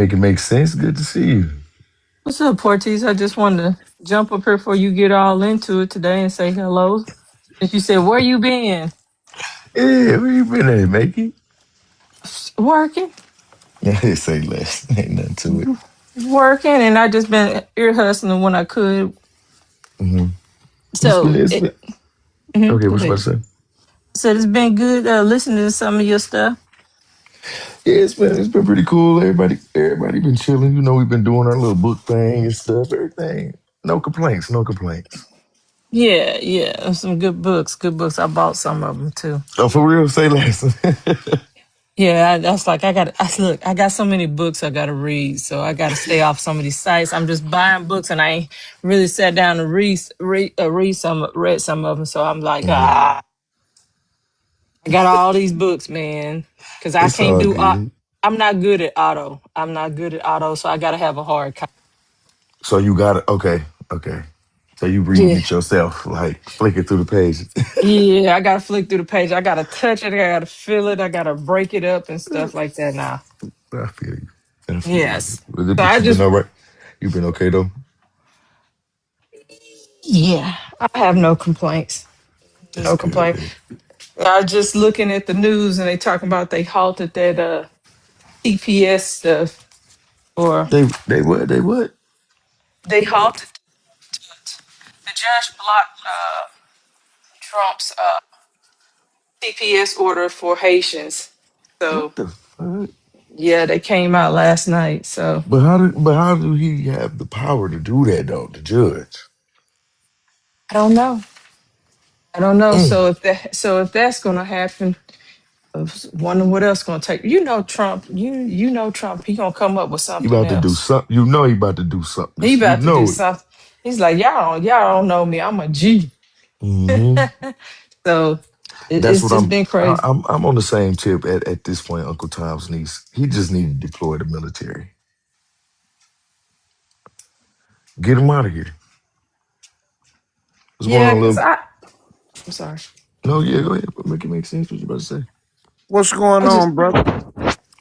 Make it make sense. Good to see you. What's up, Porties? I just wanted to jump up here before you get all into it today and say hello. If you said, where you been? Yeah, where you been at, Makey? Working. Yeah, say less. Ain't nothing to it. Working, and I just been ear hustling when I could. Mm-hmm. It's been, So, it's been, okay, go what you about ahead. to say? So it's been good listening to some of your stuff. Yeah, it's been pretty cool. Everybody been chilling. You know, we've been doing our little book thing and stuff. Everything. No complaints. No complaints. Yeah, yeah, some good books. Good books. I bought some of them too. Oh, for real? Say less. Yeah, that's like I got. Look, I got so many books I got to read, so I got to stay off some of these sites. I'm just buying books, and I ain't really sat down and read some of them. So I'm like, Mhm. I got all these books, man, because I It's can't all do. good. I'm not good at auto. I'm not good at auto, so I got to have a hard copy. So you got it. Okay. Okay. So you reading Yeah, it yourself, like flicking through the pages. yeah, I got to flick through the page. I got to touch it. I got to feel it. I got to break it up and stuff like that. Now, I feel you. I feel you. yes. So But I you been just, all right. You been okay though. yeah, I have no complaints. That's No good, complaint. man. I was just looking at the news and they talking about they halted that TPS stuff, or They what? They what? they halted the judge blocked Trump's TPS order for Haitians. What So the fuck? yeah, they came out last night. So But how do he have the power to do that though? The judge. I don't know. I don't know. Mm. So if that's gonna happen, I was wondering what else gonna take. You know Trump. You know Trump. He gonna come up with He something about to do else. something. You know he about to do something. He You about to do know it. something. He's like y'all don't know me. I'm a G. Hmm. So That's it's what just I'm. been crazy. I'm on the same tip at this point. Uncle Tom's niece. He just need to deploy the military. Get him out of here. What's going Yeah, on, because little? I'm sorry. No, yeah, go ahead. Make it make sense. What you about to say? What's going I just on, brother?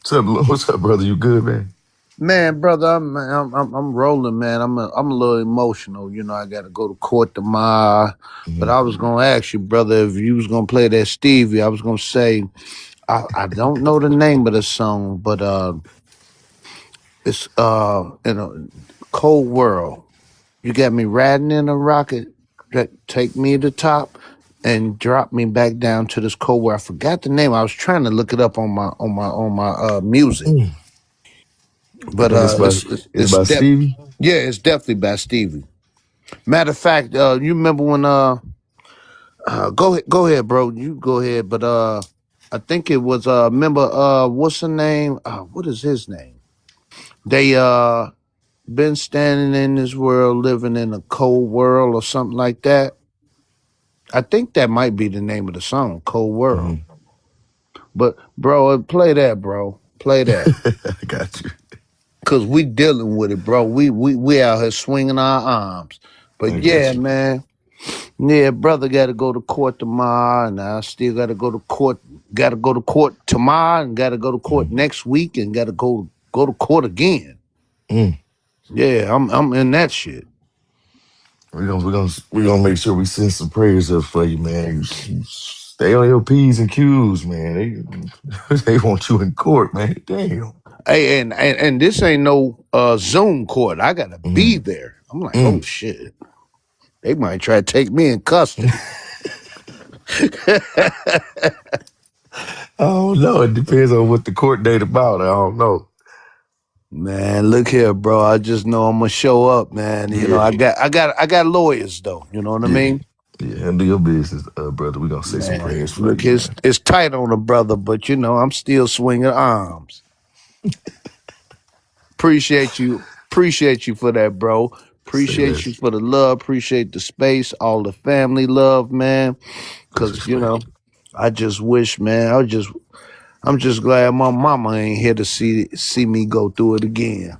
What's up? What's up, brother? You good, man? Man, brother, I'm rolling, man. I'm a little emotional. You know, I got to go to court tomorrow. But Hmm. I was gonna ask you, brother, if you was gonna play that Stevie. I was gonna say I don't know the name of the song, but it's Cold World. You got me riding in a rocket that take me to the top and drop me back down to this cold world. I forgot the name. I was trying to look it up on my music. I But think it's by Stevie. yeah, it's definitely by Stevie. Matter of fact, you remember when go ahead, bro. You go ahead. But I think it was remember what's the name? What is his name? They been standing in this world, living in a cold world or something like that. I think that might be the name of the song, Cold World. Hmm. But bro, play that, bro. Play that. I got you. Cause we dealing with it, bro. We out here swinging our arms. But I got yeah, you. man. Yeah, brother got to go to court tomorrow, and I still got to go to court. Got to go to court tomorrow, and got to go to court Mm. next week, and got to go to court again. Mm. Yeah, I'm in that shit. We're gonna make sure we send some prayers up for you, man. You stay on your P's and Q's, man. They want you in court, man. Damn. Hey, and this ain't no Zoom court. I gotta be Mm. there. I'm like, oh Mm. shit, they might try to take me in custody. I don't know. It depends on what the court date about. I don't know. Man, look here, bro. I just know I'm gonna show up, man. You know, Yeah. I got lawyers though. You know what I Yeah. mean? Yeah. Handle your business, brother. We're gonna say some Man, prayers for look, you, man. it's tight on a brother, but you know, I'm still swinging arms. Appreciate you for that, bro. Say Appreciate you less. for the love. Appreciate the space, all the family love, man. That's Cause you respect. know, I just wish, man. I'm just glad my mama ain't here to see me go through it again.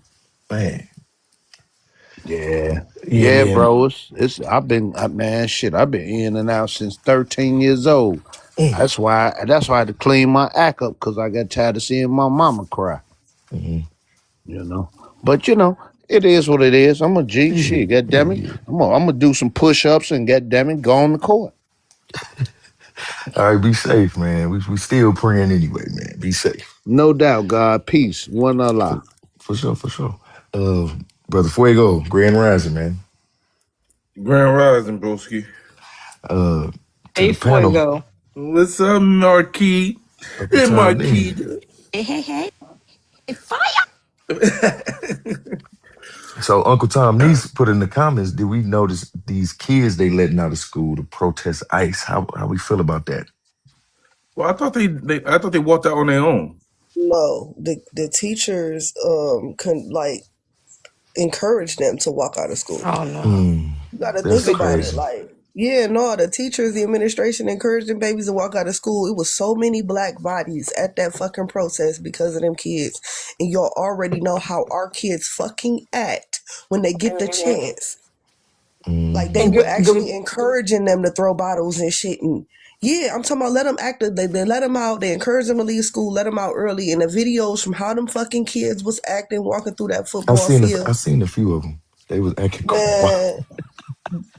Man. Yeah, Yeah, yeah, man. bro. It's man, shit. I've been in and out since 13 years old. Mm. That's why I had to clean my act up because I got tired of seeing my mama cry. Hmm. you know. But it is what it is. I'm a G. Yeah, Shit, God yeah, damn it. yeah. I'm gonna do some push ups and God damn it, go on the court. All right, be safe, man. We still praying anyway, man. Be safe. No doubt, God. Peace. One For, Allah. for sure, for sure. Brother Fuego, Grand Rising, man. Grand Rising, broski. Uh, to Hey, the panel, Fuego. What's up, Marquis? Uncle Hey, Tom Marquis. Nene. Hey, hey, hey. Hey, fire. So Uncle Tom Niece put in the comments, did we notice these kids they letting out of school to protest ICE? How we feel about that? Well, I thought they walked out on their own. No, the teachers can like encourage them to walk out of school. Oh, no. Mm, You got to think that's about it. crazy. Like, yeah, no, the teachers, the administration encouraged them babies to walk out of school. It was so many black bodies at that fucking protest because of them kids, and y'all already know how our kids fucking act when they get the Mhm. chance. Like they Hmm. And were good, good. actually encouraging them to throw bottles and shit. And yeah, I'm talking about let them act. They let them out. They encouraged them to leave school. Let them out early. And the videos from how them fucking kids was acting walking through that football I field, seen a few of them. They was acting wild. man,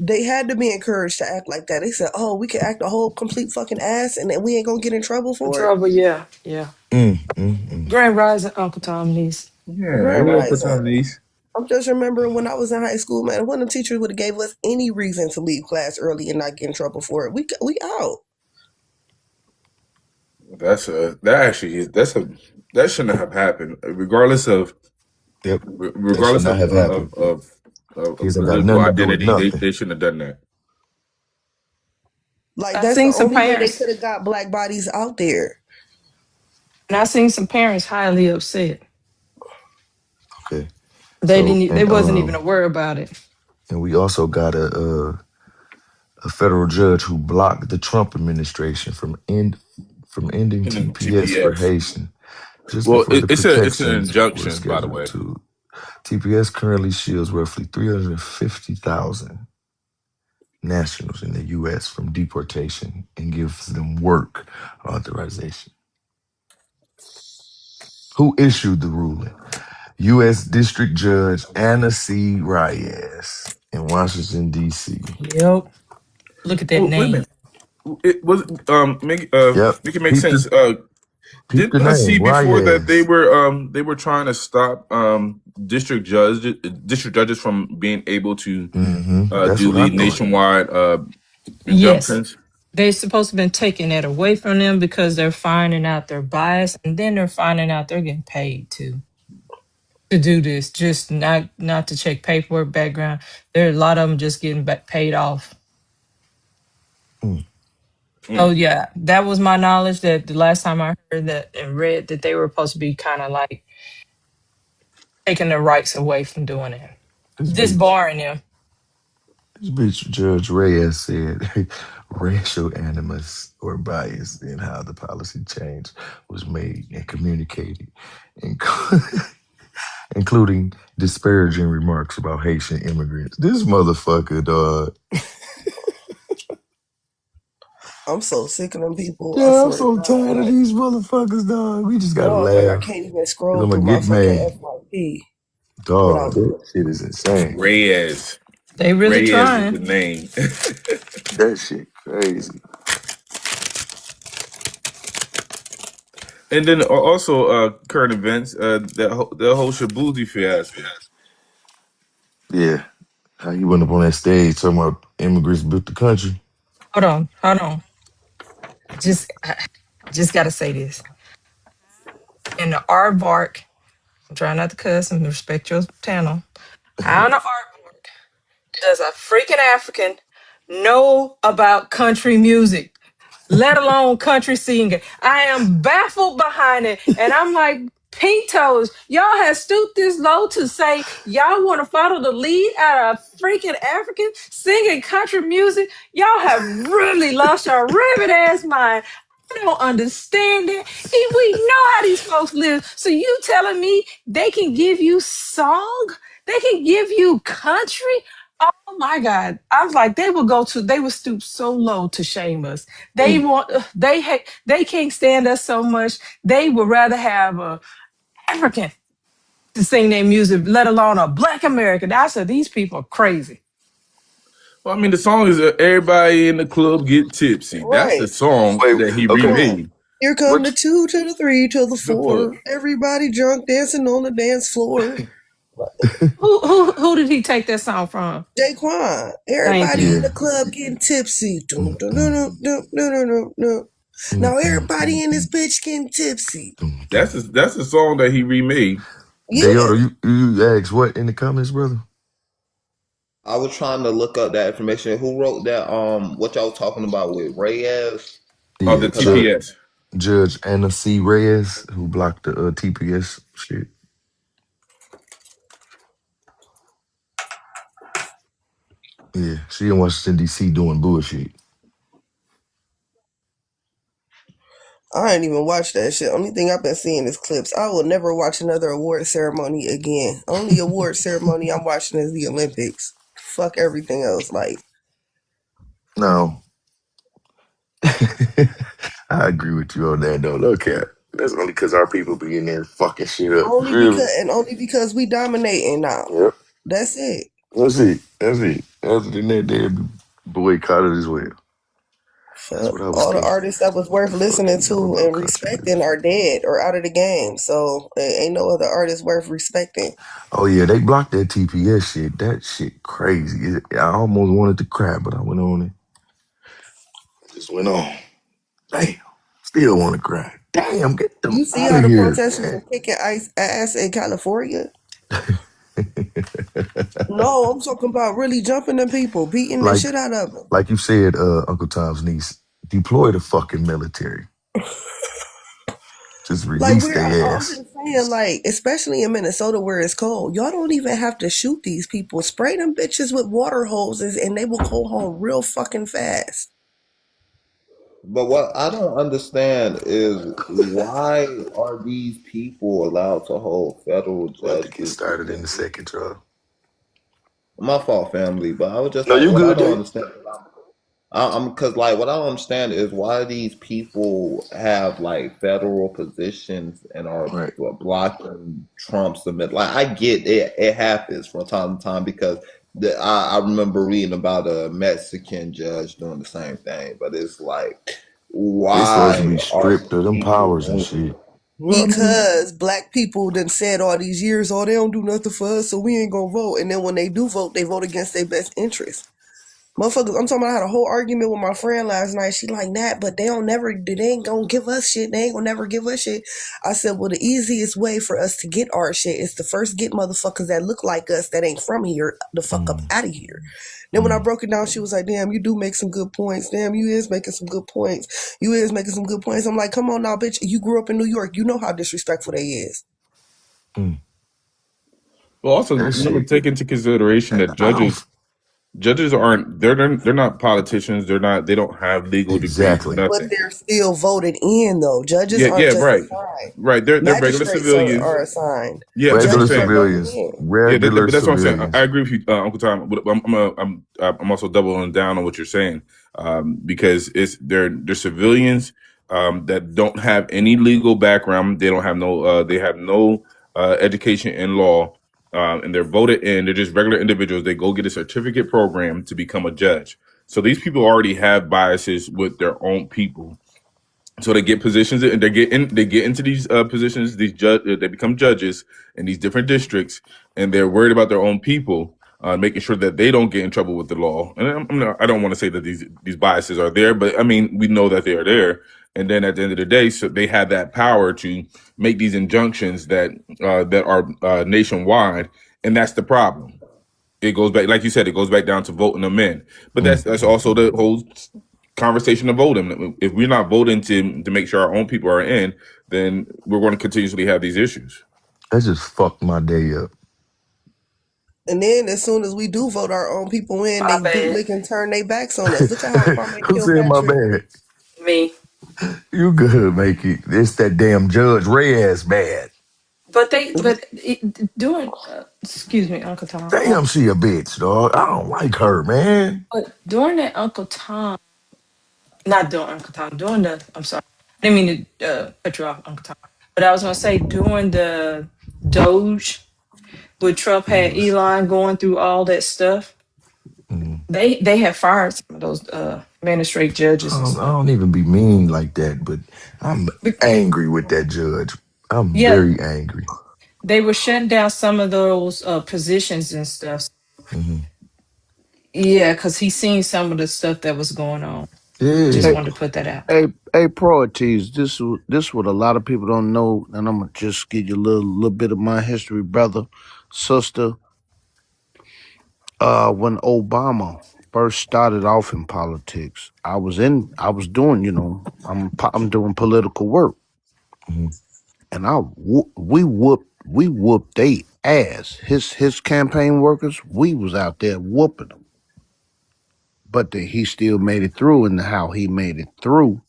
they had to be encouraged to act like that. They said, "Oh, we can act a whole complete fucking ass, and then we ain't gonna get in trouble for it." Trouble, yeah. Yeah. Mm. Grand Rising, Uncle Tom niece. Yeah, hey, Grand what up, rising. Patani's? I'm just remembering when I was in high school, man. One of the teachers would have gave us any reason to leave class early and not get in trouble for it. We out. That shouldn't have happened, regardless of Yep. That should regardless not of have of happened. of, of Kids ain't got political nothing to do with identity. nothing. They shouldn't have done that. Like I that's the seen some only way they parents, could have got black bodies out there. and I seen some parents highly upset. Okay. They So didn't. They wasn't even aware about it. and we also got a federal judge who blocked the Trump administration from ending And then TPS for TPS. Haitian just Well, before the it's an protections were injunction, by the scheduled way. to. TPS currently shields roughly 350,000 nationals in the U.S. from deportation and gives them work authorization. Who issued the ruling? U.S. District Judge Anna C. Reyes in Washington, D.C. Yep. Look at that Well, wait a name. minute. It was Yep. make it make Peep the, sense. peep the Didn't I see name, before that Reyes. they were trying to stop district judges from being able to That's do what I the thought. nationwide Yes. injunctions? They're supposed to have been taking that away from them because they're finding out they're biased, and then they're finding out they're getting paid to do this, just not to check paperwork background. There are a lot of them just getting paid off. Mm, Oh Mm, yeah, that was my knowledge. That the last time I heard that and read that they were supposed to be kind of like taking their rights away from doing it, this bitch, disbarring them. this bitch, Judge Reyes said racial animus or bias in how the policy change was made and communicated, inc- including disparaging remarks about Haitian immigrants. This motherfucker, dog. I'm so sick of them people. I Yeah, I'm swear to so God, tired of like these motherfuckers, dog. We just gotta dog, like I laugh. can't even Cause scroll I'm gonna through my get fucking mad. FYP Dog, without. that shit is insane. Reyes. They really Reyes is trying. the name. That shit crazy. And then also current events, the whole Shabuzi fiasco. Yeah. How you went up on that stage talking about immigrants built the country? Hold on. I just gotta say this. In the aardvark, I'm trying not to cuss and respect your channel. How in the aardvark does a freaking African know about country music, let alone country singing? I am baffled behind it. And I'm like, Pink Toes, y'all have stooped this low to say y'all want to follow the lead out of freaking African singing country music. Y'all have really lost your rabbit ass mind. I don't understand it. We know how these folks live. So you telling me they can give you song? They can give you country? Oh my God. I was like, they would stoop so low to shame us. They can't stand us so much. They would rather have a African. to sing their music, let alone a black American. I said, these people are crazy. Well, I mean, the song is "Everybody in the Club Get Tipsy." That's the Right. song Wait, that he okay. Come on. remade. Here come the What? 2 to the 3 to the The four. 4. Everybody drunk dancing on the dance floor. Who did he take that song from? Daquan. Thank Everybody in you. the Yeah. club getting tipsy. Dun, Mm, dun, dun, mm, dun, dun, dun, dun, dun, dun. mm, Now mm, everybody mm, in this mm, bitch getting tipsy. mm. That's the song that he remade. Yeah. Deodo, you asked what in the comments, brother? I was trying to look up that information. Who wrote that? What y'all was talking about with Reyes? Oh, Yeah, the Because I TPS. Judge Anna C. Reyes, who blocked the TPS shit. Yeah, she in Washington D.C. doing bullshit. I ain't even watched that shit. Only thing I've been seeing is clips. I will never watch another award ceremony again. Only award ceremony I'm watching is the Olympics. Fuck everything else. Like, No, I agree with you on that though. Look at that's only because our people be in there fucking shit up. You feel me? only because we dominating now. Yep. That's it. That's it. That's it. Other than that, they'd be boycotted as well. That's Fuck. what I was All the thinking. artists that was worth The fuck listening they know to about and contraband? respecting are dead or out of the game. So ain't no other artist worth respecting. Oh yeah, they blocked that TPS shit. That shit crazy. I almost wanted to cry, but I went on it. Just went on. Damn. Still want to cry. Damn, get them You see out how of the here, protesters man. are kicking ice ass in California? No, I'm talking about really jumping them people, beating the like shit out of them. like you said, Uncle Tom's niece, deploy the fucking military. Just Like release their I'm ass. just saying, like, especially in Minnesota where it's cold, y'all don't even have to shoot these people. Spray them bitches with water hoses and they will go home real fucking fast. but what I don't understand is why are these people allowed to hold federal We'll have to get judges? started in a second, y'all. My fault, family. But I was just No, like, you what I good, don't Dave? understand. I'm because like what I don't understand is why these people have like federal positions and are Right. blocking Trump submit. Like I get it, it happens from time to time because I remember reading about a Mexican judge doing the same thing, but it's like, They supposed to why be are stripped of them people powers and doing? shit. Well, I mean, Because black people done said all these years, oh, they don't do nothing for us, so we ain't gonna vote. And then when they vote against their best interest. Motherfuckers, I'm talking about I had a whole argument with my friend last night. She like, Nat, but they ain't gonna give us shit. They ain't gonna never give us shit. I said, well, the easiest way for us to get our shit is to first get motherfuckers that look like us that ain't from here the fuck up Mm, out of here. Then when I mm. broke it down, she was like, damn, you do make some good points. Damn, you is making some good points. You is making some good points. I'm like, come on now, bitch. You grew up in New York. You know how disrespectful they is. Mm. well, also That remember shit. take into consideration that I don't. judges aren't they're not politicians. They don't have legal degrees or Exactly. But nothing. they're still voted in, though. Judges Yeah, aren't yeah, just right, assigned. right. They're regular Magistrates civilians. are assigned. Yeah, that's what I'm Regular Judges are saying. voted civilians. in. Yeah, Regular but that's what I'm saying. I civilians. agree with you, Uncle Tom. But I'm also doubling down on what you're saying because they're civilians that don't have any legal background. They have no education in law, and they're voted in. They're just regular individuals. They go get a certificate program to become a judge. So these people already have biases with their own people, so they get positions and they get into these positions. They become judges in these different districts, and they're worried about their own people, making sure that they don't get in trouble with the law. And I don't want to say that these biases are there, but I mean we know that they are there. And then at the end of the day, so they have that power to make these injunctions that are nationwide, and that's the problem. It goes back, like you said, it goes back down to voting them in. But Mm. that's also the whole conversation of voting. If we're not voting to make sure our own people are in, then we're going to continuously have these issues. That just fucked my day up. And then as soon as we do vote our own people in, My they bad. bootlick and turn their backs on us. Look at how Kwame Who said my Kilpatrick. bad? Me. You good, make it. It's that damn Judge Reyes bad. Doing, excuse me, Uncle Tom. Damn, she a bitch, dog. I don't like her, man. But during that Uncle Tom, not doing Uncle Tom, I'm sorry. I didn't mean to cut you off, Uncle Tom. But I was going to say, during the Doge, with Trump Let had me see. Elon going through all that stuff. Mm. They have fired some of those magistrate judges and I stuff. don't even be mean like that, but I'm Be- angry with that judge. I'm Yeah, very angry. they were shutting down some of those positions and stuff. Hmm. Yeah, because he seen some of the stuff that was going on. Just Hey, Yeah. wanted to put that out. hey, Porties. This what a lot of people don't know, and I'm gonna just give you a little bit of my history, brother, sister. When Obama first started off in politics, I was doing, I'm doing political work, Hmm. and we whooped they ass. His campaign workers, we was out there whooping them, but he still made it through, and how he made it through.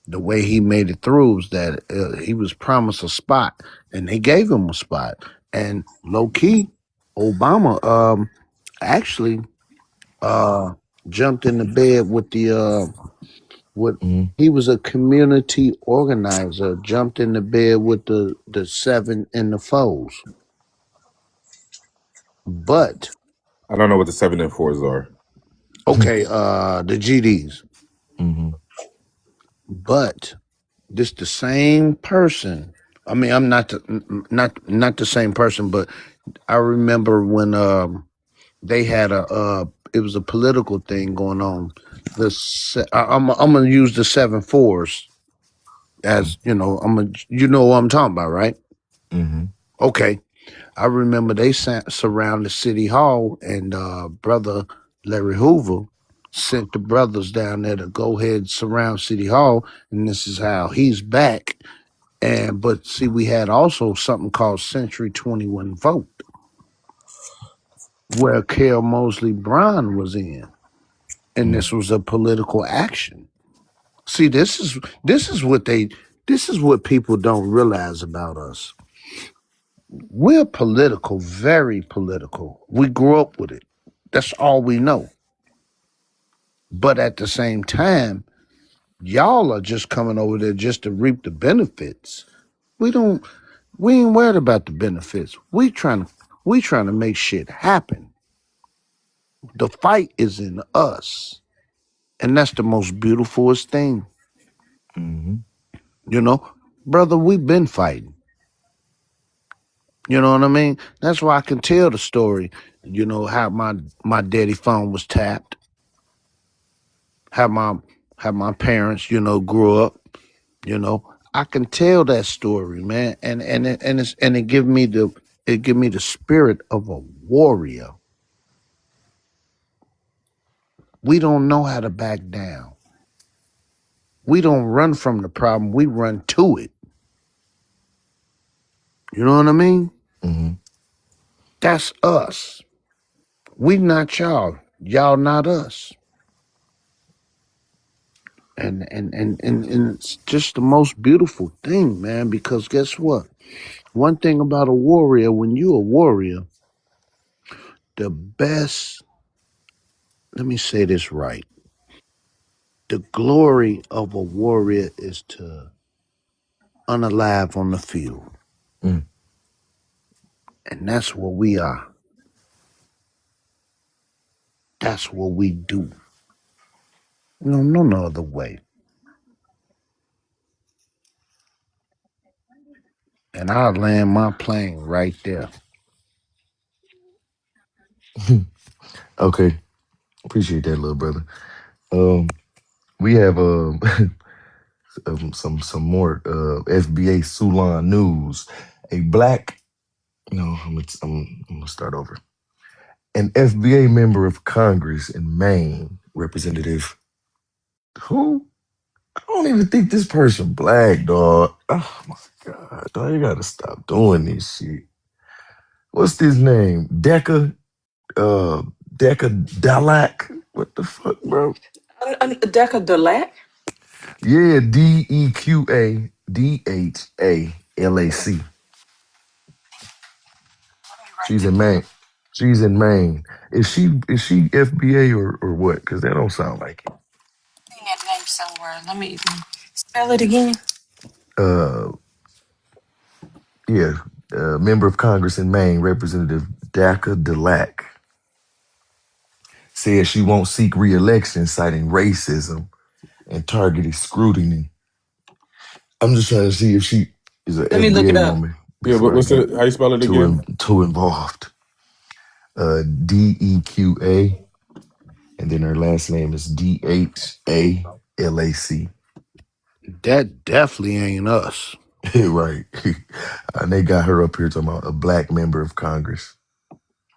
The way he made it through was that he was promised a spot, and they gave him a spot. And low key, Obama actually uh, jumped in the bed with the with Hmm. he was a community organizer. Jumped in the bed with the seven and the foes, but I don't know what the 7 and 4s are. okay, the GDs, Hmm. but this the same person. I mean, I'm not not the same person, but I remember when they had it was a political thing going on. I'm gonna use the 7 4s as you know what I'm talking about, right? Hmm. Okay, I remember they surrounded City Hall, and brother Larry Hoover sent the brothers down there to go ahead and surround City Hall, and this is how he's back. And but see, we had also something called Century 21 Vote, where Carol Mosley Brown was in, and this was a political action. See, this is what people don't realize about us. We're political, very political. We grew up with it. That's all we know. But at the same time, y'all are just coming over there just to reap the benefits. We don't we ain't worried about the benefits. We trying to make shit happen. The fight is in us. And that's the most beautifulest thing. Hmm. You know, brother, we've been fighting. You know what I mean? That's why I can tell the story. You know how my daddy phone was tapped. How my parents, grew up. You know, I can tell that story, man, and it give me the spirit of a warrior. We don't know how to back down. We don't run from the problem. We run to it. You know what I mean? Hmm. That's us. We not y'all. Y'all not us. And it's just the most beautiful thing, man, because guess what? One thing about a warrior, when you a warrior, the best, let me say this right. The glory of a warrior is to unalive on the field. Hmm. And that's what we are. That's what we do. No other way. And I'll land my plane right there. Okay, appreciate that, little brother. Um, we have some more FBA Sulan news. A black, no, I'm gonna start over. An FBA member of Congress in Maine, Representative who? I don't even think this person black, dog. Oh my god, dog, you gotta stop doing this shit. What's this name? Uh, Deca Dalak. What the fuck, bro? Deca Delac. Yeah, DeQuadhalac. She's in Maine. She's in Maine. Is she FBA or what? Because that don't sound like Seen that name somewhere. Let me spell it again. it. Yeah, member of Congress in Maine, Representative Daca Delac, said she won't seek re-election, citing racism and targeted scrutiny. I'm just trying to see if she is an Let me look it FBA up. woman Yeah, before I what's get it? How you spell it again? too involved. DEQA, and then her last name is DHALAC. That definitely ain't us. Right. And they got her up here talking about a black member of Congress.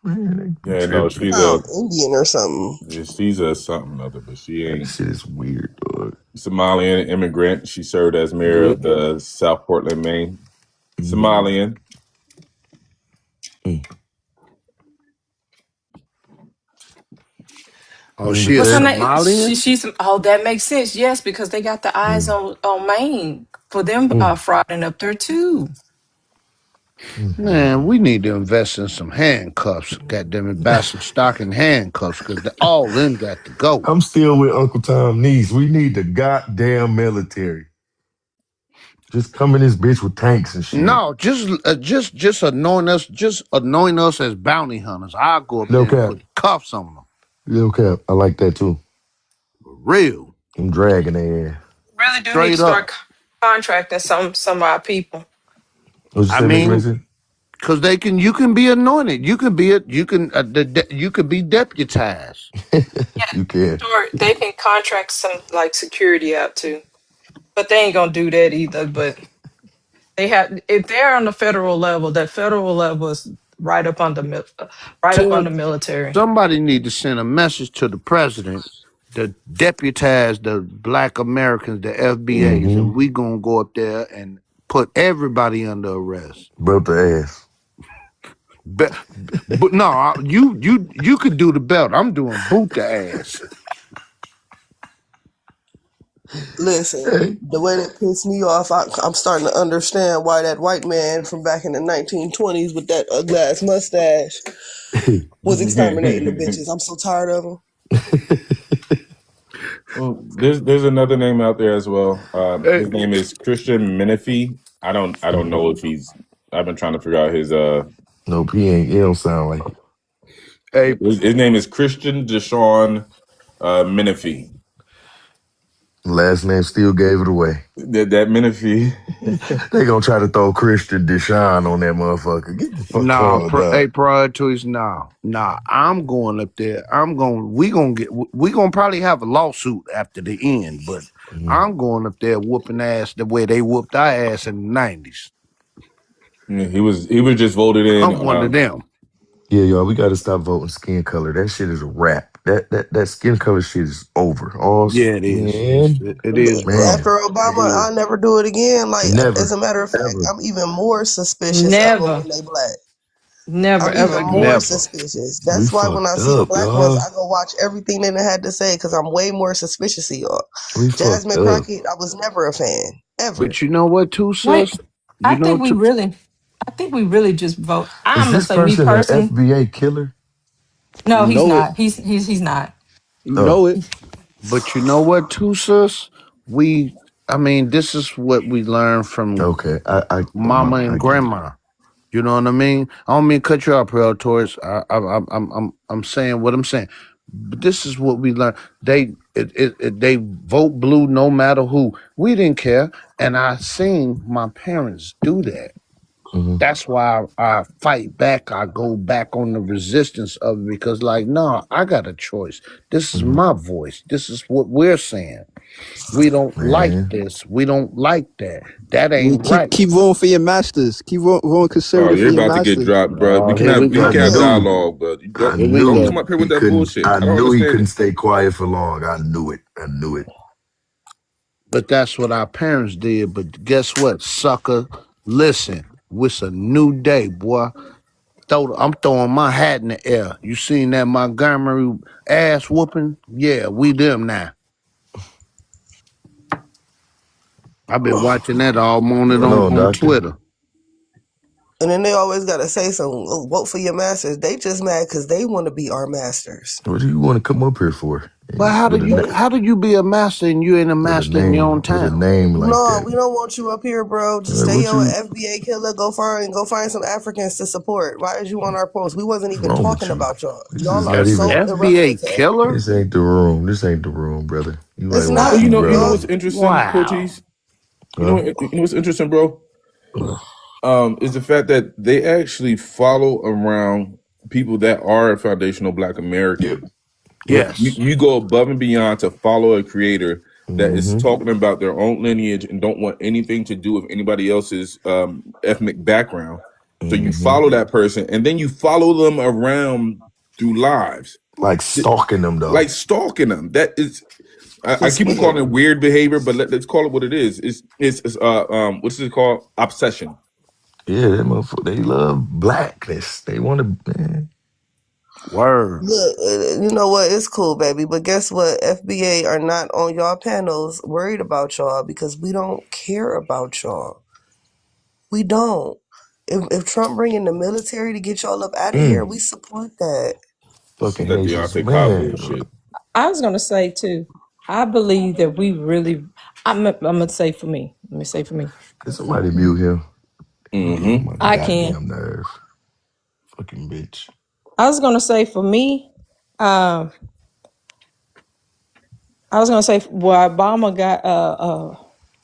Man, they be Yeah, no, tripping. she's a Sound Indian or something. she's a something other, but she That ain't shit is weird, dog. Somalian immigrant. She served as mayor Yeah. of the South Portland, Maine. Mm, Somalian. mm. Oh, Man, but she a What's her that. name? Somalian? She's oh, that makes sense. Yes, because they got the eyes Mm, on Maine for them mm, frauding up there too. Man, mm. we need to invest in some handcuffs. Goddamn it, buy some stock in handcuffs because all them got to go. I'm still with Uncle Tom Niece. We need the goddamn military. Just come in this bitch with tanks and shit. No, just anoint us as bounty hunters. I'll go up No there and cap. put cuffs on them. No cap. I like that too. For real. I'm dragging their ass. Really do need to Straight start up. contracting some of our people. What you I say, Miss mean, Rissy? because you can be anointed. You can be deputized. Yeah, You can. sure. They can contract some like security out too, but they ain't gonna do that either. But they have if they're on the federal level, that federal level is right up under right up Tell under military. somebody need to send a message to the president to deputize the black Americans, the FBAs, Mm-hmm. and we gonna go up there and put everybody under arrest. Belt the ass. But no, you could do the belt. I'm doing boot the ass. Listen, Hey. the way that pissed me off, I'm starting to understand why that white man from back in the 1920s with that ugly ass mustache was exterminating the bitches. I'm so tired of him. Well, there's another name out there as well. Hey, His name is Christian Menifee. I don't know if he's. I've been trying to figure out Nope, he ain't. He don't sound like it. hey, his name is Christian Deshaun Menifee. Last name still gave it away. That Menifee. They gonna try to throw Christian Deshaun on that motherfucker. Get the fuck on, dog. priorities, nah. I'm going up there. We gonna probably have a lawsuit after the end, but Mhm. I'm going up there whooping ass the way they whooped our ass in the 90s. Yeah, he was just voted in. I'm one of them. Yeah, y'all, we gotta stop voting skin color. That shit is a wrap. That skin color shit is over. Yeah, it is. Man, It is, bro. After It Obama, is. I'll never do it again. Like, as never, a matter of fact, ever. I'm even more suspicious of them Never, when they black. never, I'm ever even more again. Never. suspicious. We That's why when I fucked see the up, black ones, y'all. I go watch everything they done had to say because I'm way more suspicious of y'all. We fucked Jasmine up. Crockett, I was never a fan. Ever. But you know what, too, Wait, sis? You I know, think we too. really, I think we really just vote. I'm Is gonna this say me person an personally. FBA killer? No, You he's know it. not. He's not. You Oh, know it. But you know what, too, sis? I mean, this is what we learned from okay. mama I and get it. grandma. You know what I mean? I don't mean to cut you off, Pearl Torres. I'm saying what I'm saying. But this is what we learned. They vote blue no matter who. We didn't care, and I seen my parents do that. Hmm. That's why I fight back. I go back on the resistance of it because, like, no, I got a choice. This is Hmm. my voice. This is what we're saying. We don't like Man, this. We don't like that. That You ain't right. keep voting for your masters. Keep voting Oh, conservative for you're your about to get masters. dropped, bro. We Oh, can here have we we I go. can have knew. dialogue, but you I Here don't we don't knew come go. up here with he that couldn't. bullshit. I I don't knew he understand couldn't it. stay quiet for long. I knew it. I knew it. But that's what our parents did. But guess what, sucker? Listen, it's a new day, boy. I'm throwing my hat in the air. You seen that Montgomery ass whooping? Yeah, we them now. I've been watching that all What's morning going on, on, on doctor? Twitter. And then they always gotta say something. Oh, vote for your masters. They just mad because they want to be our masters. What do you want to come up here for? But how do you be a master and you ain't a master in your own With a town? name like No, that? we don't want you up here, bro. Just Like stay what your you FBA killer. Go find some Africans to support. Why is you on our post? We wasn't even wrong with talking you? about y'all. This Y'all is are not even. so FBA irrelevant to us. killer? This ain't the room. This ain't the room, brother. You might It's want to Well, not, keep you know y'all. what's browsing. interesting, Wow. Porties? Huh? You know what's interesting, bro? Uh, Is the fact that they actually follow around people that are foundational Black yep. American. Yep. Yes. You go above and beyond to follow a creator that is Mm-hmm. talking about their own lineage and don't want anything to do with anybody else's ethnic background. So you Mm-hmm. follow that person, and then you follow them around through lives, Like stalking them though. like stalking them. That is, I It's keep on calling weird. it weird behavior, but let's call it what it is. It's what's it called? Obsession. Yeah, that motherfucker. They love blackness. They want to. Man. Word. Look, you know what? It's cool, baby. But guess what? FBA are not on y'all panels worried about y'all because we don't care about y'all. We don't. If Trump bringing the military to get y'all up out of here, Mm, we support that. fucking That Haitians, Deontay Powell man. bullshit. I was gonna say too. I believe that we really. I'm gonna say for me. Let me say for me. Can somebody mute him? He get on Mm-hmm. my I can. goddamn nerve. Fucking bitch. I was gonna say for me. Um, I was gonna say why Obama got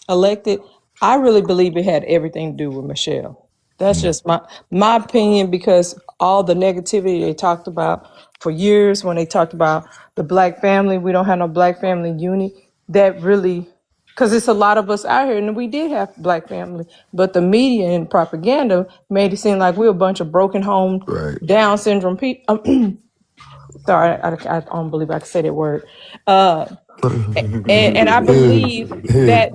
elected. I really believe it had everything to do with Michelle. That's Mm, just my opinion because all the negativity they talked about for years when they talked about the black family, we don't have no black family unit. That really, because it's a lot of us out here, and we did have black family, but the media and propaganda made it seem like we're a bunch of broken home, right. Down syndrome people. Sorry, I don't believe I can say that word. Uh, and I believe that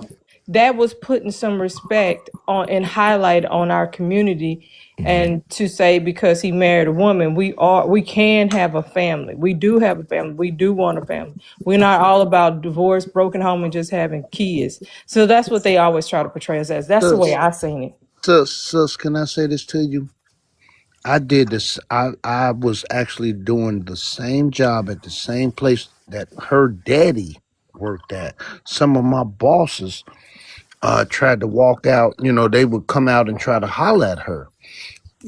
that was putting some respect on and highlight on our community, Mm, and to say because he married a woman, we can have a family. We do have a family. We do want a family. We're not all about divorce, broken home, and just having kids. So that's what they always try to portray us as. That's the way Sus, I seen it. sus, can I say this to you? I did this. I was actually doing the same job at the same place that her daddy worked at. Some of my bosses tried to walk out. You know, they would come out and try to holler at her.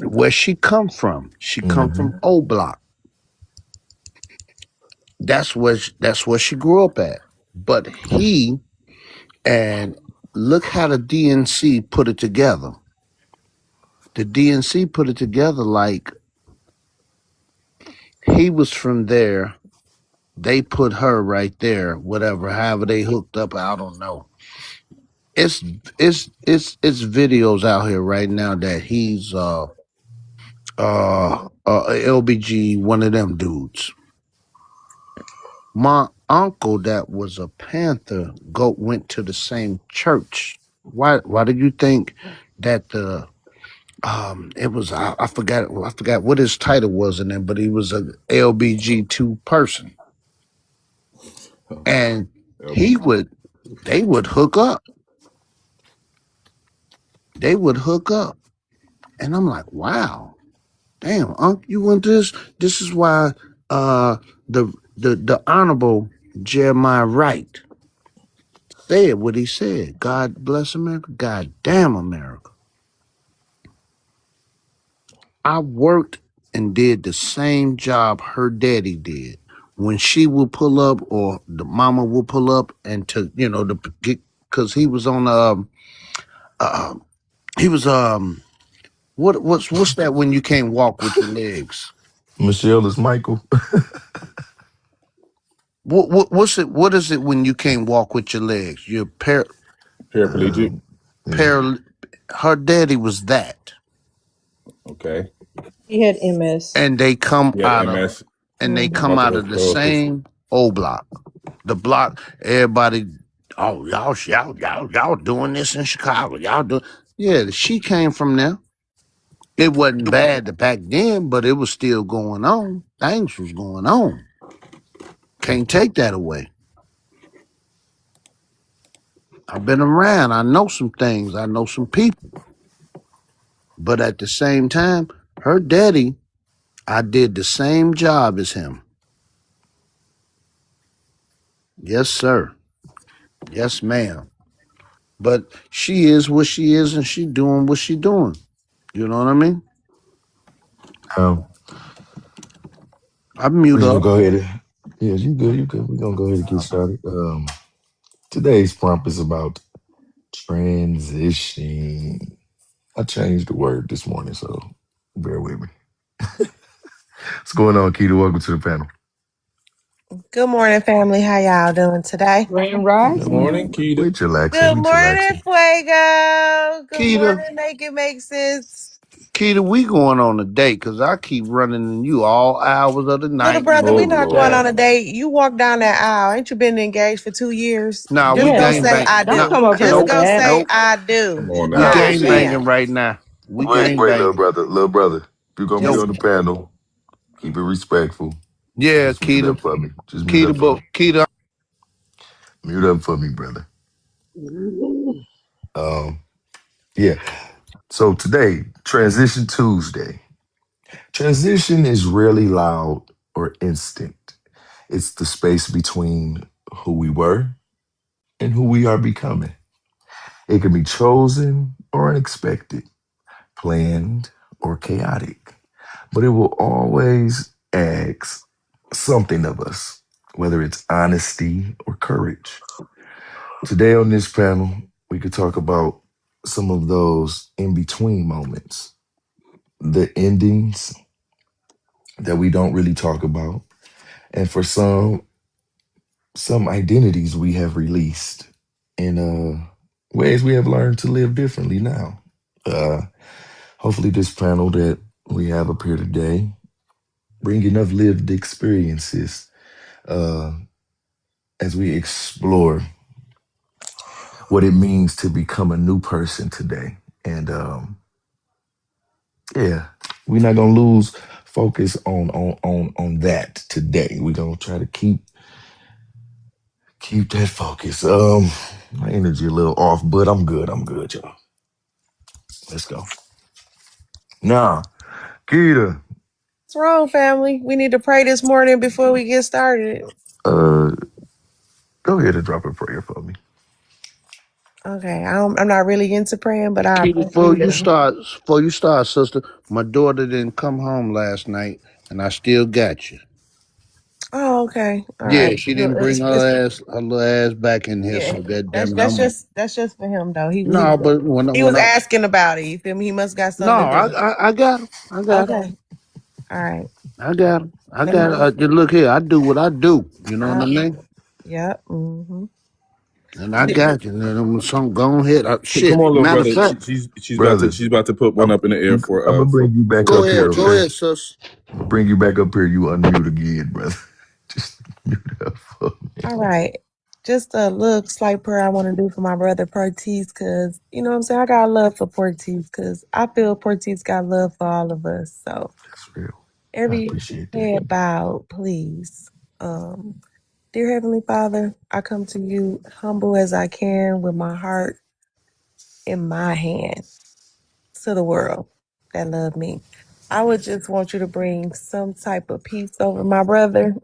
Where she come from? She come mm-hmm. from O Block. That's where she grew up at. But he and look how the DNC put it together. The DNC put it together like he was from there. They put her right there, whatever, however they hooked up, I don't know. It's it's videos out here right now that he's LBG, one of them dudes. My uncle that was a Panther went to the same church. Why did you think that the it was I forgot what his title was in there, but he was a LBG2 person. And he LBG. would they would hook up. They would hook up. And I'm like, wow, damn, Unc, you want this? This is why uh the honorable Jeremiah Wright said what he said. God bless America. God damn America. I worked and did the same job her daddy did. When she would pull up or the mama would pull up and to, you know, to get, cause he was on, uh, he was, what's that when you can't walk with your legs? Michelle is Michael. What's it, what is it when you can't walk with your legs? You're Paraplegic. um, yeah. par, her daddy was that. Okay. He had MS. And they come Yeah, out of, MS, and they come out multiple of the sclerosis. same old block. The block, everybody, oh y'all doing this in Chicago. Y'all do yeah, she came from there. It wasn't bad back then, but it was still going on. Things was going on. Can't take that away. I've been around. I know some things. I know some people. But at the same time, her daddy, I did the same job as him. Yes, sir. Yes, ma'am. But she is what she is, and she doing what she doing. You know what I mean? Um, I we're mute just gonna up. go ahead and yeah, you good, you good. We're gonna go ahead and get started. Today's prompt is about transition. I changed the word this morning, so bear with me. What's going on, Keita? Welcome to the panel. Good morning, family. How y'all doing today? Grand Yeah, we Morning, Rising. Keita. chillaxing, Good we morning, chillaxing. Fuego. Good Keita, morning, Make It Make Sense. Keita, we going on a date because I keep running in you all hours of the Little night and brother, all Oh we of not that. going on Lord. a date. You walk down that aisle. Ain't you been engaged for 2 years? Nah, we Just go gang Yeah. say bang. I Don't Nah, do. come up here Just with nope, go that. say nope. I do. Come on We now. Oh gang man. banging right now. We Wait, gang wait, little banging. brother, little brother. If you're gonna be Just Yo, on the panel, keep it respectful. yeah, Just mute Keita, up for me. Just mute up Keita, for me. but Keita. Mute up for me, brother. Um, yeah. So today, Transition Tuesday. Transition is rarely loud or instant. It's the space between who we were and who we are becoming. It can be chosen or unexpected, planned or chaotic, but it will always ask something of us, whether it's honesty or courage. Today on this panel, we could talk about some of those in between moments, the endings that we don't really talk about, and for some identities we have released in ways we have learned to live differently now. Uh, Hopefully, this panel that we have up here today bring enough lived experiences uh, as we explore what it means to become a new person today. And yeah, we're not gonna lose focus on that today. We're gonna try to keep that focus. My energy a little off, but I'm good. I'm good, y'all. Let's go. Nah, Keita, what's wrong, family? We need to pray this morning before we get started. uh, go ahead and drop a prayer for me. Okay, I'm not really into praying, but I Keita, appreciate it. before you start, sister, my daughter didn't come home last night, and I still got you. Oh, okay. All Yeah, right. she Well, didn't bring her little ass back in here, yeah. so that That's damn it, that's just that's just for him though. no, but He was asking about it. You feel me? He must got no, something to do. I got him, I got him, Okay. All right. I got him, I Let me got him. Just look here, I do what I do. You know what I uh, mean? yeah. Mm-hmm. And I got you. And I'm some go ahead. Come Shit. on, little Matter of brother. fact, Brother, She's about to put one up in the air I'm gonna for bring you back go up here, ahead, okay? sis. I'm gonna bring you back up here. You unmute again, brother. Just mute up for me. All right. Just a little slight prayer I want to do for my brother Porties, because you know what I'm saying? I got love for Porties because I feel Porties got love for all of us. So That's real. I every appreciate that. head bowed, please. Um, Dear Heavenly Father, I come to you humble as I can with my heart in my hand to the world that love me. I would just want you to bring some type of peace over my brother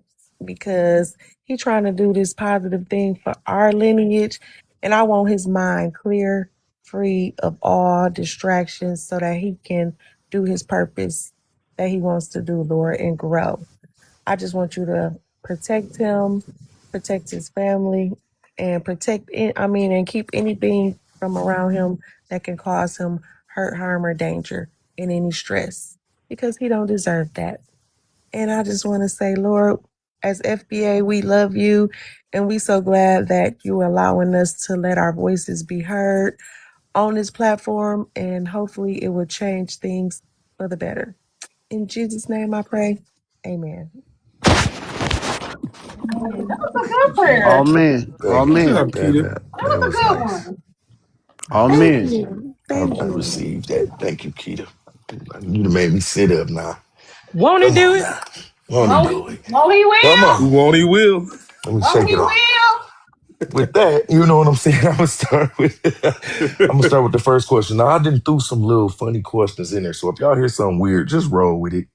because he trying to do this positive thing for our lineage, and I want his mind clear, free of all distractions, so that he can do his purpose that he wants to do, Lord, and grow. I just want you to protect him, protect his family, and and keep anything from around him that can cause him hurt, harm, or danger in any stress because he don't deserve that. And I just want to say, Lord, as FBA, we love you, and we so glad that you are allowing us to let our voices be heard on this platform, and hopefully it will change things for the better. In Jesus' name I pray. Amen. Good prayer. Amen. Thank Good you. Amen. job, Keita. That's a That was good nice. one. Thank Amen. you. I Thank you. received that. Thank you, Keita. You done made me sit up now. Won't he Come do on it? now. Won't he do it? Won't he Come will? on. Who won't he will? Let me Won't shake he it off. will? with that, you know what I'm saying? I'm gonna start with the first question. Now I didn't threw some little funny questions in there, so if y'all hear something weird, just roll with it.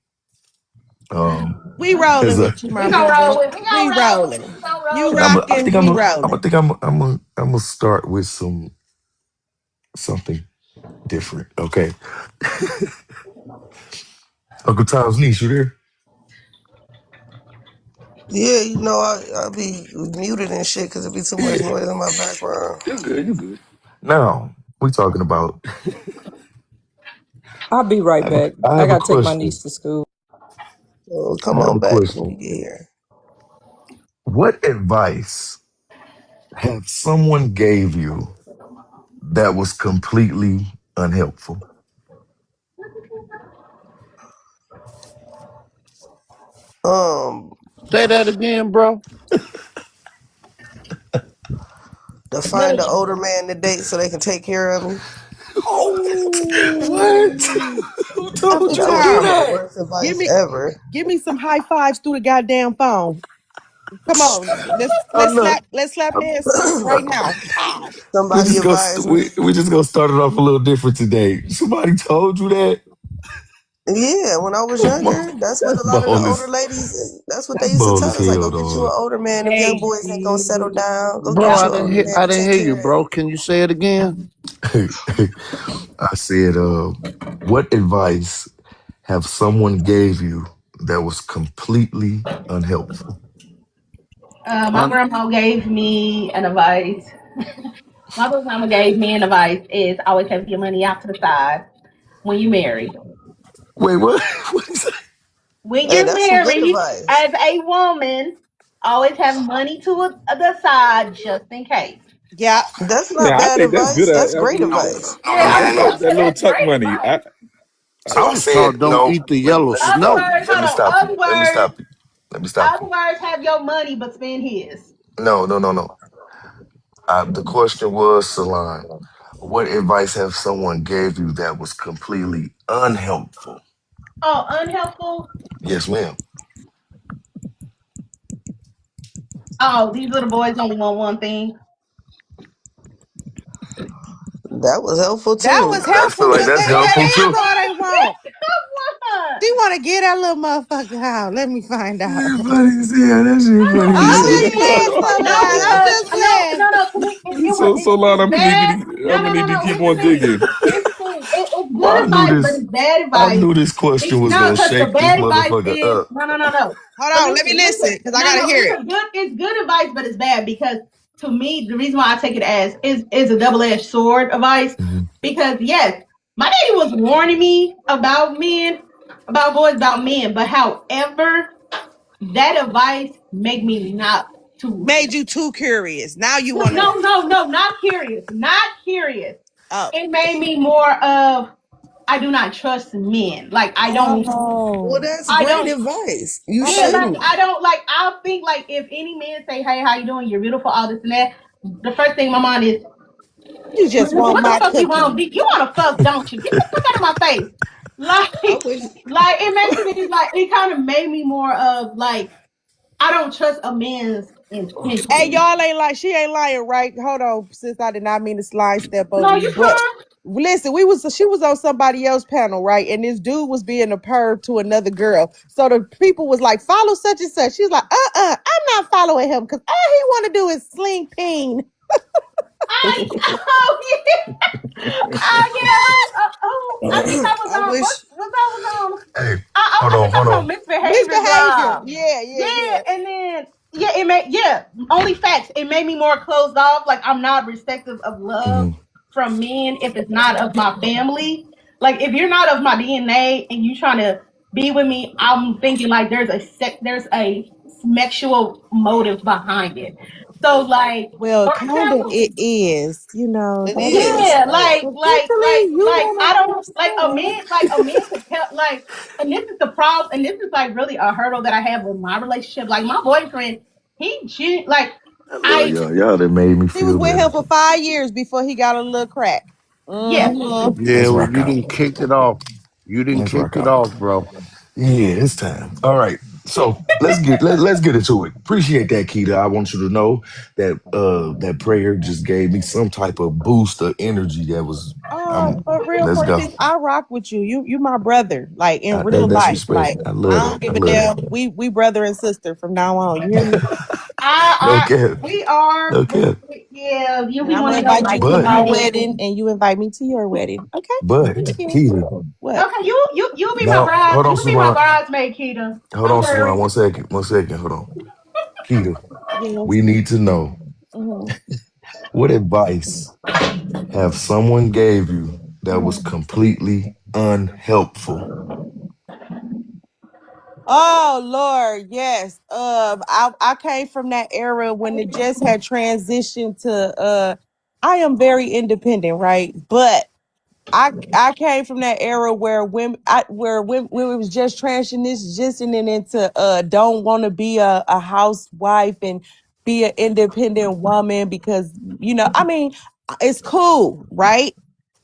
Um, We rolling cause with you, my We gonna brother. roll with. We We gonna roll with. rolling. We gonna You roll and with. I rocking, think we I rolling. think I'm gonna start with something different. Okay, Uncle Tom's niece, you there? Yeah, you know, I be muted and shit because it be too much noise in my background. You good? You good? Now we talking about. I'll be right back. I I have a gotta take my question. niece to school. So I come have a on back when question. you get here. What advice have someone gave you that was completely unhelpful? Um, Say that again, bro. to find an Look, older man to date so they can take care of me. What? Oh, Who told Uncle you That to was do some Tom, of the that? worst give advice me ever. give me some high fives through the goddamn phone. Come on, Oh no. let's slap hands right now. Pow. Somebody advised me. We just gonna start it off a little different today. Somebody told you that? Yeah, when I was Come on. younger, that's what a That's lot of the bold older as ladies, that's what they that's used to bold tell as us. Like, hell, go get you an dog. older man. Them young hey, boys ain't gonna settle down. Go Bro, get yeah. you an older man I to didn't take hear you, care of bro. you. Can you say it again? I said, what advice have someone gave you that was completely unhelpful? My Un- grandma gave me an advice. My grandma gave me an advice is always have your money out to the side when you marry. Wait, what? What is that? When Hey, you're that's some good married advice. as a woman, always have money to the side just in case. Yeah. That's not Yeah, I bad think that's good. advice. That's I great mean, advice. No, Yeah, no, I no, mean no, no. that's that little that's tuck great money. advice. I I was said taught don't no. eat the yellow Other snow. words, Let hold me on. stop you. Other Let me words, stop you. Let me stop other you. words, have your money but spend his. No, no, no, no. The question was, Salon, what advice have someone gave you that was completely unhelpful? Oh, unhelpful. Yes, ma'am. Oh, these little boys only want one thing. That was helpful That too. was I helpful feel like because that's that's what helpful these too. all they want. Come on. She want to get that little motherfucker out. Let me find out. That funny as hell. That shit funny I'm as just hell. playing so No, loud. I'm because just no, playing. no, no. Tanique, so so loud. it's bad. I'm No, gonna no, no, need you to no. keep Here's the on thing. digging. Here's the thing. It's Well, good advice, but it's bad I advice. knew this question was No, gonna because the shake this bad advice motherfucker is up. no, no, no, no. Hold But on. Let me listen, listen listen. because I No, got to no. hear it. It's good advice, but it's bad because to me, the reason why I take it as is a double edged sword advice Mhm. because yes, my daddy was warning me about men, about boys, about men, but however, that advice make me not to. Made you too curious. Now you No, want to. no, no, no, not curious, not curious. Oh. It made me more of I do not trust men. Like Well, Oh. that's I great don't. advice. You Yeah, Okay. like shouldn't. I don't like. I think like if any man say, "Hey, how you doing? You're beautiful," all this and that. The first thing my mind is, You just want "What the my fuck you cookie. want? You want to fuck, don't you? Get the fuck out of my face!" I Like, wish. like it makes me like it kind of made me more of like I don't trust a man's Hey, intentions. y'all ain't like she ain't lying, right? Hold on, sis. I did not mean to slide step over No, you, you but fine. listen, she was on somebody else's panel, right? And this dude was being a perv to another girl. So the people was like, follow such and such. She's like, I'm not following him because all he want to do is sling peen. I oh yeah, oh yeah. I think I was I on. wish. What I was on? Hey, I think I hold was on on. misbehaviors. Misbehavior. Yeah, yeah, Yeah, yeah. and then yeah, it made only facts. It made me more closed off. Like I'm not receptive of love Mhm. from men if it's not of my family. Like if you're not of my DNA and you trying to be with me, I'm thinking like there's a sexual motive behind it. So like Well, for kind of example, it is. You know It that is. is. yeah, Eventually, you I gonna don't understand. like a man could tell like, and this is the problem, and this is like really a hurdle that I have with my relationship. Like my boyfriend, like I love I y'all. Y'all that made me He was feel with better. him for 5 years before he got a little crack. yes, Mm-hmm. Yeah, Let's well, rock you out. didn't kick it off. You didn't Let's kick rock it out. off, bro. Yeah, it's time. All right. So let's get into it. Appreciate that, Keita. I want you to know that that prayer just gave me some type of boost of energy. That was Oh, I'm. but real Let's go. Porties, I rock with you. You my brother, like in real That's life. Like respect. I I love don't that. I give a love that. damn. We brother and sister from now on. You hear me? No cap. We are, No cap. yeah, you And be I'm one gonna of them invite you like to But my somebody. wedding, and you invite me to your wedding. Okay? but Thank you. Keita. What? Okay, you be my Now bride. hold on, You be my Savon. bridesmaid, Keita. Hold I'm on, Savon. sorry. 1 second. 1 second. Hold on, Keita. Yes. We need to know Hmm. what advice have someone gave you that was completely unhelpful. Oh Lord, yes. I came from that era when it just had transitioned to I am very independent, right? But I came from that era where women it was just transitioning into don't want to be a housewife and be an independent woman because I mean it's cool, right?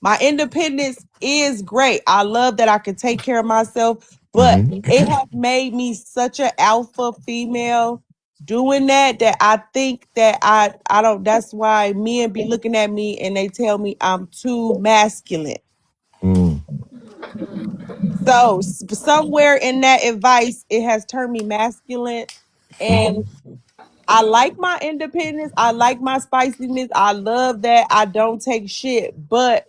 My independence is great. I love that I can take care of myself, but Hmm. it has made me such an alpha female doing that I think that I don't that's why men be looking at me and they tell me I'm too masculine. Mm. So somewhere in that advice, it has turned me masculine, and I like my independence. I like my spiciness. I love that I don't take shit, but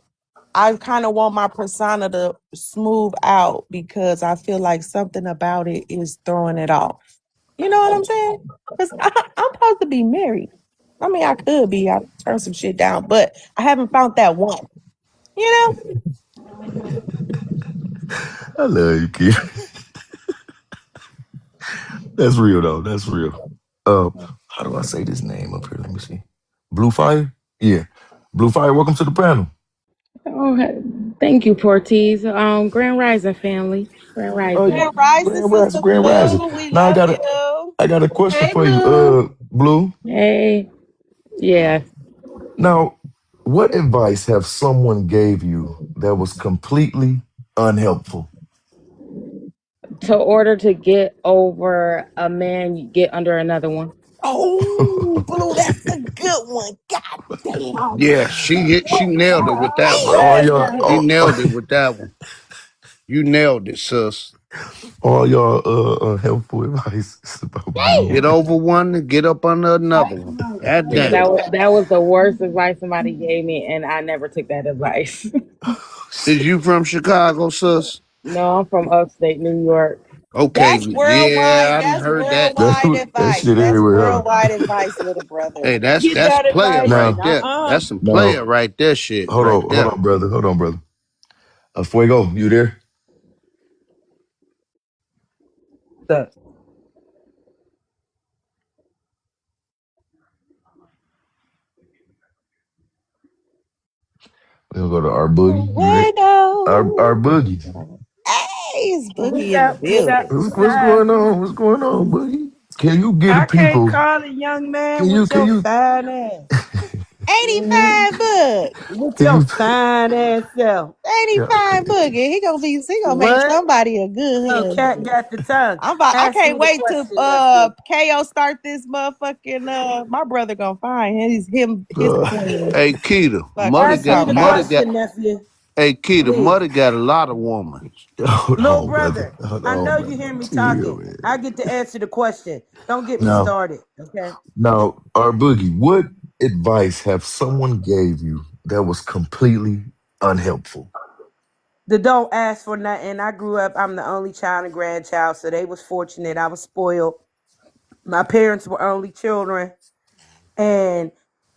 I kind of want my persona to smooth out because I feel like something about it is throwing it off. You know what I'm saying? Because I'm supposed to be married. I mean, I could be. I turn some shit down, but I haven't found that one. You know? I love you, kid. That's real though. That's real. Uh, how do I say this name up here? Let me see. Blue Fire. Yeah, Blue Fire. Welcome to the panel. Oh, thank you, Porties. Grand Rising family. Grand Oh, Rising. you Grand Rising, Grand Rising. Sister Grand Rising. Blue. We Now love you. I got a question Hey, for you. Blue. Blue. Hey, yeah. Now, what advice have someone gave you that was completely unhelpful? To order to get over a man, you get under another one. Oh, Blue, that's a good one. God damn. Yeah, she nailed it with that one. all Damn. y'all, She all, nailed it with that one. You nailed it, sis. all y'all unhelpful advice is about being. Get over one and get up under another one. God Yeah, damn. that was the worst advice somebody gave me, and I never took that advice. Is you from Chicago, sis? No, I'm from upstate New York. Okay, That's yeah, worldwide. I done That's heard that. worldwide That advice. shit That's everywhere, huh? worldwide advice, little brother. Hey, Get that's that player advice. right Now, there. Uh-uh. That's some player now, right there shit right hold there. on, brother, hold on, brother. Fuego, you there? That. We'll go to our boogie. You there? Our Bueno. boogie. Hey, it's We Boogie in the got we got building. What's beside going on? me. What's going on, boogie? Can you get the I can't people? call a young man Can you? with Can your you? fine ass. Mhm. 85 bucks. With Can your you? fine ass self. 85 boogie. He gonna make What? somebody a good No, cat husband. got the tongue. I Ask can't me the wait to question, nephew. KO start this motherfucking my brother gonna find his Uh, queen. Hey, Keita, Fuck is you Ask me talking the Muddy about? got. question, nephew. Hey, Keita, Please. Muddy got a lot of woman. hold Little on, brother. brother, Hold I on, know you brother. hear me Chill, talking. man. I get to answer the question. Don't get me Now, started, okay? our boogie. What advice have someone gave you that was completely unhelpful? The don't ask for nothing. I grew up, I'm the only child and grandchild, so they was fortunate. I was spoiled. My parents were only children, and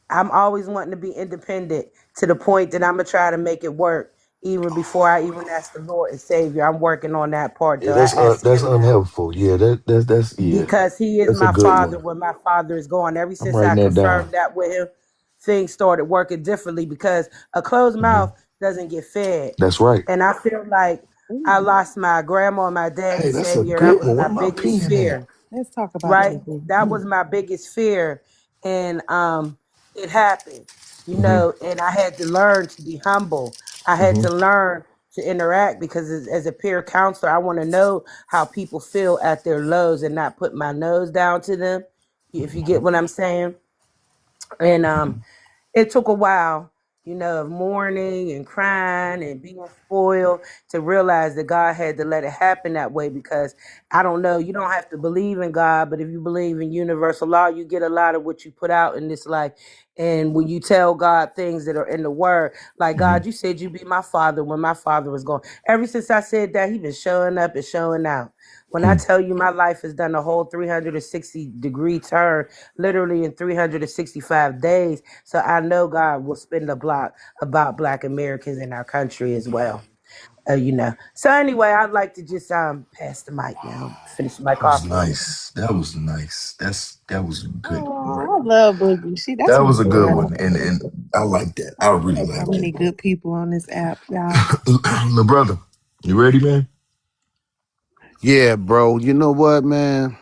I'm always wanting to be independent to the point that I'm gonna try to make it work. Even before I even ask the Lord and Savior, I'm working on that part Yeah, though. I ask that's Him now unhelpful. Yeah, that's yeah, because He is that's a my good Father. one. Where my Father is going, ever I'm since I writing that down. confirmed that with Him, things started working differently. Because a closed Hmm. mouth doesn't get fed, That's right. and I feel like I Ooh, lost my grandma and my daddy, Hey, that's a Savior. That good was one. my Where my biggest pen at? fear, let's talk about right? you, boo. That was my biggest fear, and it happened, Hmm. and I had to learn to be humble. I had Hmm. to learn to interact because as a peer counselor, I want to know how people feel at their lows and not put my nose down to them. If you get what I'm saying. And it took a while, of mourning and crying and being spoiled to realize that God had to let it happen that way because I don't know, you don't have to believe in God, but if you believe in universal law, you get a lot of what you put out in this life. And when you tell God things that are in the word, like Hmm. God, you said you'd be my father when my father was gone. Ever since I said that, he been showing up and showing out. When I Hmm. tell you my life has done a whole 360-degree turn, literally in 365 days. So I know God will spin the block about Black Americans in our country as well. So anyway, I'd like to just pass the mic now. Finish the mic That was off for me. nice. That was nice. That was good. Oh, I love Boogie. That's That my was a good girl. one, and I like that. I really There's so like many good people on this app, y'all. that. Little brother, you ready, man? Yeah, bro. You know what, man?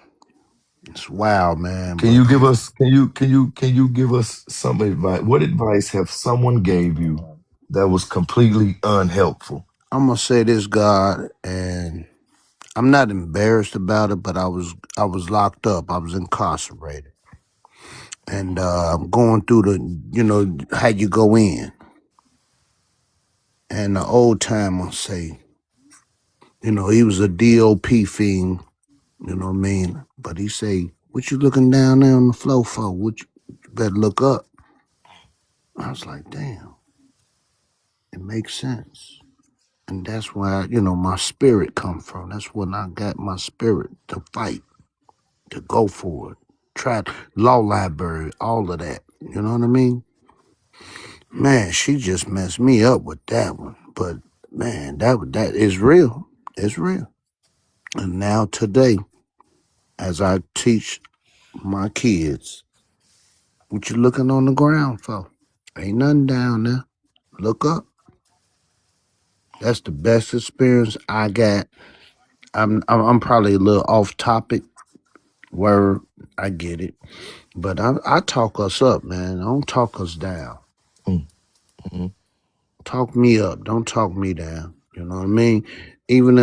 It's wild, man. Can But you give us? Can you give us some advice? What advice have someone gave you that was completely unhelpful? I'm gonna say this, God, and I'm not embarrassed about it, but I was locked up. I was incarcerated, and I'm going through how you go in, and the old timer say, he was a DOP fiend. You know what I mean? But he say, "What you looking down there on the floor for? You better look up." I was like, "Damn, it makes sense." And that's where my spirit come from. That's when I got my spirit to fight, to go for it. Try law library, all of that. You know what I mean? Man, she just messed me up with that one. But man, that is real. It's real. And now today, as I teach my kids, what you looking on the ground for? Ain't nothing down there. Look up. That's the best experience I got. I'm probably a little off topic. Word, I get it. But I talk us up, man. I don't talk us down. Mm-hmm. Talk me up. Don't talk me down. You know what I mean? Even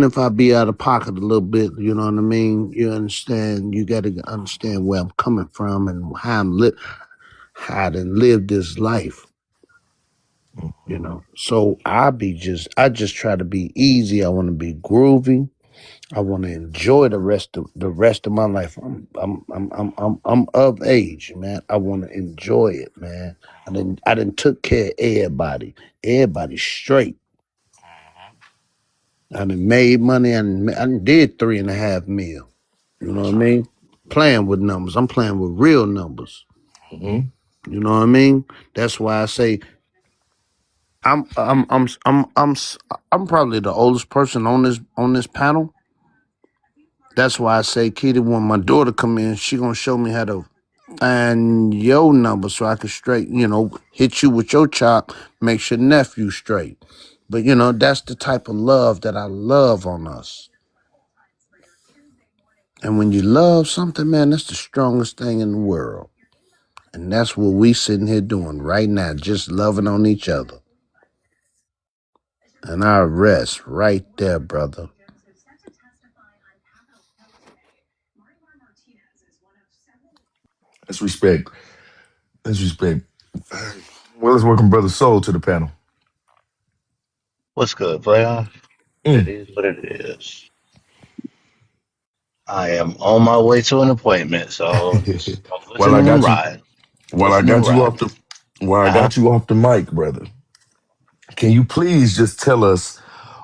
if I be out of pocket a little bit, you know what I mean. You understand? You got to understand where I'm coming from and how I done lived this life. So I just try to be easy. I want to be groovy. I want to enjoy the rest of my life. I'm of age, man. I want to enjoy it, man. I didn't took care of everybody. Everybody straight. I done made money and I done did 3.5 mil. You know what I mean? Playing with numbers. I'm playing with real numbers. Mm-hmm. You know what I mean? That's why I say I'm probably the oldest person on this panel. That's why I say, Kitty, when my daughter come in, she gonna show me how to find your number so I can hit you with your chop, makes your nephew straight. But that's the type of love that I love on us. And when you love something, man, that's the strongest thing in the world. And that's what we sitting here doing right now, just loving on each other. And I rest right there, brother. Let's respect. Let's respect. Well, let's welcome Brother Soul to the panel. What's good, player? It Mm. is what it is. I am on my way to an appointment, so just gonna While listen I and got you, ride. while I Listen and got you ride. off the, while I Uh-huh. got you off the mic, brother, can you please just tell us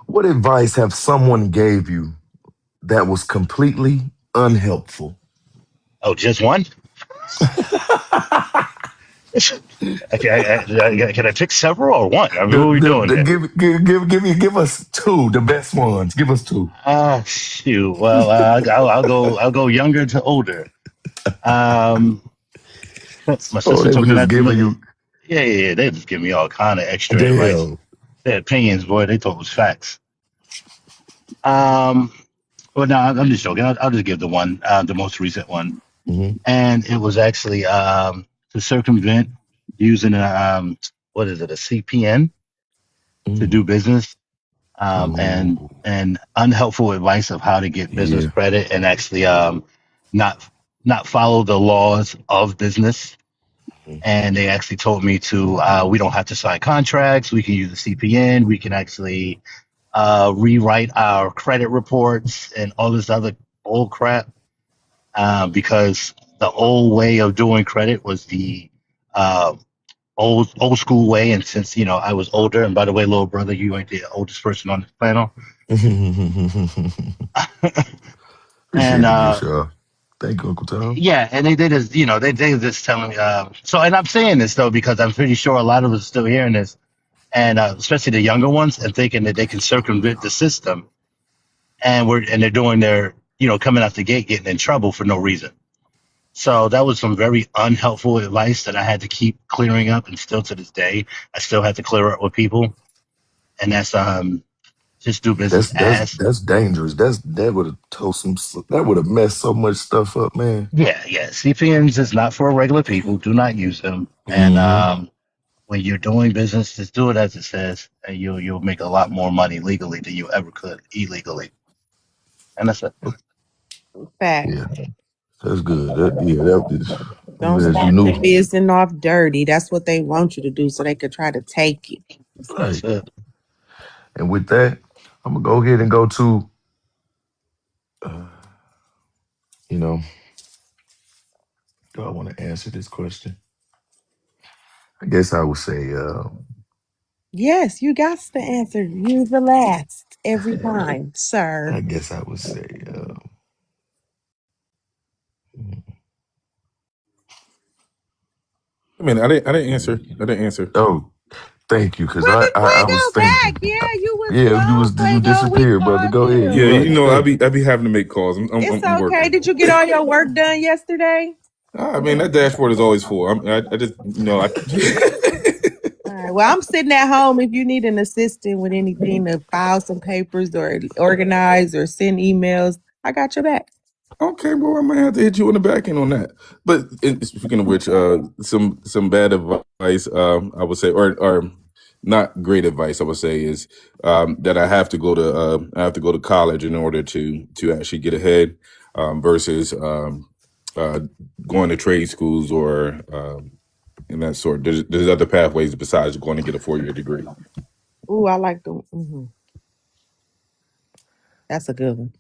what advice have someone gave you that was completely unhelpful? Oh, just one? Can I pick several or one? I mean, what are we doing here? Give us two, the best ones. Give us two. Shoot. Well, I'll go younger to older. Um, my Oh, sister they were told me just not to giving look. you Yeah. They just give me all kind of extra advice. damn. Their opinions, boy, they thought it was facts. Um, well, no, I'm just joking. I'll just give the most recent one, Hmm. and it was actually to circumvent using what is it, a CPN to Mm. do business. and Oh, unhelpful advice of how to get business yeah. credit and actually not not follow the laws of business. And they actually told me to we don't have to sign contracts. We can use the CPN. We can actually rewrite our credit reports and all this other old crap because the old way of doing credit was the uh, old school way. And since I was older, and by the way, little brother, you ain't the oldest person on this panel. And Appreciate it, Miss Shaw. Thank you, Uncle Tom. yeah, and they just they just telling me. So, and I'm saying this though because I'm pretty sure a lot of us are still hearing this, and especially the younger ones, and thinking that they can circumvent the system, and they're doing their coming out the gate getting in trouble for no reason. So that was some very unhelpful advice that I had to keep clearing up, and still to this day, I still have to clear up with people, and that's just do business as. That's dangerous. That would have told some. That would have messed so much stuff up, man. Yeah. CPNs is not for regular people. Do not use them. And Hmm. when you're doing business, just do it as it says, and you'll make a lot more money legally than you ever could illegally. And that's it. Fact. Yeah, that's good. That is. I'm Don't glad you start knew. your business off dirty. That's what they want you to do so they could try to take it. That's Right. it. And with that, I'm gonna go ahead and go to. Uh, you know, do I want to answer this question? I guess I would say. Yes, you got the answer. You the last every time, sir. I guess I would say. I mean, I didn't answer. I didn't answer. Oh, thank you, because Brother I was Fuego back. thinking. Yeah, you was Yeah, gone, you Fuego. We disappeared, brother. called Go ahead. Yeah, You're you. right. I'll Hey, be having to make calls. It's I'm okay. working. Did you get all your work done yesterday? I mean, that dashboard is always full. I just I. All right. Well, I'm sitting at home. If you need an assistant with anything to file some papers or organize or send emails, I got your back. Okay, well, I might have to hit you in the back end on that. But speaking of which, some bad advice, I would say, or not great advice, I would say, is that I have to go to college in order to actually get ahead, versus uh, going to trade schools or in that sort. There's other pathways besides going to get a 4-year degree. Ooh, I like the. That's a good one.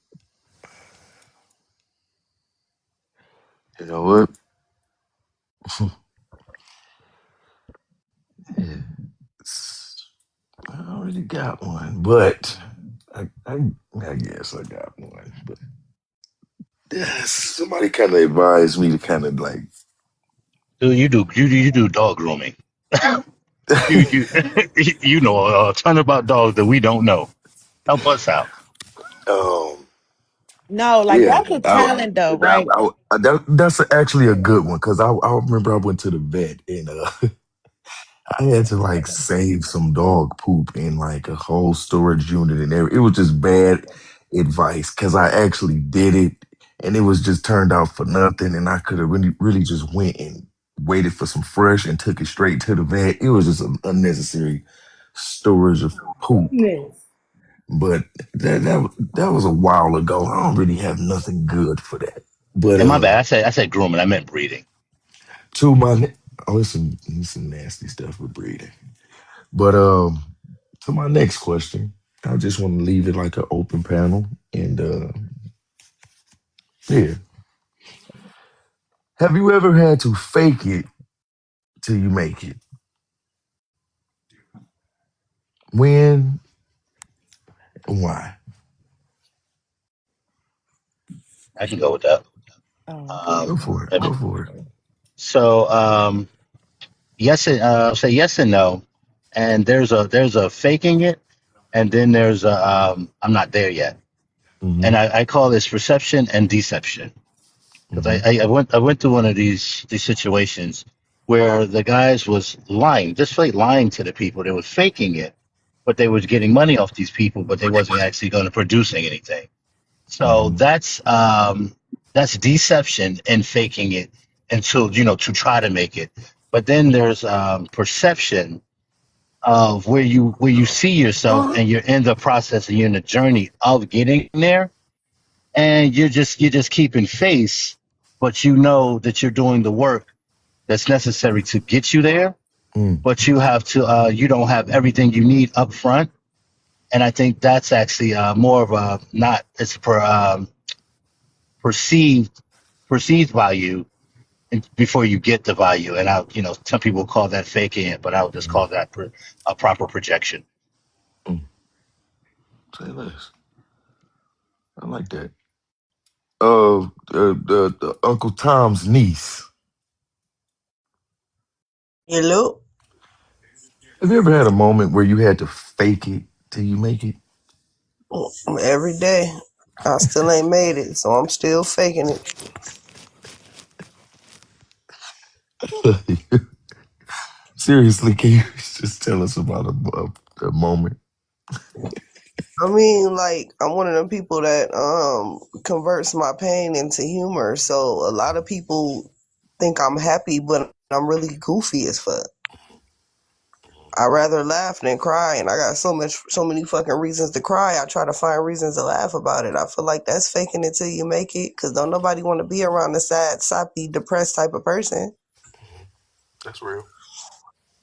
you know what? It's- I already got one, but I guess I got one. But yes, somebody kind of advised me to kind of like. Dude, you do dog grooming. You you know a ton about dogs that we don't know. Help us out. um, No, like yeah, that's a talent though, right? that's actually a good one because I remember I went to the vet and I had to like save some dog poop in like a whole storage unit and everything. It was just bad advice because I actually did it and it was just turned out for nothing. And I could have really just went and waited for some fresh and took it straight to the vet. It was just an unnecessary storage of poop. Goodness. But that was a while ago. I don't really have nothing good for that. But And my bad. I said grooming. I meant breeding. to my oh, it's some nasty stuff with breeding. But to my next question, I just want to leave it like an open panel. And yeah, have you ever had to fake it till you make it? When and why? I can go with that. Oh, Go Um, for it. Go for it. so yes and say yes and no. And there's a faking it, and then there's a I'm not there yet. Hmm. And I call this perception and deception. Because Hmm. I went through one of these situations where the guys was lying, just like lying to the people. They was faking it, but they was getting money off these people, but they wasn't actually going to producing anything. So Hmm. that's deception and faking it until to try to make it. But then there's perception of where you see yourself, and you're in the process and you're in the journey of getting there, and you're just keeping face, but you know that you're doing the work that's necessary to get you there, Mm, but you don't have everything you need up front. And I think that's actually more of a not it's perceived perceived value before you get the value. And some people call that faking it, but I would just mm, call that a proper projection. mm. Say less. I like that. The Uncle Tom's niece. Hello. Have you ever had a moment where you had to fake it till you make it? Every day. I still ain't made it, so I'm still faking it. Seriously, can you just tell us about a moment? I mean, like, I'm one of them people that converts my pain into humor. So a lot of people think I'm happy, but I'm really goofy as fuck. I rather laugh than cry, and I got so many fucking reasons to cry. I try to find reasons to laugh about it. I feel like that's faking it till you make it, because don't nobody want to be around a sad, soppy, depressed type of person. That's real.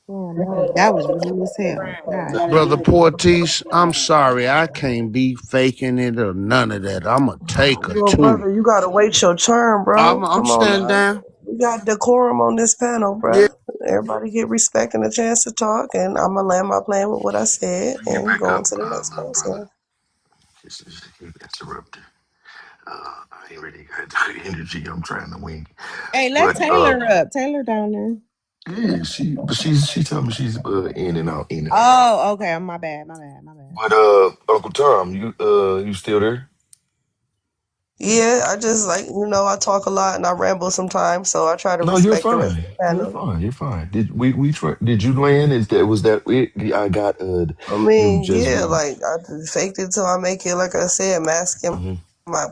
Oh, that was rude as hell. God Brother damn. Porties, I'm sorry, I can't be faking it or none of that. I'm a taker Well, too. brother, you gotta wait your turn, bro. I'm Come on standing now. down. We got decorum on this panel, Yeah. bro. Everybody get respect and a chance to talk, and I'm gonna land my plane with what I said Bring it and back go on up, to the next little brother. person. This is interrupted. I ain't really got the energy. I'm trying to wing it. Hey, let But Taylor up. Taylor down there. yeah, she told me she's in and out, in and out. Oh, okay. My bad. My bad. My bad. But Uncle Tom, you still there? Yeah, I just like I talk a lot and I ramble sometimes, so I try to No, you're respect the rest of fine. the You're panel. fine. You're fine. Did you land? Was that it? I got I you mean, just yeah, being. like I just faked it till I make it. Like I said, masking Hmm. my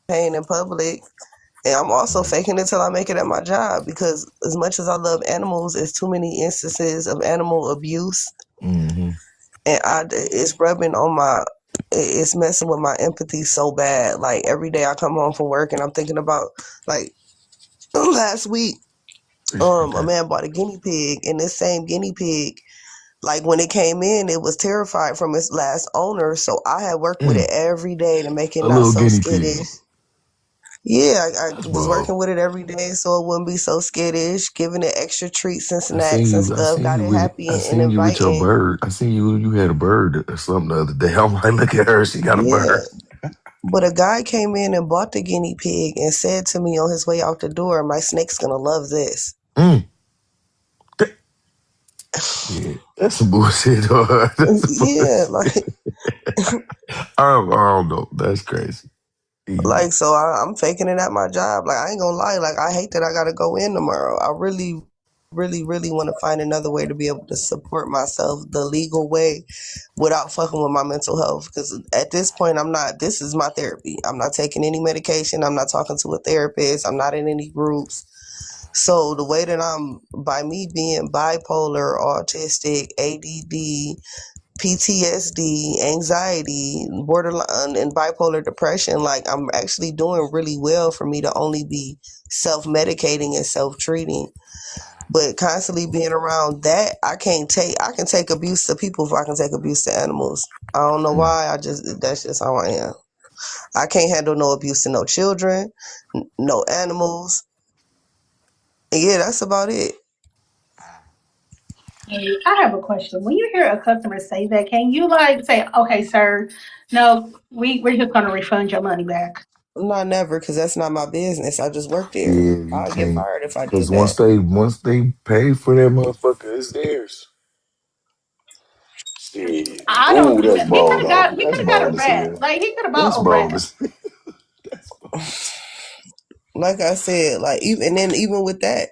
pain in public. And I'm also faking it till I make it at my job because as much as I love animals, there's too many instances of animal abuse, Hmm. and it's rubbing on it's messing with my empathy so bad. Like every day I come home from work and I'm thinking about like last week, Appreciate a that. man bought a guinea pig, and this same guinea pig, like when it came in, it was terrified from its last owner. So I had worked with it Mm, every day to make it a not little so guinea pig. skittish. Yeah, I That's was bold. working with it every day so it wouldn't be so skittish, giving it extra treats and I seen snacks and you. stuff, got it happy I and seen you with your inviting. bird. I seen you had a bird or something the other day. I'm like, look at her. She got a Yeah. bird. But a guy came in and bought the guinea pig and said to me on his way out the door, my snake's gonna love this. Mm, yeah, that's some bullshit. Dog. That's some Yeah, bullshit. I don't know. That's crazy. Evil. so I'm faking it at my job. Like I ain't gonna lie, like I hate that I gotta go in tomorrow. I really, really, really want to find another way to be able to support myself the legal way without fucking with my mental health. Because at this point, I'm not. This is my therapy. I'm not taking any medication. I'm not talking to a therapist. I'm not in any groups. So the way that by me being bipolar, autistic, ADD, PTSD, anxiety, borderline, and bipolar depression, like I'm actually doing really well for me to only be self-medicating and self-treating. But constantly being around that, I can take abuse to people if I can take abuse to animals. I don't know Mm. why. That's just how I am. I can't handle no abuse to no children, no animals. And yeah, that's about it. Hey, I have a question. When you hear a customer say that, can you like say, "Okay, sir, no, we're just gonna refund your money back"? Not never, because that's not my business. I just work there. Yeah, you I'll get can't. fired if I did Cause that. once they pay for that motherfucker, it's theirs. Shit. I don't Oh, do that's that. He could bold. have got Dog. he That's could have got a bold as rat. hell. Like he could have That's bought a bold rat. as that's bold. Like I said, like even with that,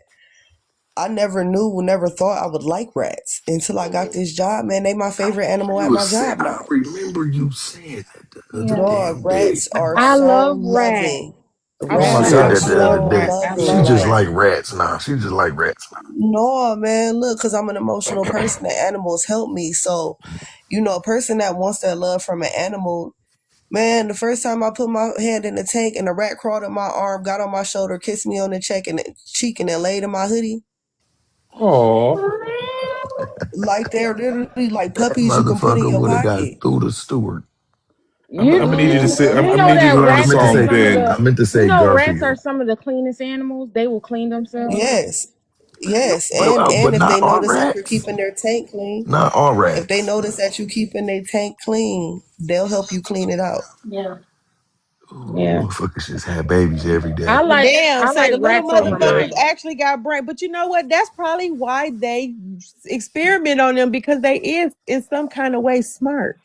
I never thought I would like rats until I got this job. Man, they my I favorite remember animal you at were my saying. job I now. remember you saying that the other Yeah. Dog, damn day. rats are I so love rats. loving. Oh She Rats my Rats said are are that gosh. the other so day. slow. I She love loving. just Like, like rats. rats now. She just like rats no, man, look, because I'm an emotional person and animals help me. So, a person that wants that love from an animal, man, the first time I put my hand in the tank and a rat crawled in my arm, got on my shoulder, kissed me on the cheek and then laid in my hoodie, Oh, like they're literally like now. That puppies you can put in motherfucker your would have got pocket. through the Stewart. I'm gonna need you to say. You I'm know gonna need you to that learn the I rats meant to are song, say. some of Ben. I the meant to you say know rats are Garfield. some of the cleanest animals. They will clean themselves. Yes. Yes. But And if not they all notice that you're rats. keeping their tank clean, Not all if they rats. notice that you keeping their tank clean, they'll help you clean it out. Yeah. Ooh, Yeah. motherfuckers just have babies every day. Damn, I say like the little rats over motherfuckers mice. actually got brain. But you know what? That's probably why they experiment on them because they is in some kind of way smart.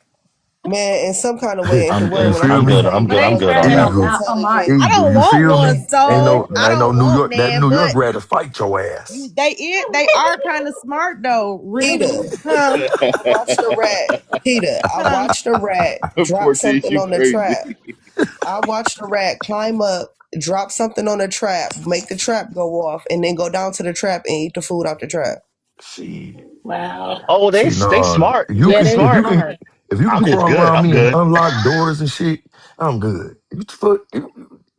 Man, in some kind of way, ain't the I'm word. You When I feel hear I'm you me? good. say I'm you good. They I'm fucking good on experiment on that. Eagle. on mice. unintelligent, I Eagle. don't You want feel one, me? so I Ain't no don't New want York. That nan. New York But rat to fight your ass. they are kind of smart though. Peter, Huh? I watched a rat. Peter, I Huh? watched a rat drop 14, something you on the crazy. trap. I watched a rat climb up, drop something on the trap, make the trap go off, and then go down to the trap and eat the food out the trap. See, Wow. Oh, they no. smart. You Yeah, They can they if you smart. can smart. if you can I'm just crawl good. around I'm me and good. unlock doors and shit, I'm good.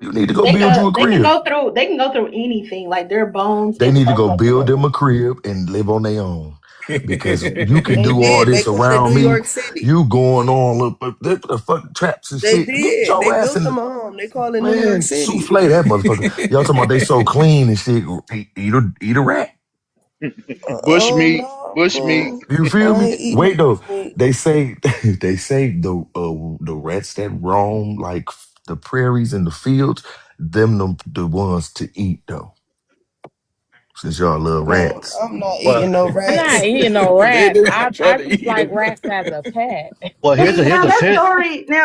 You need to go They build you a they can crib. go through anything, like their bones They and need to stuff go like build that. them a crib and live on their own. Because you can They do all did. They this come to around New me. York City. You going on the fucking traps and They shit. Get did. your They ass built in them a home. They call it New York man, City. souffle that motherfucker. Y'all talking about they so clean and shit. Eat a rat. Bush Oh meat, no, bush meat. Pooh. You feel I me? ain't eating the Wait though. bush meat. They say they say the rats that roam like the prairies and the fields, the ones to eat though. Since y'all love Man, rats. I'm not Well, eating no I'm not rats. eating no they rats. they're I not trying I to just eat like them. rats as a pet. well, See, here's now a fit.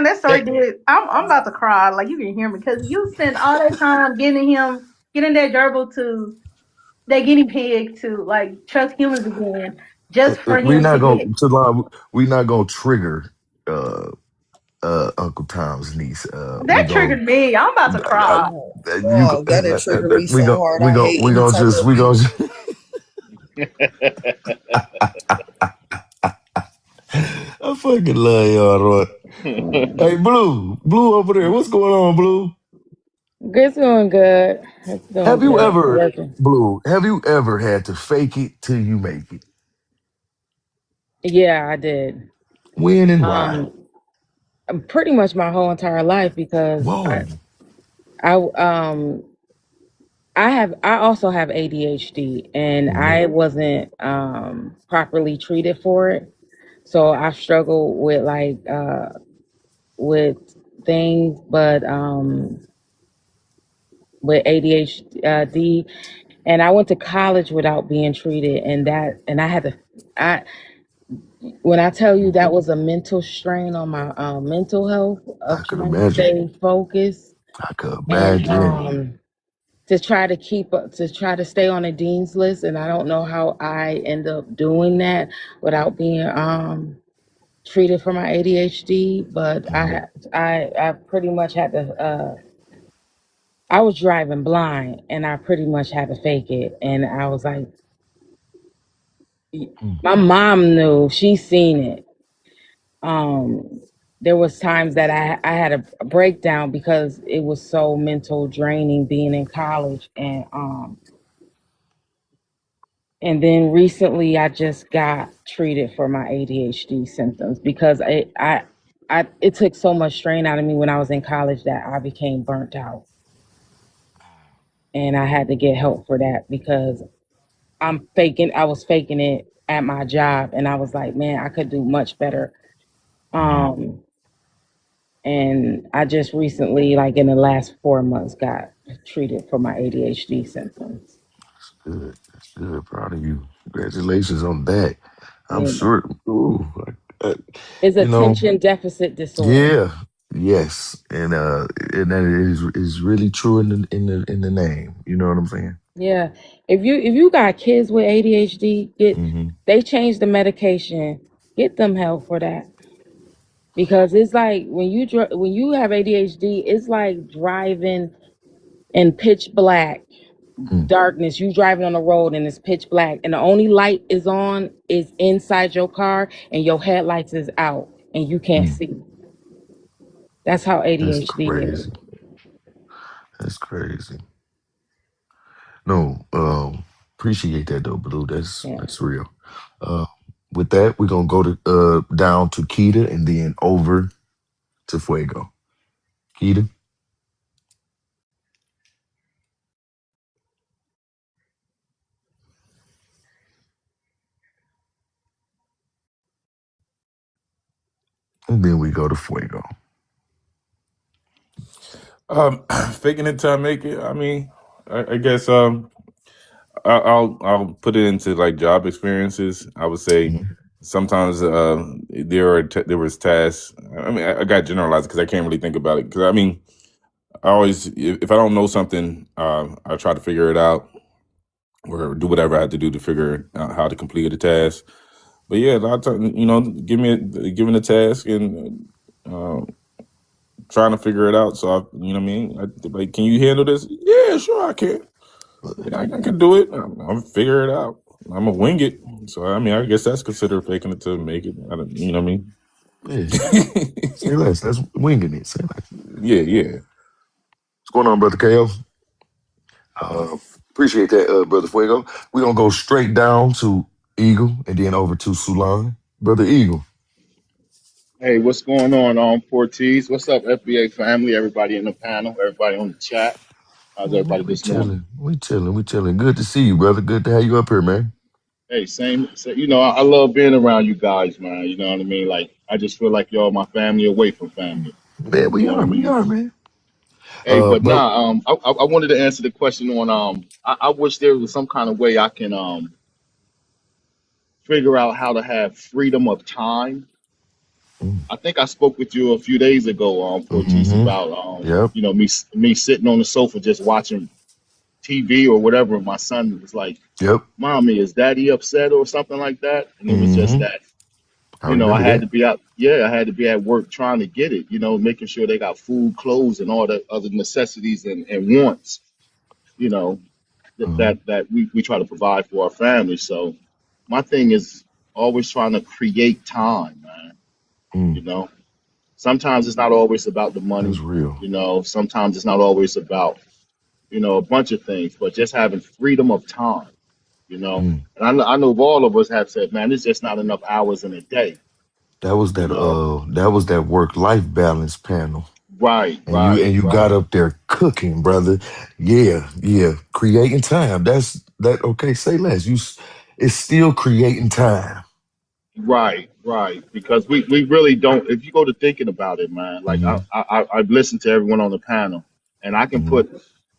that story Hey, did. I'm about to cry. Like, you can hear me because you spent all that time getting that gerbil to that guinea pig to like trust humans again, just for We him not to gonna get we not gonna trigger uh Uncle Tom's niece. We that gonna triggered me. I'm about to uh, cry. Oh, you dog, that'll trigger me we so gonna hard. I hate we any gonna type just of we gonna beef. I fucking love y'all, Roy. Hey, Blue over there. What's going on, Blue? It's doing good. It's doing Have you good. ever, Working. Blue? Have you ever had to fake it till you make it? Yeah, I did. When and why? Um, pretty much my whole entire life because Whoa. I um I also have ADHD and Hmm. I wasn't properly treated for it. So I struggled with with things, but with ADHD, and I went to college without being treated, and I had to. I When I tell you that was a mental strain on my mental health I of could trying to imagine. stay focused I could and imagine. to try to keep up to try to stay on a dean's list, and I don't know how I end up doing that without being treated for my ADHD, but Mhm. I pretty much had to I was driving blind and I pretty much had to fake it, and I was like, Mm. my mom knew, she seen it. um there was times that I had a breakdown because it was so mental draining being in college, and then recently I just got treated for my ADHD symptoms because it took so much strain out of me when I was in college that I became burnt out, and I had to get help for that because I was faking it at my job, and I was like, man, I could do much better. Mhm. um and I just recently, like in the last 4 months, got treated for my ADHD symptoms. Good. That's good. Proud of you. Congratulations on that. I'm Yeah. sure. Ooh, uh, It's you know. attention deficit disorder. Yeah. Yes. And that is really true in the name. You know what I'm saying? Yeah. If you got kids with ADHD, Hmm. they change the medication, get them help for that. Because it's like when you have ADHD, it's like driving. in pitch black Mm, darkness. You driving on the road and it's pitch black, and the only light is on is inside your car, and your headlights is out, and you can't mm. see. That's how That's ADHD is. crazy. That's crazy. No, appreciate that though, Blue. Yeah. That's real. Uh, with that, we're gonna go to down to Keita and then over to Fuego. Keita, and then we go to Fuego. Faking it till I make it. I mean, I guess I'll put it into like job experiences. I would say Mhm. sometimes there was tasks. I mean, I got generalized because I can't really think about it. Because I mean, I always if I don't know something, I try to figure it out or do whatever I have to do to figure out how to complete a task. But yeah, a lot of times, given a task and uh, trying to figure it out. So you know what I mean. Like, can you handle this? Yeah, sure, I can. Yeah, I can do it. I'm gonna figure it out. I'm gonna wing it. So I mean, I guess that's considered faking it to make it. I don't, you know what I mean? Yeah, say less. That's winging it. Say less. Yeah, yeah. What's going on, brother KO? Appreciate that, brother Fuego. We're gonna go straight down to Eagle and then over to Sulan. Brother Eagle. Hey, what's going on, Porties? What's up, FBA family? Everybody in the panel, everybody on the chat. How's Man, everybody we this morning? chilling. We chilling. We chilling. Good to see you, brother. Good to have you up here, man. Hey, you know, I love being around you guys, man. You know what I mean? Like, I just feel like y'all my family away from family. Man, You we know what I are. We mean? are, man. Hey, but But nah, I wanted to answer the question on, I wish there was some kind of way I can, figure out how to have freedom of time. I think I spoke with you a few days ago, Portis, mm-hmm. about, Yep. you know, me sitting on the sofa just watching TV or whatever. My son was like, Yep. "Mommy, is Daddy upset or something like that?" And it was just Mm-hmm. that, I you know, I remember had that. to be out. Yeah, I had to be at work trying to get it. You know, making sure they got food, clothes, and all the other necessities and wants. You know, Uh-huh. that we try to provide for our family. So my thing is always trying to create time, man. Mm, You know, sometimes it's not always about the that's money. real. You know, sometimes it's not always about, you know, a bunch of things, but just having freedom of time, you know. Mm. And I know all of us have said, man, it's just not enough hours in a day, you know. That was that work life balance panel. Right, And you got right, up there cooking, brother. Yeah, yeah. Creating time. That's that okay, say less. It's still creating time. right. Because we really don't. If you go to thinking about it, man, like Mm-hmm. I've listened to everyone on the panel, and I can Mm-hmm. put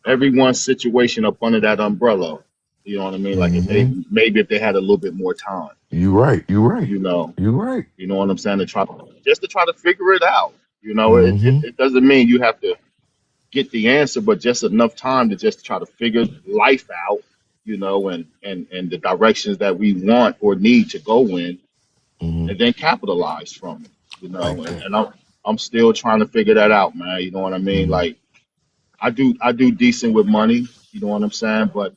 everyone's situation up under that umbrella. You know what I mean? Like if they Mm-hmm. maybe if they had a little bit more time, You right. You right. you know, You right. you know what I'm saying, to try just to try to figure it out. You know, Mm-hmm. it doesn't mean you have to get the answer, but just enough time to just try to figure life out, you know, and the directions that we want or need to go in, Mm-hmm. and then capitalize from it, you Like know. that. And I'm still trying to figure that out, man. You know what I mean? Mm-hmm. Like I do decent with money, you know what I'm saying, but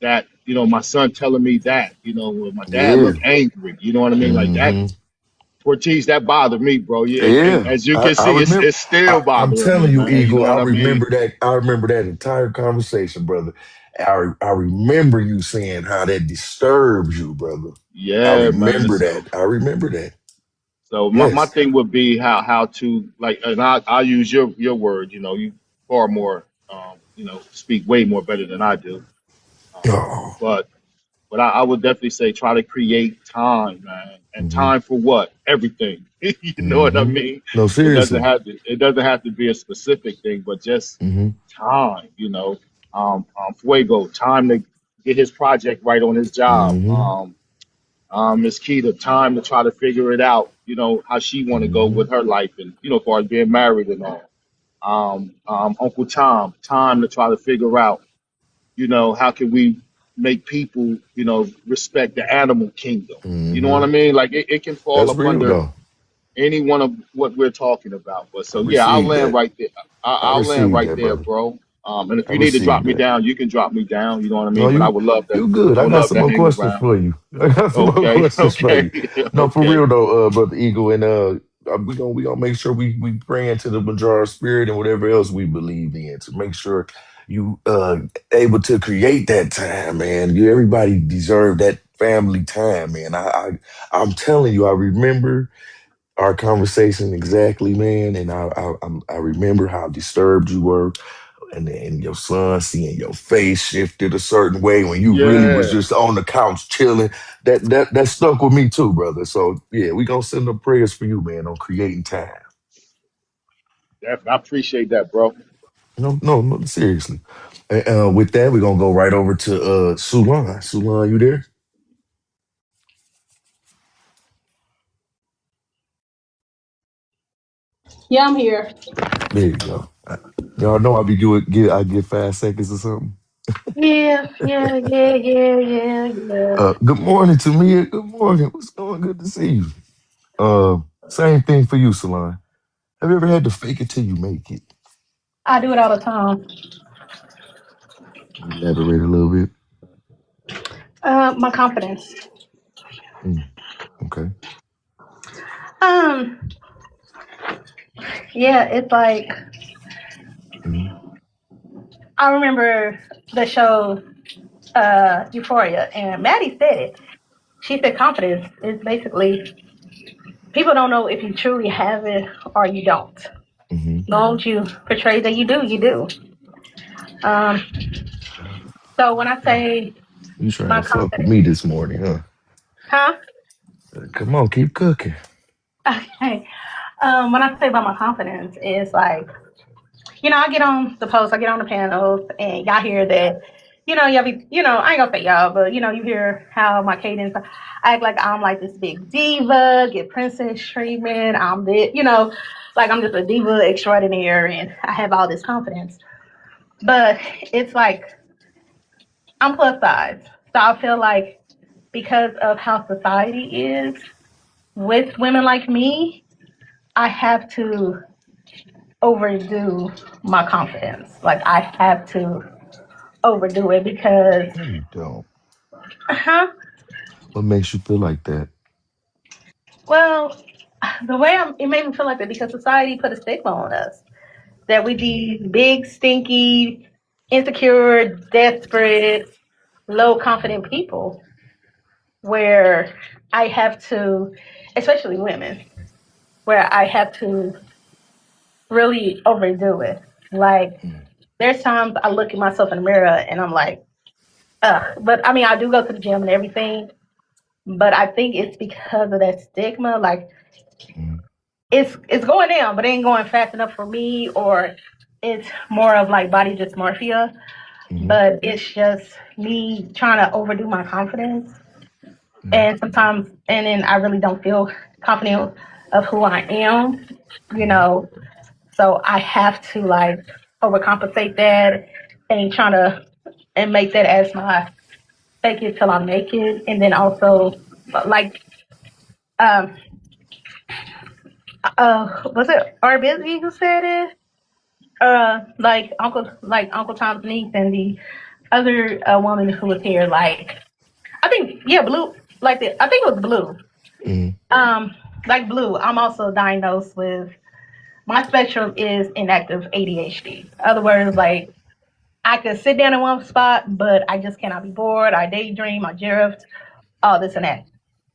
that, you know, my son telling me that, you know, when my dad Yeah. looked angry, you know what I mean, like that. Mm-hmm. Ortiz, that bothered me, bro. Yeah, and Yeah, as you can I see, remember. it's still I'm bothering me, telling you, man. You know Eagle. what I mean? I remember that entire conversation, brother. I remember you saying how that disturbs you, brother. I Yeah, man. remember that. I remember that. So my Yes. thing would be how to, like, and I use your word. You know, you far more, you know, speak way more better than I do. Um, Oh. but I would definitely say try to create time, man, and Mm-hmm. time for what? Everything. You know what I Mm-hmm. mean? No, seriously. It doesn't have to be a specific thing, but just Mm-hmm. time. You know, Fuego, time to get his project right on his job. Mm-hmm. Miss Keita, time to try to figure it out, you know, how she want to go Mm-hmm. with her life and, you know, as far as being married and all. Uncle Tom, time to try to figure out, you know, how can we make people, you know, respect the animal kingdom. You know what Mm-hmm. I mean? Like it can fall That's up real under though. any one of what we're talking about. But I so yeah, I'll received land that. right there. I I'll land received right that, there, brother. bro. And if I you need to drop received me that. down, you can drop me down. You know what I No, mean. But I you would love to. you good. I I would got love some to more hang questions around. for you. I got some more Okay, questions for you. okay, No, for okay. real though, brother Eagle, and we gonna make sure we pray into the majority spirit and whatever else we believe in to make sure you able to create that time, man. You everybody deserve that family time, man. I'm telling you, I remember our conversation exactly, man, and I remember how disturbed you were and your son seeing your face shifted a certain way when you really was Yeah, just on the couch chilling. That stuck with me too, brother. So yeah, we gonna send up prayers for you, man, on creating time. definitely. I appreciate that, bro. No, no, no, seriously. And, with that, we're gonna go right over to Sulan. Sulan, you there? Yeah, I'm here. There you go. Y'all know I get 5 seconds or something. Yeah, yeah, yeah, yeah, yeah, yeah. Good morning to me. Good morning. What's going? Good to see you. Same thing for you, Salon. Have you ever had to fake it till you make it? I do it all the time. Elaborate a little bit. My confidence. Mm, okay. Um, yeah, it's like Mm, I remember the show Euphoria, and Maddie said it. She said confidence is basically people don't know if you truly have it or you don't. mm-hmm. As long as you portray that you do, you do. Um, so when I say You trying my to fuck with confidence, me this morning, huh? huh? Come on, keep cooking. Okay. When I say about my confidence, it's like I get on the post, I get on the panels, and y'all hear that. Y'all be, I ain't gonna say y'all, but you hear how my cadence. I act like I'm like this big diva, get princess treatment. I'm the, like I'm just a diva extraordinaire, and I have all this confidence. But it's like I'm plus size, so I feel like because of how society is with women like me, I have to overdo my confidence. Like I have to overdo it because, No, you don't. huh? What makes you feel like that? Well, the way it made me feel like that because society put a stigma on us that we be big, stinky, insecure, desperate, low confident people. Where I have to, especially women, where I have to really overdo it. Like Mm, there's times I look at myself in the mirror and I'm like, ugh. But I mean, I do go to the gym and everything, but I think it's because of that stigma. Like mm, it's going down, but it ain't going fast enough for me, or it's more of like body dysmorphia. mm, But it's just me trying to overdo my confidence, mm, and sometimes, and then I really don't feel confident of who I am. You mm, know, so I have to like overcompensate that and trying to and make that as my fake it till I make it, and then also like um was it R Busy who said it? Like Uncle Tom's niece and the other woman who was here. Like I think Blue. I think it was Blue. mm, Um, like Blue. I'm also diagnosed with my spectrum is inactive ADHD. In other words, like I could sit down in one spot, but I just cannot be bored. I daydream. I drift. All this and that.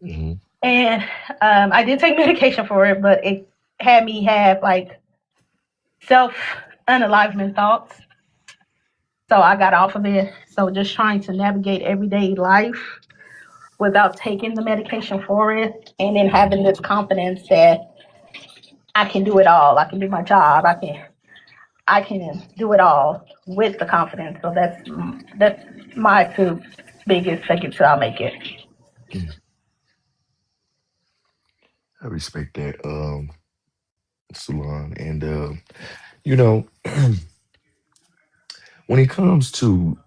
mm, And I did take medication for it, but it had me have like self unalivement thoughts. So I got off of it. So just trying to navigate everyday life without taking the medication for it, and then having this confidence that I can do it all. I can do my job. I can do it all with the confidence. So that's my two biggest take it till I make it. mm. I respect that, Salon. And you know, when it comes to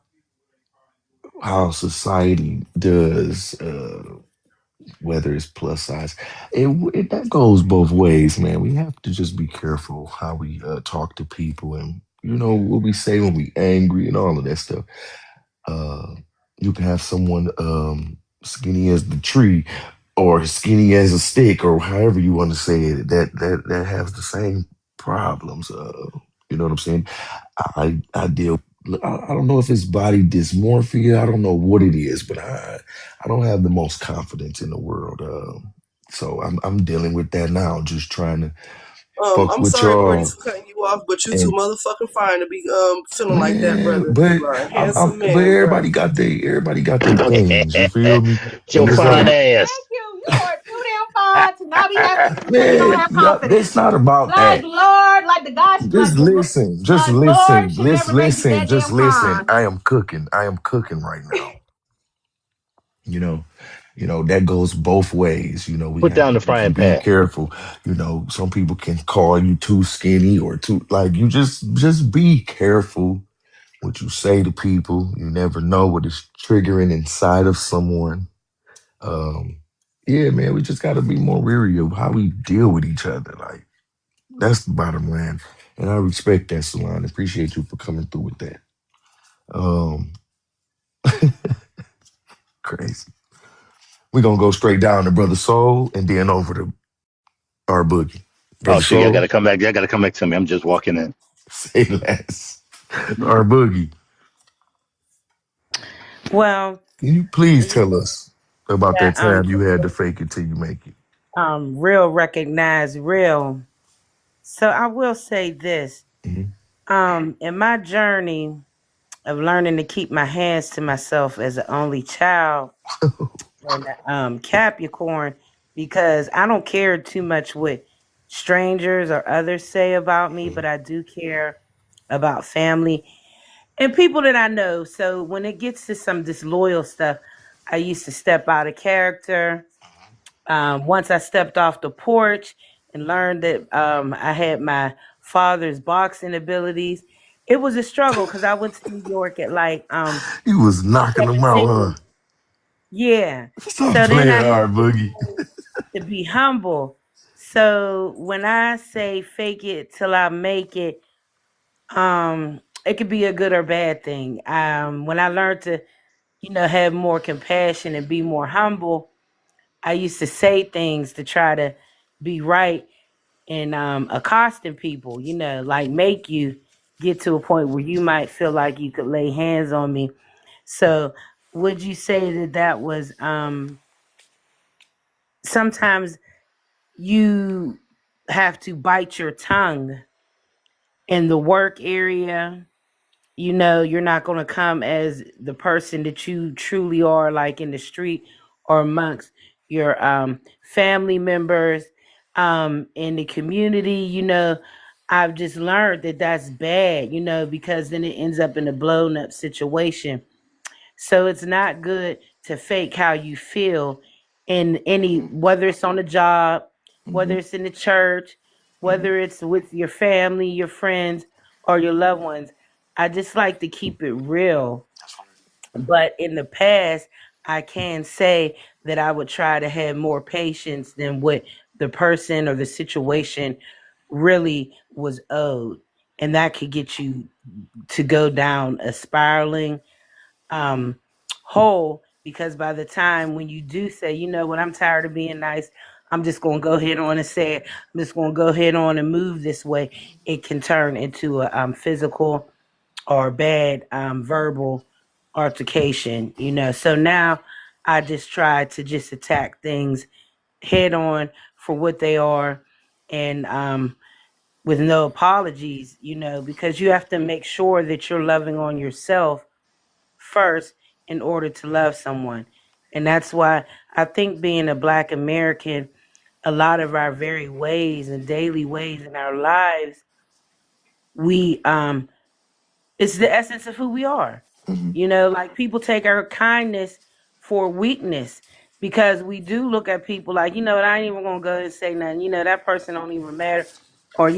how society does whether it's plus size. That goes both ways, man. We have to just be careful how we talk to people, and what we say when we angry and all of that stuff. Uh, you can have someone skinny as the tree, or skinny as a stick, or however you want to say it. That has the same problems. You know what I'm saying? I deal. I don't know if it's body dysmorphia. I don't know what it is, but I don't have the most confidence in the world. So I'm dealing with that now. Just trying to fuck I'm with sorry, Porties, y'all. for cutting you off, but you too And mauthafing fine to be feeling like that, man, brother. but You are a I'm handsome but man, bro. everybody got their things. You feel me? Your And it's fine like, ass. Thank you. You are too damn fine to not be happy when you don't man, have yeah, it's confidence. not about Like that. Lord, like the gosh, Just listen, just like Lord listen, should never make you that just damn listen. fine. I am cooking. I am cooking right now. You know, that goes both ways. Put down the We can frying be pan. careful. Some people can call you too skinny or too like you just be careful what you say to people. You never know what is triggering inside of someone. Um, yeah, man, we just got to be more weary of how we deal with each other. Like that's the bottom line. And I respect that, Salon. Appreciate you for coming through with that. Um, crazy. We're gonna go straight down to Brother Soul and then over to our boogie. Oh Brother shit, y'all gotta Soul, come back. Y'all gotta come back to me. I'm just walking in. say less. Our boogie. Well, Can you please tell us about that that time you had to fake it till you make it? real recognize real. So I will say this. Mhm. In my journey of learning to keep my hands to myself as an only child and Capricorn, because I don't care too much what strangers or others say about me, but I do care about family and people that I know. So when it gets to some disloyal stuff, I used to step out of character. Once I stepped off the porch and learned that I had my father's boxing abilities, it was a struggle because I went to New York at like You was knocking them out, huh? 17. Yeah. Stop So then playing I had hard, Boogie. to be humble. So when I say fake it till I make it could be a good or bad thing. When I learned to, have more compassion and be more humble, I used to say things to try to be right and accosting people, like make you get to a point where you might feel like you could lay hands on me. So would you say that that was sometimes you have to bite your tongue in the work area? You're not going to come as the person that you truly are, like in the street or amongst your family members, in the community. I've just learned that that's bad, because then it ends up in a blown up situation. So it's not good to fake how you feel in any, whether it's on the job, whether Mhm, it's in the church, mhm, whether it's with your family, your friends, or your loved ones. I just like to keep it real. But in the past, I can say that I would try to have more patience than what the person or the situation really was owed. And that could get you to go down a spiraling um whole, because by the time when you do say, you know what, I'm tired of being nice, I'm just going to go ahead on and say it, I'm just going to go ahead on and move this way, it can turn into a physical or bad verbal altercation. So now I just try to just attack things head on for what they are, and with no apologies, because you have to make sure that you're loving on yourself first in order to love someone. And that's why I think being a Black American, a lot of our very ways and daily ways in our lives, we it's the essence of who we are. mhm, Like people take our kindness for weakness, because we do look at people like, what, I ain't even gonna go and say nothing. That person don't even matter. Or,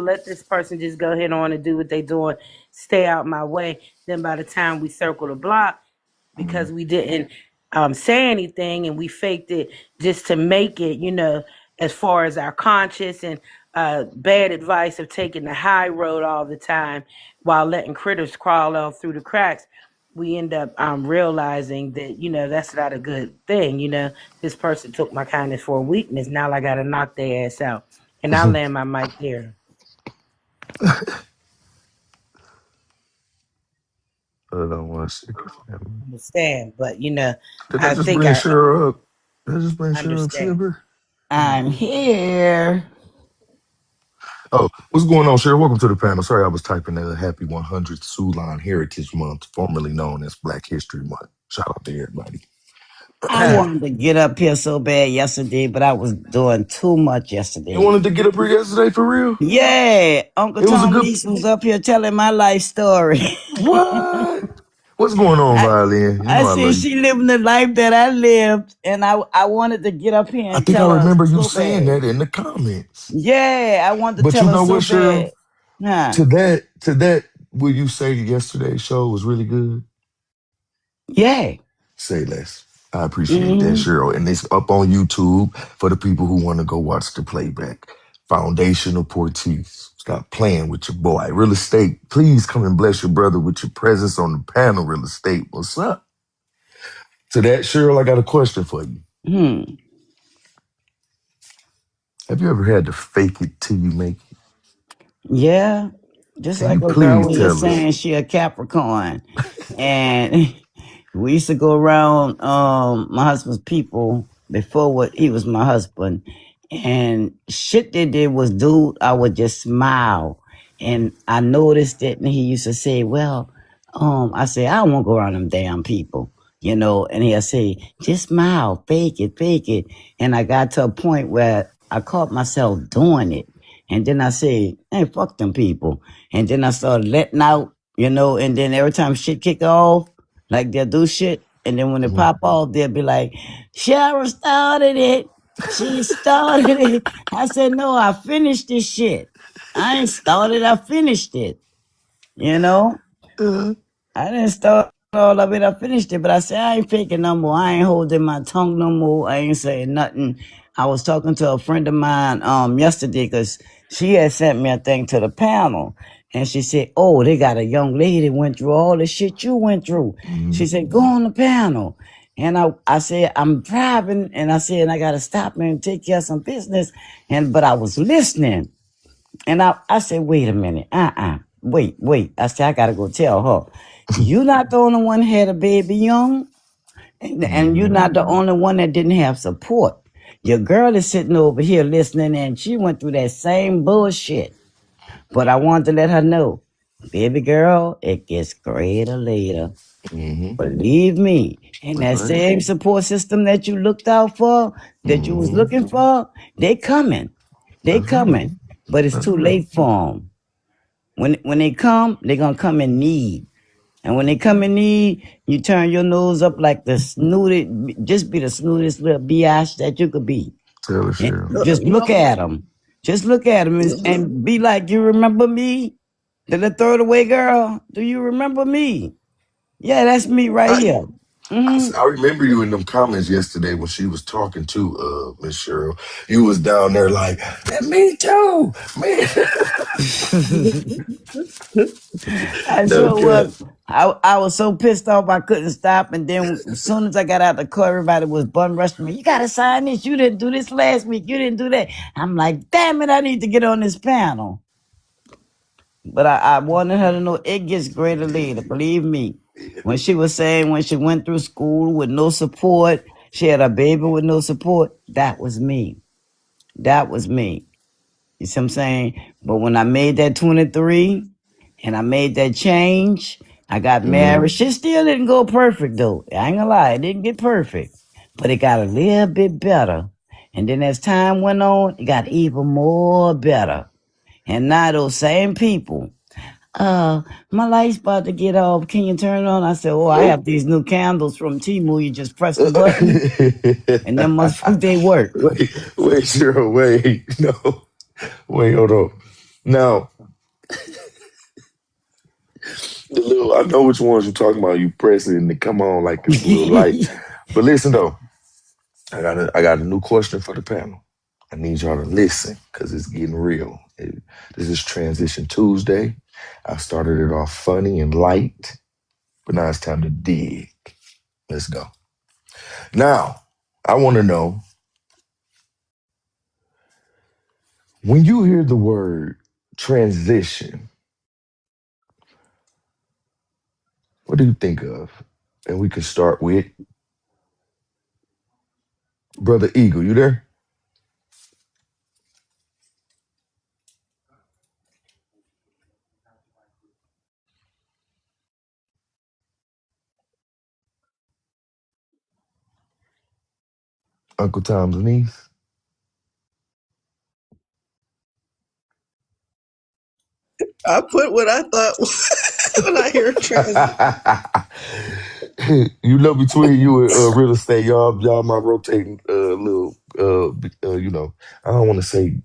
let this person just go ahead on and do what they doing. Stay out my way. Then by the time we circle the block, because mhm. we didn't say anything, and we faked it just to make it, as far as our conscience and bad advice of taking the high road all the time while letting critters crawl all through the cracks. We end up realizing that, that's not a good thing. This person took my kindness for a weakness. Now I got to knock their ass out. And I land my mic there. I don't want to see. Understand, but Did I I just think bring I Cheryl up? Did I just bring Cheryl up, understand. Silver? I'm here. Oh, what's going on, Cheryl? Welcome to the panel. Sorry, I was typing a happy 100th Sulan Heritage Month, formerly known as Black History Month. Shout out to everybody. I wanted to get up here so bad yesterday, but I was doing too much You yesterday. wanted to get up here yesterday for real? Yeah, Uncle It was a Tom good. Niece was up here telling my life story. What? What's going on, I, Violin? You I know I said love you. she living the life that I lived, and I wanted to get up here I and think I tell her remember you so saying bad. that in the comments. Yeah, I wanted to But tell you her know what, so Cheryl? bad. Huh? To that, will you say yesterday's show was really good? Yeah. Say less. I appreciate that, Hmm. Cheryl. And it's up on YouTube for the people who want to go watch the playback. Foundational Porties. Stop playing with your boy. Real estate. Please come and bless your brother with your presence on the panel, real estate. What's up? To that, Cheryl, I got a question for you. Hmm. Have you ever had to fake it till you make it? Yeah. Just Can like you a girl please was just tell us? saying, she a Capricorn, and we used to go around my husband's people before what he was my husband, and shit they did was, dude, I would just smile. And I noticed it, and he used to say, well, I say, I don't want to go around them damn people, and he'll say, just smile, fake it. And I got to a point where I caught myself doing it. And then I said, hey, fuck them people. And then I started letting out, and then every time shit kick off, like they'll do shit, and then when they Mhm. pop off, they'll be like, Cheryl started it. She started it. I said, no, I finished this shit. I ain't started, I finished it. You know? Uh, I didn't start all of it. I finished it, but I said I ain't faking no more. I ain't holding my tongue no more. I ain't saying nothing. I was talking to a friend of mine yesterday because she had sent me a thing to the panel, and she said, "Oh, they got a young lady that went through all the shit you went through." She mhm, said, "Go on the panel." And I said, I'm driving, and I said, I gotta stop and take care of some business. But I was listening. And I said, wait a minute. Wait. I said, I gotta go tell her. You not the only one had a baby young, and you're mhm, not the only one that didn't have support. Your girl is sitting over here listening, and she went through that same bullshit. But I wanted to let her know, baby girl, it gets greater later. mhm. Believe me. And That's that right. same support system that you looked out for, that you was Mhm. looking for, they coming. They That's right. coming. But it's That's too right. late for them. When they come, they're gonna come in need. And when they come in need, you turn your nose up like the snooted, just be the snootest little biatch that you could be. Tell her, And Cheryl. just look at them. Just look at them and be like, you remember me? The little throw it away girl? Do you remember me? Yeah, that's me right I, here. Hmm. I remember you in them comments yesterday when she was talking to Miss Cheryl. You was down there like, me too, man. I No sure cap. was. I was so pissed off I couldn't stop. And then as soon as I got out the car, everybody was bum rushing me. You gotta sign this. You didn't do this last week. You didn't do that. I'm like, damn it, I need to get on this panel. But I wanted her to know it gets greater later. Believe me. When she was saying when she went through school with no support, she had a baby with no support. That was me. That was me. You see what I'm saying? But when I made that 23 and I made that change, I got Mhm. married. Shit still didn't go perfect though. I ain't gonna lie, it didn't get perfect. But it got a little bit better. And then as time went on, it got even more better. And now those same people, my light's about to get off. Can you turn it on? I said, oh, I have these new candles from Temu. You just press the button and them motherfuckers, they work. wait, Cheryl, wait. No, wait, hold on. Now, the little, I know which ones you're talking about. You press it and they come on like it's a little light. But listen though, I got a new question for the panel. I need y'all to listen because it's getting real. This is Transition Tuesday. I started it off funny and light, but now it's time to dig. Let's go. Now, I want to know when you hear the word transition, what do you think of? And we can start with Brother Eagle. You there? Uncle Tom's niece? I put what I thought when I hear transition. You know, between you and real estate, y'all my rotating little I don't want to say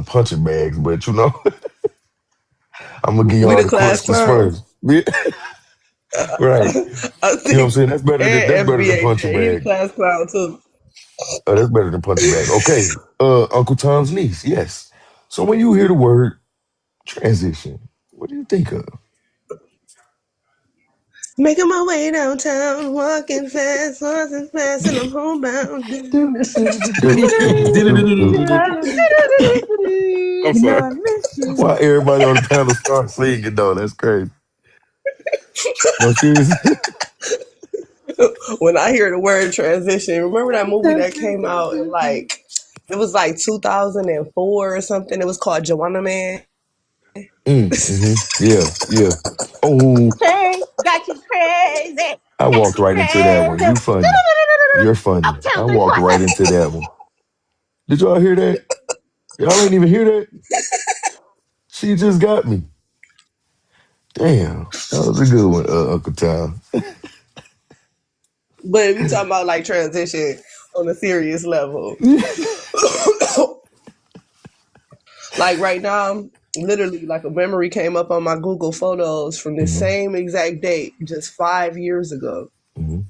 punching bags, but I'm gonna give We y'all the the class questions clowns. first. Yeah, right. I You know what I'm think saying? That's and better than FBA, punching he the bag. class clown too. That's better than punching bag. Okay. Uncle Tom's niece, yes. So when you hear the word transition, what do you think of? Making my way downtown, walking fast, walking fast, and I'm homebound. Do, do, You do, do, do, do. I'm know sorry. I miss you. Why everybody on the panel start singing though? That's crazy. No, seriously. When I hear the word transition, remember that movie that came out in it was like 2004 or something. It was called Joanna Man. Yeah, yeah. Oh, Hey, got you crazy. I Got walked you right into that one. crazy. You funny. You're funny. I Uptown walked right 347. into that one. Did y'all hear that? Y'all ain't even hear that? She just got me. Damn. That was a good one, Uncle Tom. But if you talking about like transition on a serious level, like right now, literally like a memory came up on my Google Photos from the hmm same exact date, just 5 years ago. hmm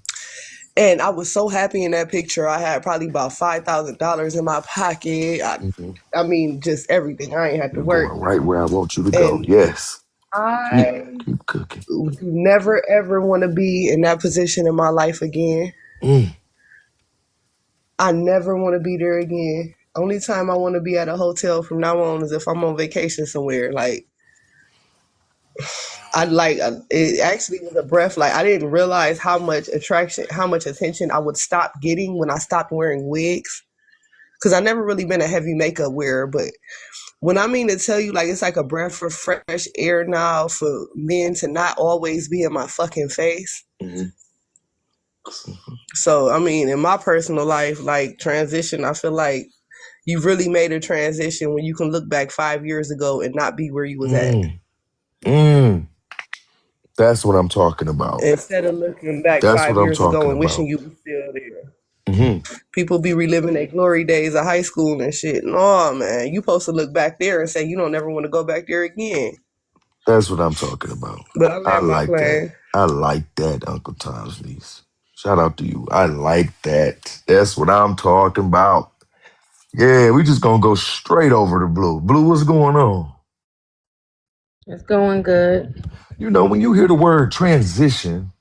And I was so happy in that picture. I had probably about $5,000 in my pocket. hmm I mean, just everything. I ain't had to You're work. going right where I want you to go. And Yes. Keep I keep cooking. do never ever want to be in that position in my life again. Mm. I never want to be there again. Only time I want to be at a hotel from now on is if I'm on vacation somewhere. Like it actually was a breath. Like I didn't realize how much attraction, how much attention I would stop getting when I stopped wearing wigs. Because I never really been a heavy makeup wearer, but when I mean to tell you, like it's like a breath of fresh air now for men to not always be in my fucking face. hmm So I mean, in my personal life, like transition, I feel like you really made a transition when you can look back 5 years ago and not be where you was at. Mm. Mm. That's what I'm talking about. Instead of looking back That's what five I'm years ago talking and wishing about. you were still there. hmm People be reliving their glory days of high school and shit. No, man, you supposed to look back there and say you don't ever want to go back there again. That's what I'm talking about. But I I land my like that. plane. I like that, Uncle Tom's niece. Shout out to you. I like that. That's what I'm talking about. Yeah, we just gonna go straight over to Blue. Blue, what's going on? It's going good. You know, when you hear the word transition,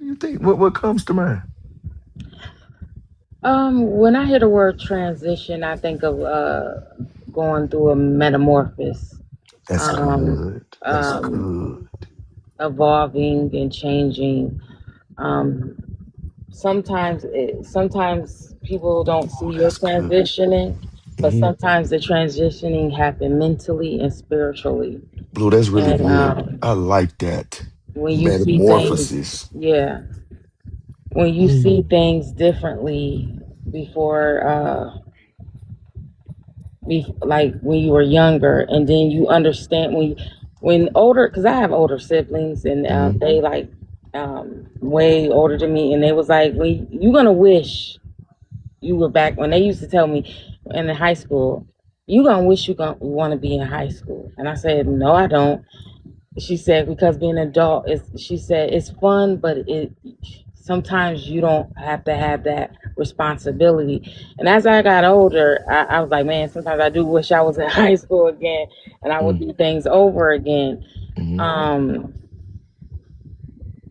you think what comes to mind? When I hear the word transition, I think of going through a metamorphosis, That's um, good. That's um, good. evolving and changing. Um, sometimes people don't see Oh, your that's good. transitioning, but hmm sometimes the transitioning happen mentally and spiritually. Blue, that's really And good. I like that. when you see things, Metamorphosis. yeah, when you Mm. see things differently before, like when you were younger, and then you understand when older, because I have older siblings, and hmm they like way older than me, and they was like, when you gonna wish you were back when they used to tell me in the high school, you gonna wish you gonna want to be in high school. And I said, no, I don't. She said, because being an adult is, she said, it's fun, but it sometimes you don't have to have that responsibility. And as I got older, I was like, man, sometimes I do wish I was in high school again and I would Mm, do things over again. mm, Um,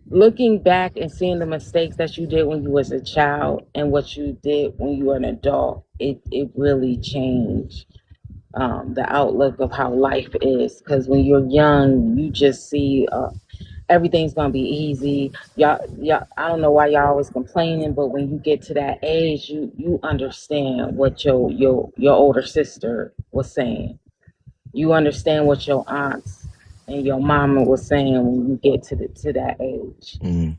Looking back and seeing the mistakes that you did when you was a child and what you did when you were an adult, it really changed the outlook of how life is. Because when you're young, you just see everything's gonna be easy. Y'all, I don't know why y'all always complaining, but when you get to that age, you understand what your older sister was saying. You understand what your aunts and your mama was saying when you get to that age. mm,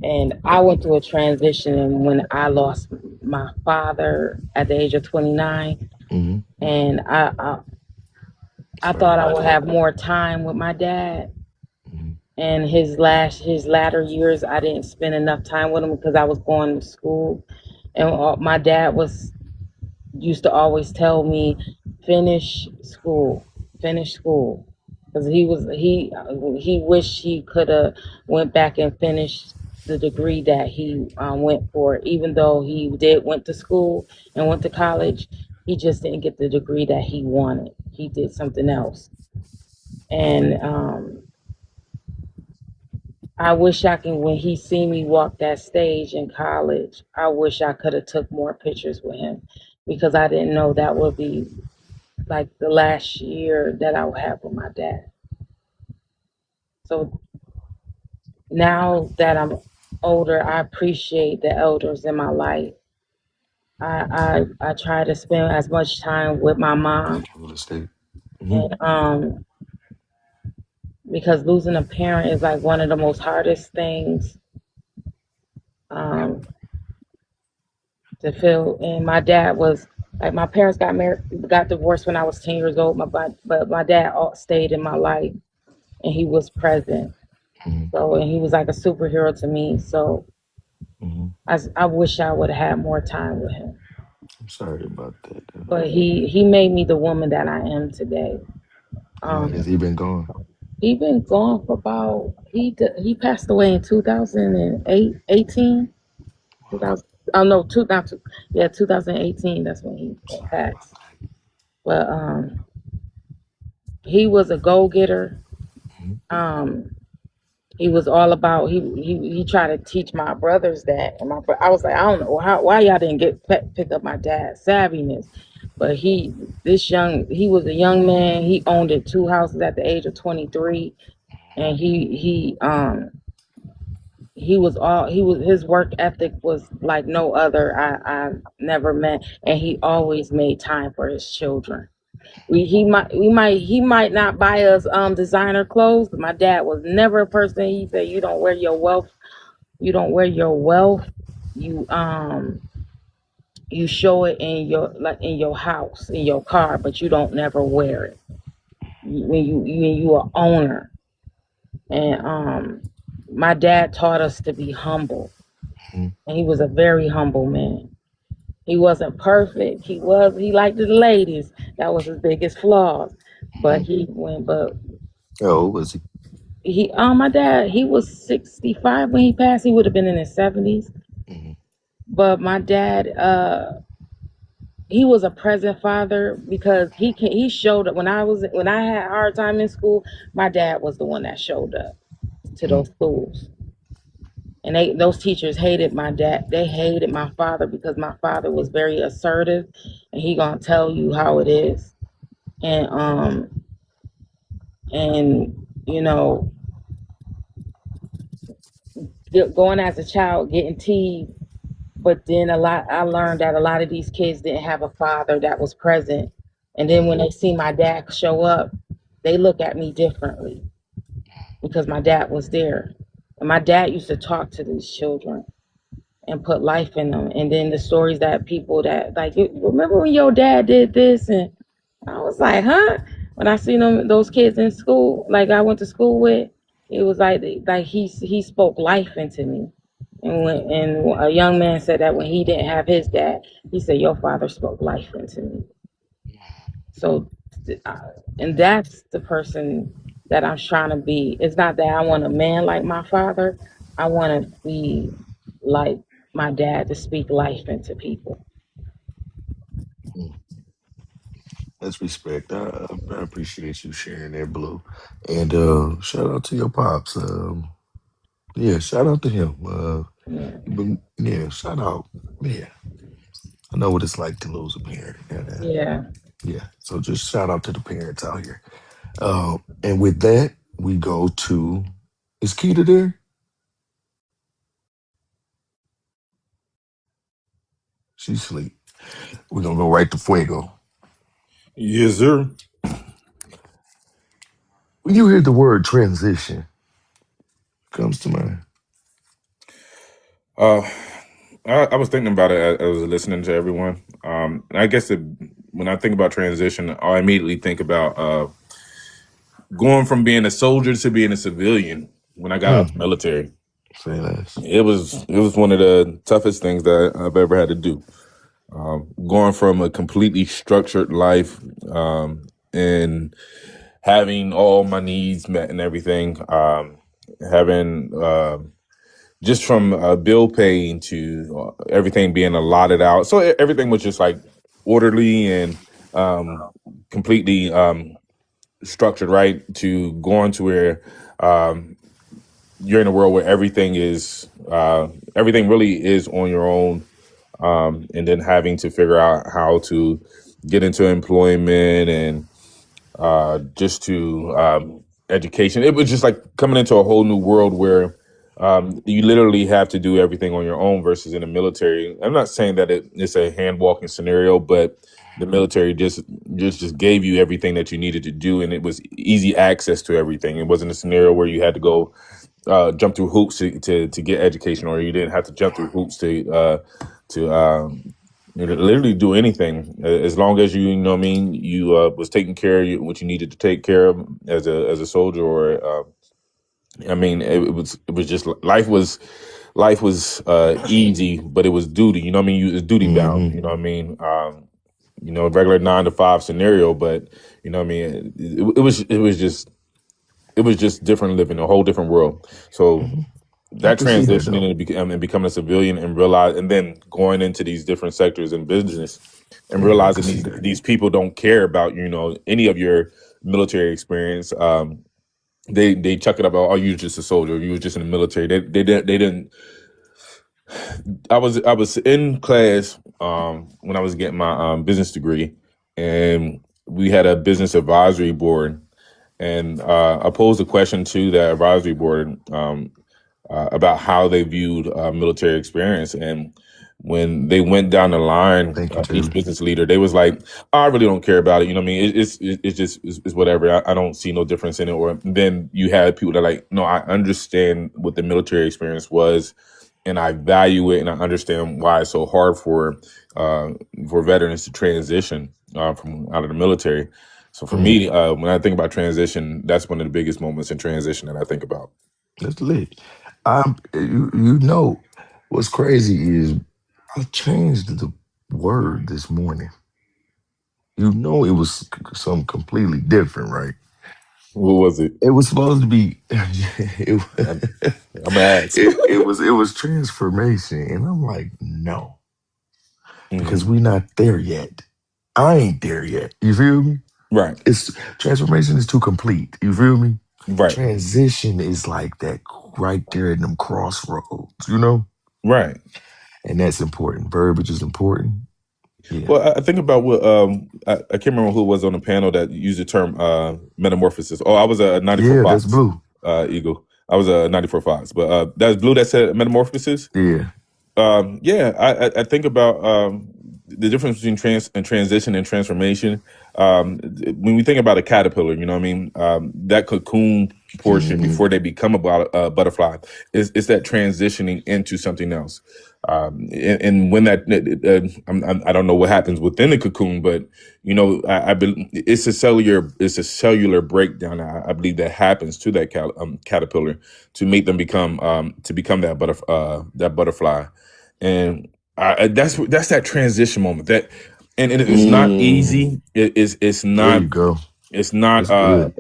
And I went through a transition when I lost my father at the age of 29, mm. and I Sorry thought I about would that. have more time with my dad. Mm, And his latter years, I didn't spend enough time with him because I was going to school, and my dad was used to always tell me, finish school, because he wished he could have went back and finished the degree that he went for. Even though he did went to school and went to college, he just didn't get the degree that he wanted. He did something else, and I wish I can. When he see me walk that stage in college, I wish I could have took more pictures with him, because I didn't know that would be like the last year that I would have with my dad. So now that I'm older, I appreciate the elders in my life. I try to spend as much time with my mom, real estate. Mm, and because losing a parent is like one of the most hardest things um, to feel. And my dad was like, my parents got divorced when I was 10 years old. But my dad stayed in my life, and he was present. mm, So, and he was like a superhero to me. So mm. I wish I would have had more time with him. I'm sorry about that. Though. But he made me the woman that I am today. How long has he been gone? He been gone for about he passed away in 2008, 18, 2000. Oh no, 2000, yeah, 2018. That's when he passed. But he was a go getter. Mm, Um, he was all about he tried to teach my brothers that, and I was like, I don't know why y'all didn't pick up my dad's savviness. But he was a young man. He owned it 2 houses at the age of 23, and he was his work ethic was like no other I never met, and he always made time for his children. He might not buy us designer clothes, but my dad was never a person. He said, you don't wear your wealth, you don't wear your wealth, you you show it in your, like, in your house, in your car, but you don't never wear it. When you are owner. And my dad taught us to be humble, mm, and he was a very humble man. He wasn't perfect. He liked the ladies. That was his biggest flaws. But mm. he went but How old was he? my dad, he was 65 when he passed. He would have been in his 70s. Mm, But my dad, he was a present father, because he showed up when I had a hard time in school. My dad was the one that showed up to mm, those schools. And those teachers hated my dad. They hated my father because my father was very assertive, and he gonna tell you how it is. And you know, going as a child, getting teased. But then I learned that a lot of these kids didn't have a father that was present. And then when mm, they see my dad show up, they look at me differently because my dad was there. And my dad used to talk to these children and put life in them. And then the stories that people that like, remember when your dad did this? And I was like, huh? When I seen those kids in school, like I went to school with, it was like he spoke life into me. And a young man said that when he didn't have his dad, he said, your father spoke life into me. So, and that's the person. that I'm trying to be. It's not that I want a man like my father. I want to be like my dad, to speak life into people. Mm, That's respect. I appreciate you sharing that, Blue. And shout out to your pops. Yeah, shout out to him. Yeah, Yeah, shout out. Yeah, I know what it's like to lose a parent. yeah, Yeah, so just shout out to the parents out here. And with that, we go to, is Keita there? She's asleep. We're gonna go right to Fuego. Yes, sir. When you hear the word transition, comes to mind. Uh, I was thinking about it as I was listening to everyone. And I guess when I think about transition, I immediately think about going from being a soldier to being a civilian when I got out the Mm, military. say less. It was one of the toughest things that I've ever had to do. Going from a completely structured life and having all my needs met and everything, having just from bill paying to everything being allotted out. So everything was just like orderly and completely structured, right? To going to where um, you're in a world where everything really is on your own, and then having to figure out how to get into employment and just to education. It was just like coming into a whole new world where you literally have to do everything on your own versus in the military. I'm not saying that it's a hand walking scenario, but the military just gave you everything that you needed to do, and it was easy access to everything. It wasn't a scenario where you had to go jump through hoops to get education, or you didn't have to jump through hoops to literally do anything as long as you know what I mean you was taking care of what you needed to take care of as a soldier or I mean it was just life was easy, but it was duty, you know what I mean, you was duty bound, Mm-hmm. you know what I mean, regular 9 to 5 scenario, but you know what I mean it was just different, living a whole different world. So Hmm. I that can see that transitioning though. and becoming a civilian and then going into these different sectors in business and Yeah, I can realizing see these that. these people don't care about any of your military experience. They chuck it up. Oh, you were just a soldier. You were just in the military. They didn't. I was in class when I was getting my business degree, and we had a business advisory board, and I posed a question to that advisory board. About how they viewed military experience. And when they went down the line, Thank you, each Taylor. business leader, they was like, "I really don't care about it. You know what I mean? It's just it's whatever. I don't see no difference in it." Or then you had people that are like, "No, I understand what the military experience was, and I value it, and I understand why it's so hard for veterans to transition from out of the military." So for Mm, me, when I think about transition, that's one of the biggest moments in transition that I think about. that's lit. You know, what's crazy is I changed the word this morning. You know, it was something completely different, right? What was it? It was supposed to be. it, I'm, I'm gonna ask. it was transformation, and I'm like, no, because Hmm. we not there yet. I ain't there yet. You feel me? Right, It's transformation is too complete. You feel me? right, Transition is like that right there in them crossroads. You know, right. and that's important. Verbiage is important. Yeah, Well, I think about what I can't remember who was on the panel that used the term metamorphosis. Oh, I was a 94 yeah, that's Fox blue. Eagle. I was a 94 Fox, but that's Blue that said metamorphosis. Yeah. Yeah, I think about the difference between transition and transformation. When we think about a caterpillar, you know what I mean? That cocoon portion Hmm. before they become a butterfly is that transitioning into something else. And when I don't know what happens within the cocoon, but it's a cellular breakdown. I believe that happens to that caterpillar to make them become that butterfly, and that's that transition moment. And it's not Mm, easy. It's there not you go. it's not That's good.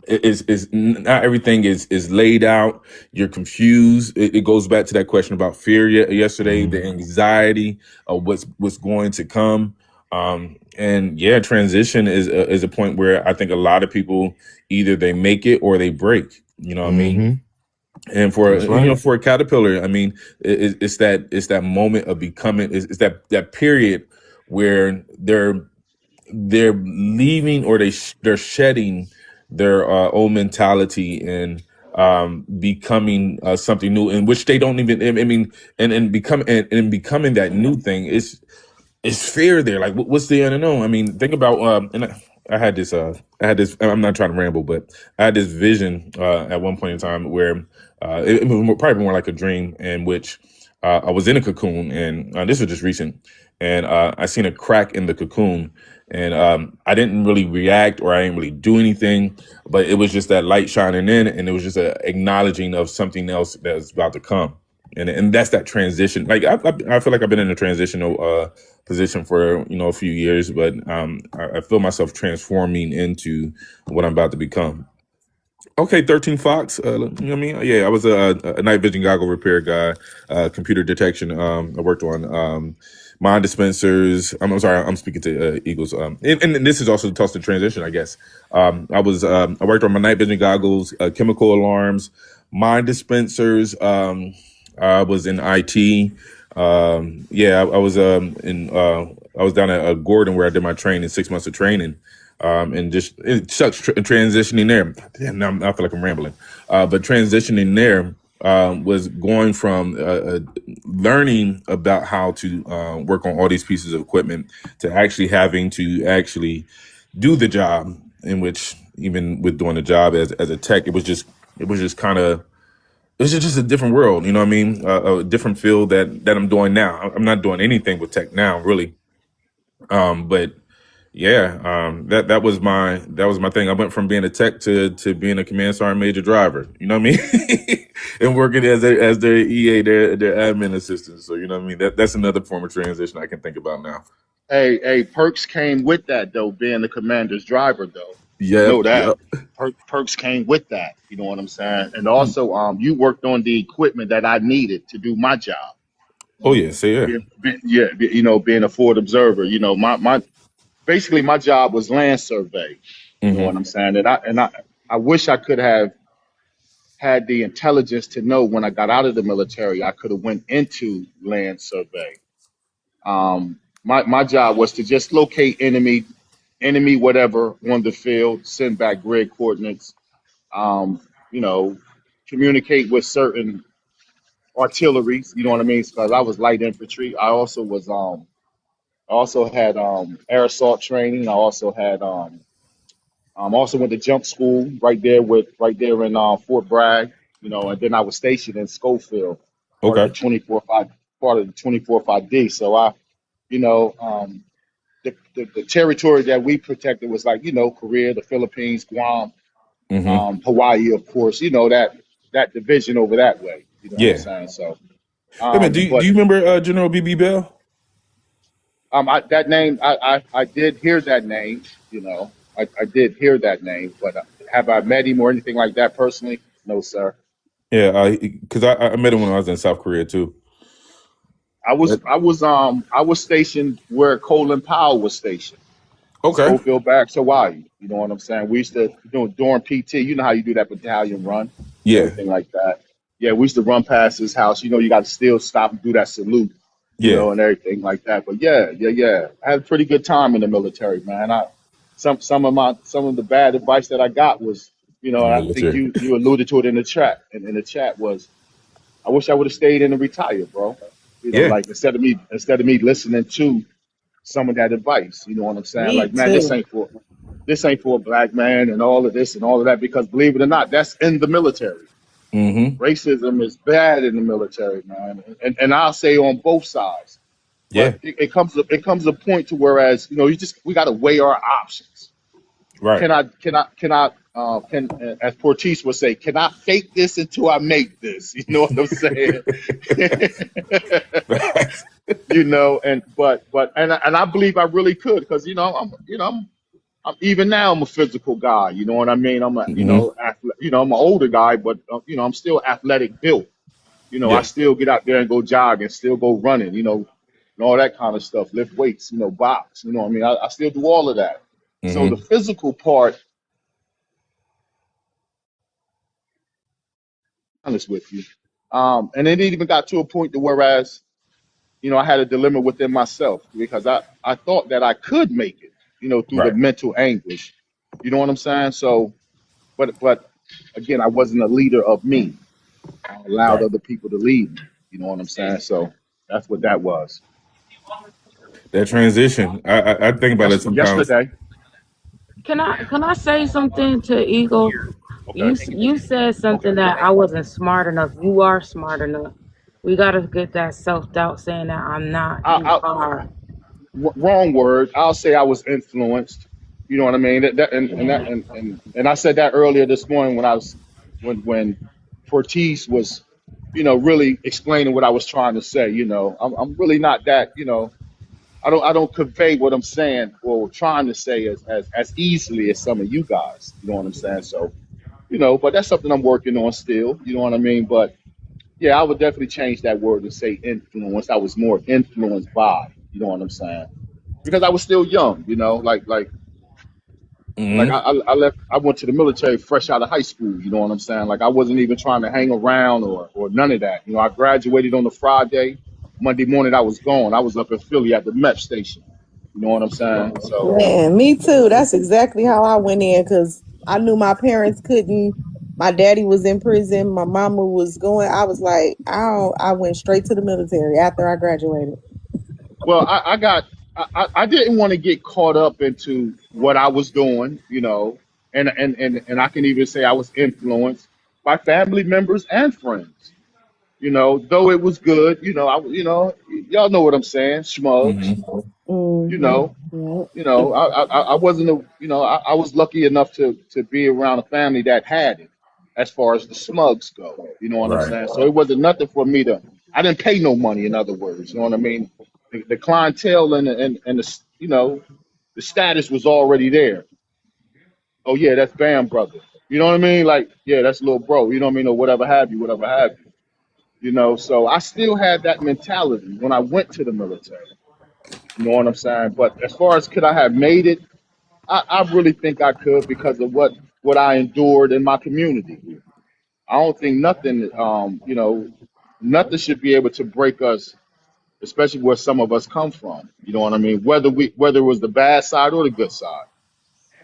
is not everything is laid out. You're confused. It goes back to that question about fear yesterday, Mm-hmm. the anxiety of what's going to come. And yeah, transition is a point where I think a lot of people either they make it or they break. You know what I mean? Mm-hmm. And That's right. for a caterpillar, I mean, it's that moment of becoming. It's that period where they're leaving or they're shedding their old mentality and becoming something new in which they don't even. I mean, and becoming that new thing. It's fear there. Like, what's the unknown? I mean, think about and I had this. I had this. I'm not trying to ramble, but I had this vision at one point in time where it was probably more like a dream in which I was in a cocoon, and this was just recent, and I seen a crack in the cocoon, and I didn't really react or I didn't really do anything, but it was just that light shining in, and it was just a acknowledging of something else that's about to come. And that's that transition. Like I feel like I've been in a transitional position for a few years, but I feel myself transforming into what I'm about to become. Okay, 13 Fox. You know what I mean? Yeah, I was a night vision goggle repair guy, computer detection. I worked on mind dispensers. I'm sorry, I'm speaking to Eagles. And this is also tossed to transition, I guess. I worked on my night vision goggles, chemical alarms, mind dispensers. I was in IT. Yeah, I was down at Gordon where I did my training, 6 months of training. And just it sucks transitioning there. Damn, now I feel like I'm rambling. But transitioning there was going from learning about how to work on all these pieces of equipment to actually having to actually do the job. In which, even with doing the job as a tech, it was just kind of it's just a different world. You know what I mean? A different field that I'm doing now. I'm not doing anything with tech now, really. But yeah, that was my thing. I went from being a tech to being a command sergeant major driver. You know what I mean? And working as their EA, their admin assistant. So you know what I mean. That's another form of transition I can think about now. Hey, perks came with that though, being the commander's driver though. Yep, Know that. yep. Perks came with that. You know what I'm saying? And also, you worked on the equipment that I needed to do my job. Oh yeah, say yeah. Being a forward observer. My basically my job was land survey. You know Mm-hmm. what I'm saying? And I wish I could have had the intelligence to know when I got out of the military, I could have went into land survey. My job was to just locate enemy whatever on the field, send back grid coordinates, um, you know, communicate with certain artilleries. You know what I mean? Because I was light infantry. I also had air assault training. I also had also went to jump school right there in Fort Bragg. And then I was stationed in Schofield, part of the Okay. 24/5 part of the 24/5D. So you know, um, the territory that we protected was like Korea, the Philippines, Guam, Mm-hmm. Hawaii, of course. That division over that way. You know what I'm Yeah. saying? So, Hey man, do but you remember General BB Bell? that name, I did hear that name. I did hear that name, but have I met him or anything like that personally? No, sir. Yeah, because I met him when I was in South Korea too. I was stationed where Colin Powell was stationed. Okay. Schofield Barracks, Hawaii. You know what I'm saying? We used to during PT. You know how you do that battalion run and Yeah. everything like that. Yeah, we used to run past his house. You got to still stop and do that salute. Yeah. And everything like that. But yeah. I had a pretty good time in the military, man. Some of the bad advice that I got was, In the I think military. you alluded to it in the chat. And in the chat was, I wish I would have stayed in and retired, bro. Yeah. Like instead of me listening to some of that advice. You know what I'm saying? Me Like, man, this too. ain't for a black man and all of this and all of that. Because believe it or not, that's in the military. Mm-hmm. Racism is bad in the military, man, and I'll say on both sides. Yeah. But it comes a point to whereas we got to weigh our options. Right. Can as Porties would say, can I fake this until I make this? You know what I'm saying? And I believe I really could because I'm even now I'm a physical guy. You know what I mean? I'm a Hmm. I'm an older guy, but I'm still athletic built. I Yeah. still get out there and go jogging, still go running. And all that kind of stuff. Lift weights. Box. You know what I mean? I still do all of that. So Hmm. the physical part, honest with you, and it even got to a point to whereas I had a dilemma within myself because I thought that I could make it, through the Right. mental anguish. You know what I'm saying? So, but again, I wasn't a leader of me. I allowed Right. other people to lead me. You know what I'm saying? So that's what that was. That transition. I think about it sometimes. Yesterday. Can I say something to Eagle? Okay. You said something that I wasn't smart enough. You are smart enough. We gotta get that self doubt saying that I'm not. I, You I are. wrong word. I'll say I was influenced. You know what I mean? And I said that earlier this morning when Porties was, really explaining what I was trying to say. I'm really not that. I don't convey what I'm saying or trying to say as easily as some of you guys. You know what I'm saying? So but that's something I'm working on still. You know what I mean? But yeah, I would definitely change that word and say influence. I was more influenced by. You know what I'm saying? Because I was still young, like Hmm. I left, I went to the military fresh out of high school. You know what I'm saying? Like I wasn't even trying to hang around or none of that. I graduated on a Friday. Monday morning I was gone. I was up in Philly at the MEP station. You know what I'm saying? So Man, me too. That's exactly how I went in because I knew my parents couldn't. My daddy was in prison. My mama was going. I was like, I went straight to the military after I graduated. well, I didn't want to get caught up into what I was doing, and I can even say I was influenced by family members and friends. Though it was good, y'all know what I'm saying, schmugs. Hmm. You Mm-hmm. know, Yep. I wasn't I was lucky enough to be around a family that had it, as far as the smugs go. You know what I'm Right. saying? So it wasn't nothing for me to. I didn't pay no money. In other words, you know what I mean? The clientele and the status was already there. Oh yeah, that's Bam brother. You know what I mean? Like yeah, that's little bro. You know what I mean? Or whatever have you, whatever have you. So I still had that mentality when I went to the military. You know what I'm saying? But as far as could I have made it, I really think I could because of what I endured in my community. I don't think nothing should be able to break us, especially where some of us come from. You know what I mean? Whether it was the bad side or the good side.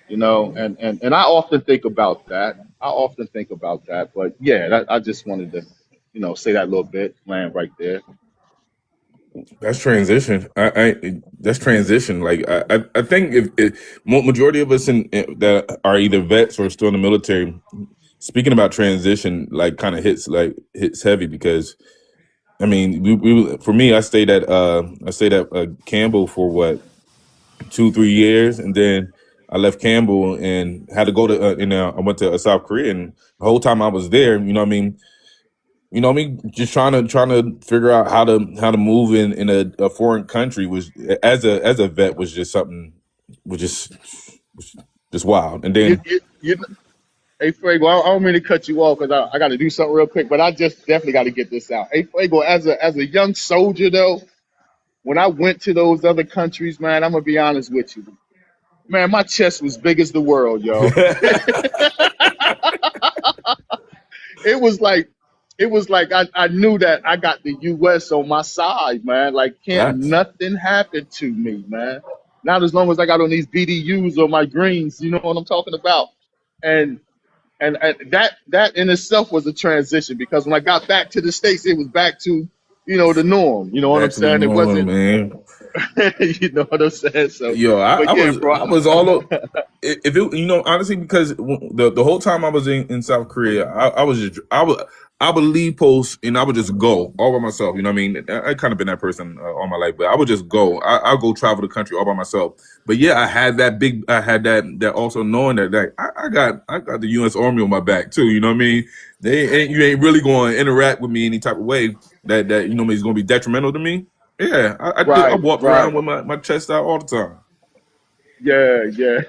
And I often think about that. But yeah, I just wanted to, say that little bit, land right there. That's transition. That's transition. Like I think if majority of us that are either vets or still in the military, speaking about transition, like kind of hits heavy because I mean, for me, I stayed at Campbell for what 2-3 years, and then I left Campbell and had to go to I went to South Korea, and the whole time I was there, just trying to figure out how to move in a foreign country was as a vet was just something was just wild, and You, then you, you, Hey, Fuego, I don't mean to cut you off because I got to do something real quick, but I just definitely got to get this out. Hey, Fuego, as a young soldier though, when I went to those other countries, man, I'm gonna be honest with you, man, my chest was big as the world, yo. It was like I knew that I got the U.S. on my side, man. Like, can't that's nothing happen to me, man. Not as long as I got on these BDUs or my greens, you know what I'm talking about. And and that in itself was a transition because when I got back to the states, it was back to the norm. You know what I'm back to the saying? It norm, wasn't, man. you know what I'm saying. So, Yo, but I yeah, was bro. I was all over. If it, honestly, because the whole time I was in South Korea, I was just I would leave posts and I would just go all by myself. You know what I mean? I kind of been that person all my life, but I would just go. I'll go travel the country all by myself. But yeah, I had that also knowing that I got the U.S. Army on my back too. You know what I mean? You ain't really going to interact with me any type of way that is going to be detrimental to me. Yeah, I Right, walked right. around with my chest out all the time. Yeah, yeah.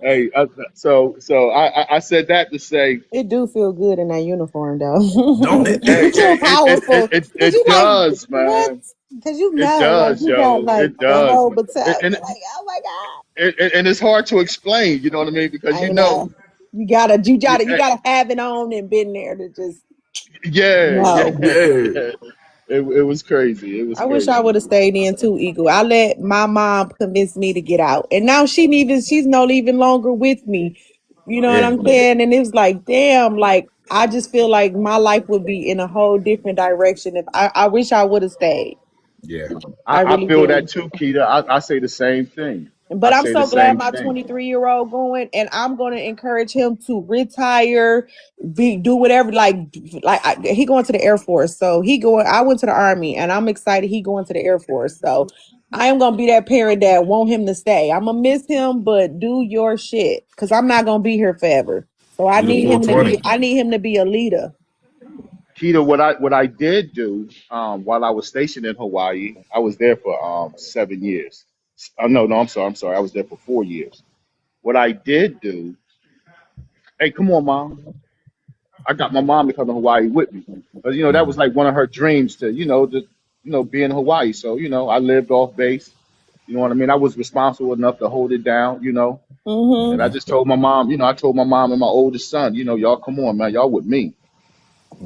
Hey, I said that to say, It do feel good in that uniform though. Don't it? hey, You feel powerful. Cause it you like does, what? man. Cause you It know, like does, you got yo. like It the does, whole man. battalion. And You're like, oh my God. and it's hard to explain. You know what I mean? Because I know. You eh, gotta have it on and been there to just yeah, yeah. know. Yeah. It was crazy. It was I wish I crazy. would have stayed in too, Eagle. I let my mom convince me to get out. And now she's no even longer with me. You know what Yeah. I'm saying? And it was like, damn, like I just feel like my life would be in a whole different direction if I wish I would have stayed. Yeah. I I really feel that do. too, Keita. I say the same thing. I But I'm say the so glad same my thing. 23-year-old going, and I'm going to encourage him to retire, do whatever. He going to the Air Force, so he going. I went to the Army, and I'm excited he going to the Air Force. So I am gonna be that parent that want him to stay. I'm gonna miss him, but do your shit, cause I'm not gonna be here forever. So I Do the need him to be. 420. I need him to be a leader. Keita, what I did do while I was stationed in Hawaii, I was there for 7 years. No, I'm sorry. I was there for 4 years. What I did do, hey, come on, mom. I got my mom to come to Hawaii with me. But that was like one of her dreams to, be in Hawaii. So, I lived off base. You know what I mean? I was responsible enough to hold it down. And I Mm-hmm. just told my mom, I told my mom and my oldest son, y'all come on, man, y'all with me.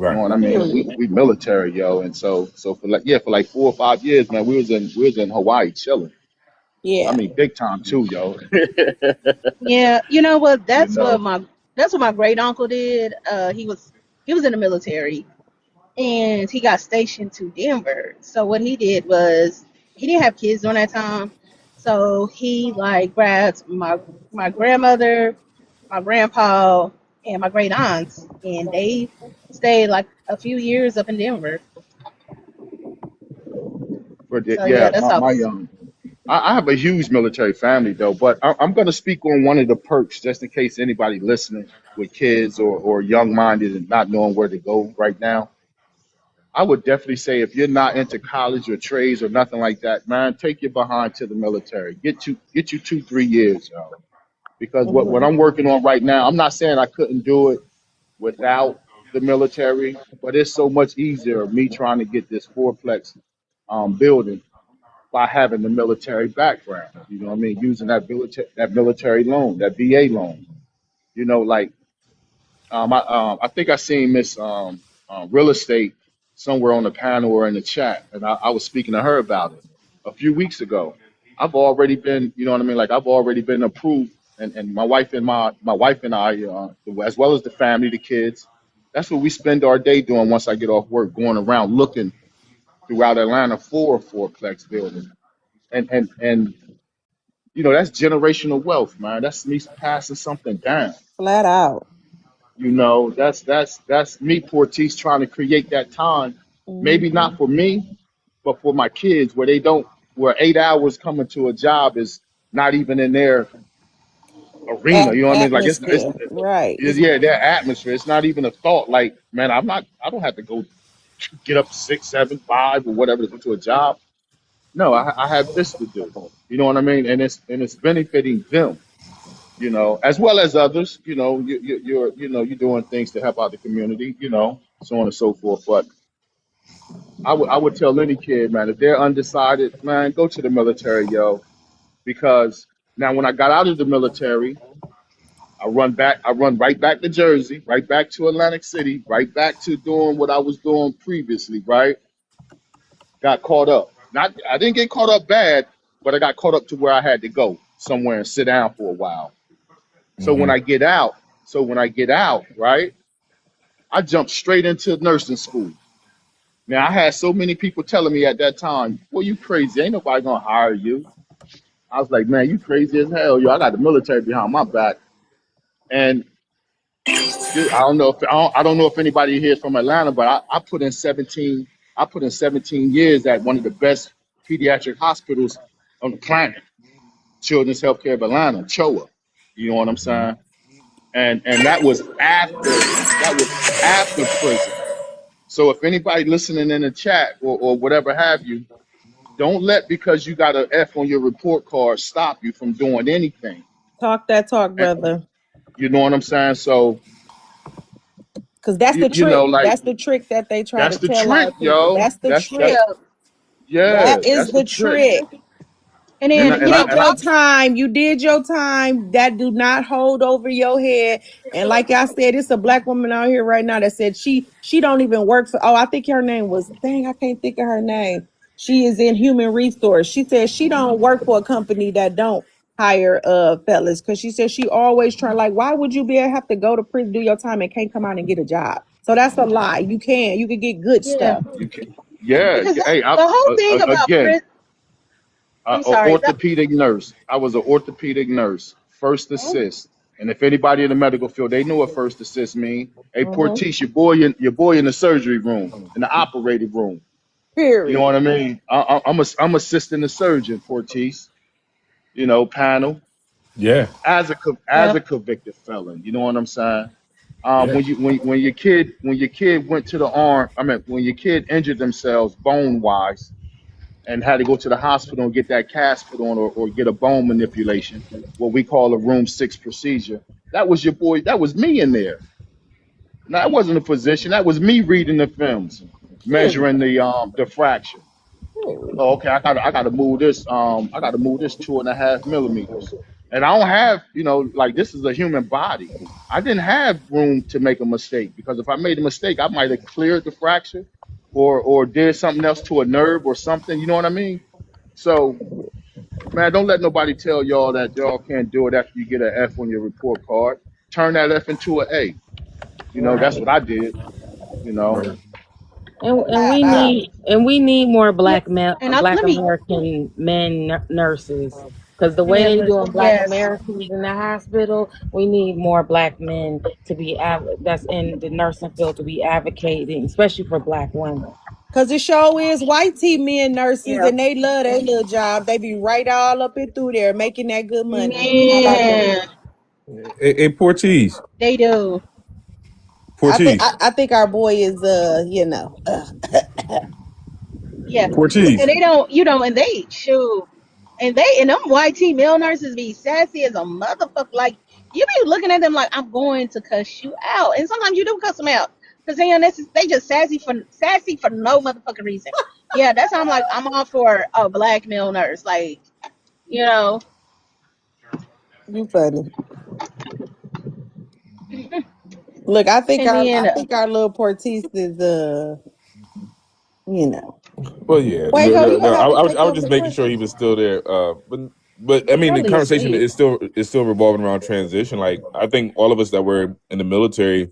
You know Right. what I mean? Period. We military, yo. And so for like 4 or 5 years, man, we was in Hawaii chilling. I Yeah. mean, big time too, yo. Yeah, you know what? you know, That's what my great uncle did. He was in the military, and he got stationed to Denver. So what he did was he didn't have kids during that time. So he like grabbed my grandmother, my grandpa, and my great aunts, and they stayed like a few years up in Denver. So yeah, yeah, that's how. I have a huge military family though, but I'm going to speak on one of the perks just in case anybody listening with kids or young minded and not knowing where to go right now. I would definitely say if you're not into college or trades or nothing like that, man, take your behind to the military. Get you 2 3 years, yo. Because what Mm-hmm. I'm working on right now, I'm not saying I couldn't do it without the military, but it's so much easier me trying to get this fourplex building by having the military background. You know what I mean? Using that military loan, that VA loan. Like I think I seen Miss Real Estate somewhere on the panel or in the chat, and I was speaking to her about it a few weeks ago. I've already been, you know what I mean? Like I've already been approved, and my wife and I, as well as the family, the kids. That's what we spend our day doing once I get off work, going around looking throughout Atlanta for a fourplex building, and that's generational wealth, man. That's me passing something down. Flat out. That's me, Portis, trying to create that time. Maybe Mm-hmm. not for me, but for my kids, where 8 hours coming to a job is not even in their arena. You know what I mean? Like Atmosphere. Right. it's yeah, their atmosphere. It's not even a thought. Like, man, I don't have to go get up 6 7 5 or whatever to go to a job. No, I have this to do. You know what I mean? And it's benefiting them. As well as others. You're doing things to help out the community. So on and so forth. But I would tell any kid, man, if they're undecided, man, go to the military, yo. Because now when I got out of the military, I run right back to Jersey, right back to Atlantic City, right back to doing what I was doing previously. Right, got caught up. Not I didn't get caught up bad, but I got caught up to where I had to go somewhere and sit down for a while. So when Hmm. I get out, right, I jumped straight into nursing school. Now I had so many people telling me at that time, "Well, you crazy? Ain't nobody gonna hire you." I was like, "Man, you crazy as hell, yo! I got the military behind my back." And I don't know if anybody here is from Atlanta, but I put in 17. I put in 17 years at one of the best pediatric hospitals on the planet, Children's Healthcare of Atlanta, CHOA. You know what I'm saying? And that was after prison. So if anybody listening in the chat or whatever have you, Don't let because you got an F on your report card stop you from doing anything. Talk that talk, And brother. you know what I'm saying? So Cause that's the you know, trick. like That's the trick that they try that's to the tell trick, our people. yo. That's the That's trick. Yeah. yeah, That is that's the the trick. trick. And And You then, I, and I did and I your time. You did your time. That do not hold over your head. And like I said, it's a black woman out here right now that said she don't even work for. Oh, I think her name was. Dang, I can't think of her name. She is in human resource. She said she don't work for a company that don't hire fellas because she said she always try. Like, why would you have to go to prison, do your time, and can't come out and get a job? So that's a lie. You can. You can get good yeah, stuff. you can, yeah. because Hey, the whole thing about again, prison. I'm a sorry. orthopedic nurse. I was an orthopedic nurse, first assist. And if anybody in the medical field, they know what first assist mean. Hey, Mhm. Portis, your boy in the surgery room, in the operating room. You know Period. what I mean? I'm assisting the surgeon, Portis. You know, panel Yeah, as Yeah. a convicted felon. You know what I'm saying? yeah, When your kid went to the arm, I mean, when your kid injured themselves bone wise and had to go to the hospital and get that cast put on or get a bone manipulation, what we call a room 6 procedure. That was your boy. That was me in there. Now, that wasn't a physician. That was me reading the films, Period. measuring the fraction. Period. Oh, okay, I gotta move this. I gotta move this 2.5 millimeters. And I don't have, like this is a human body. I didn't have room to make a mistake because if I made a mistake, I might have cleared the fracture or did something else to a nerve or something. You know what I mean? So, man, don't let nobody tell y'all that y'all can't do it after you get an F on your report card. Turn that F into an A. That's Right. what I did. You know. right. And Flat out. we need more Yeah. And black let me. American men nurses because the way Yeah, they but doing black yes. Americans in the hospital, we need more black men to be that's in the nursing field to be advocating, especially for black women. Cause the show is white team men nurses Yeah. and they love their little job. They be right all up and through there making that good money. How about that? Man, Hey, Porties, they do. I think Porties, I think our boy is Yeah. And Porties. they don't, and they shoot. And them YT male nurses be sassy as a motherfucker. Like you be looking at them like I'm going to cuss you out. And sometimes you do cuss them out. Because they just sassy for no motherfucking reason. Yeah, that's how I'm like, I'm all for a black male nurse. Like, you know. you funny. Look, I think And then our little Portiste is you know. Well, yeah. Fuego, you gonna have to I take was him just to making sure he breakfast. was still there. But I He mean, the probably conversation asleep. is still revolving around transition. Like, I think all of us that were in the military,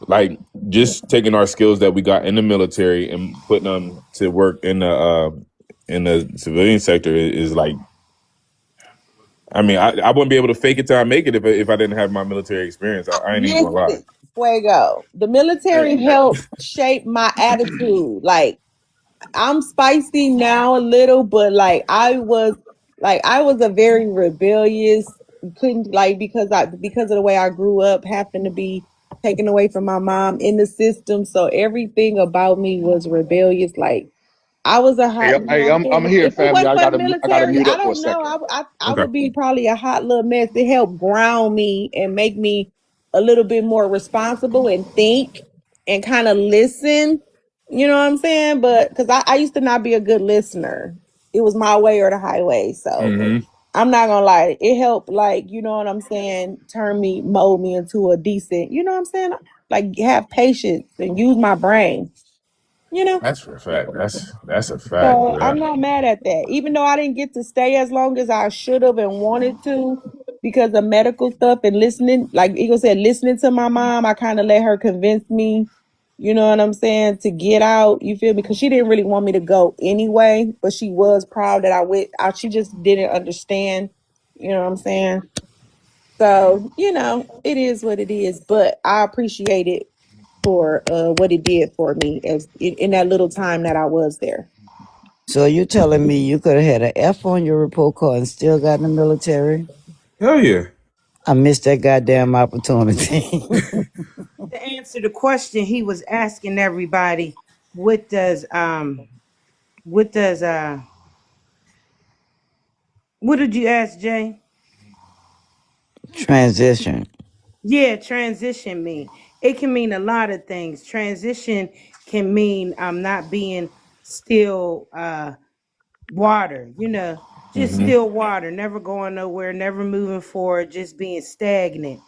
like, just taking our skills that we got in the military and putting them to work in the civilian sector is like. I mean, I wouldn't be able to fake it till I make it if I didn't have my military experience. I ain't even gonna lie. Listen, Fuego. The Hey, military helped shape my attitude. Like I'm spicy now a little, but I was a very rebellious, couldn't like because of the way I grew up, happened to be taken away from my mom in the system. So everything about me was rebellious. Like I was a hot, you know what I'm I'm saying? here, If it family. wasn't for the I gotta military, mute I up for a don't know. second. I Okay. would be probably a hot little mess. It helped ground me and make me a little bit more responsible and think and kind of listen. You know what I'm saying? But because I used to not be a good listener, it was my way or the highway. So Mm-hmm. I'm not gonna lie, it helped, like, you know what I'm saying, mold me into a decent, you know what I'm saying? Like have patience and use my brain, you know? That's for a fact. That's a fact. So Yeah. I'm not mad at that. Even though I didn't get to stay as long as I should have and wanted to because of medical stuff and listening, like Eagle said, listening to my mom, I kind of let her convince me, you know what I'm saying, to get out. You feel me? Because she didn't really want me to go anyway, but she was proud that I went out. She just didn't understand, you know what I'm saying? So, it is what it is, but I appreciate it for what it did for me as in that little time that I was there. So you telling me you could have had an F on your report card and still got in the military? Hell yeah. I missed that goddamn opportunity. To answer the question he was asking everybody, what does What did you ask, Jay? Transition. Yeah, transition mean. It can mean a lot of things. Transition can mean not being still water, just Hmm. still water, never going nowhere, never moving forward, just being stagnant.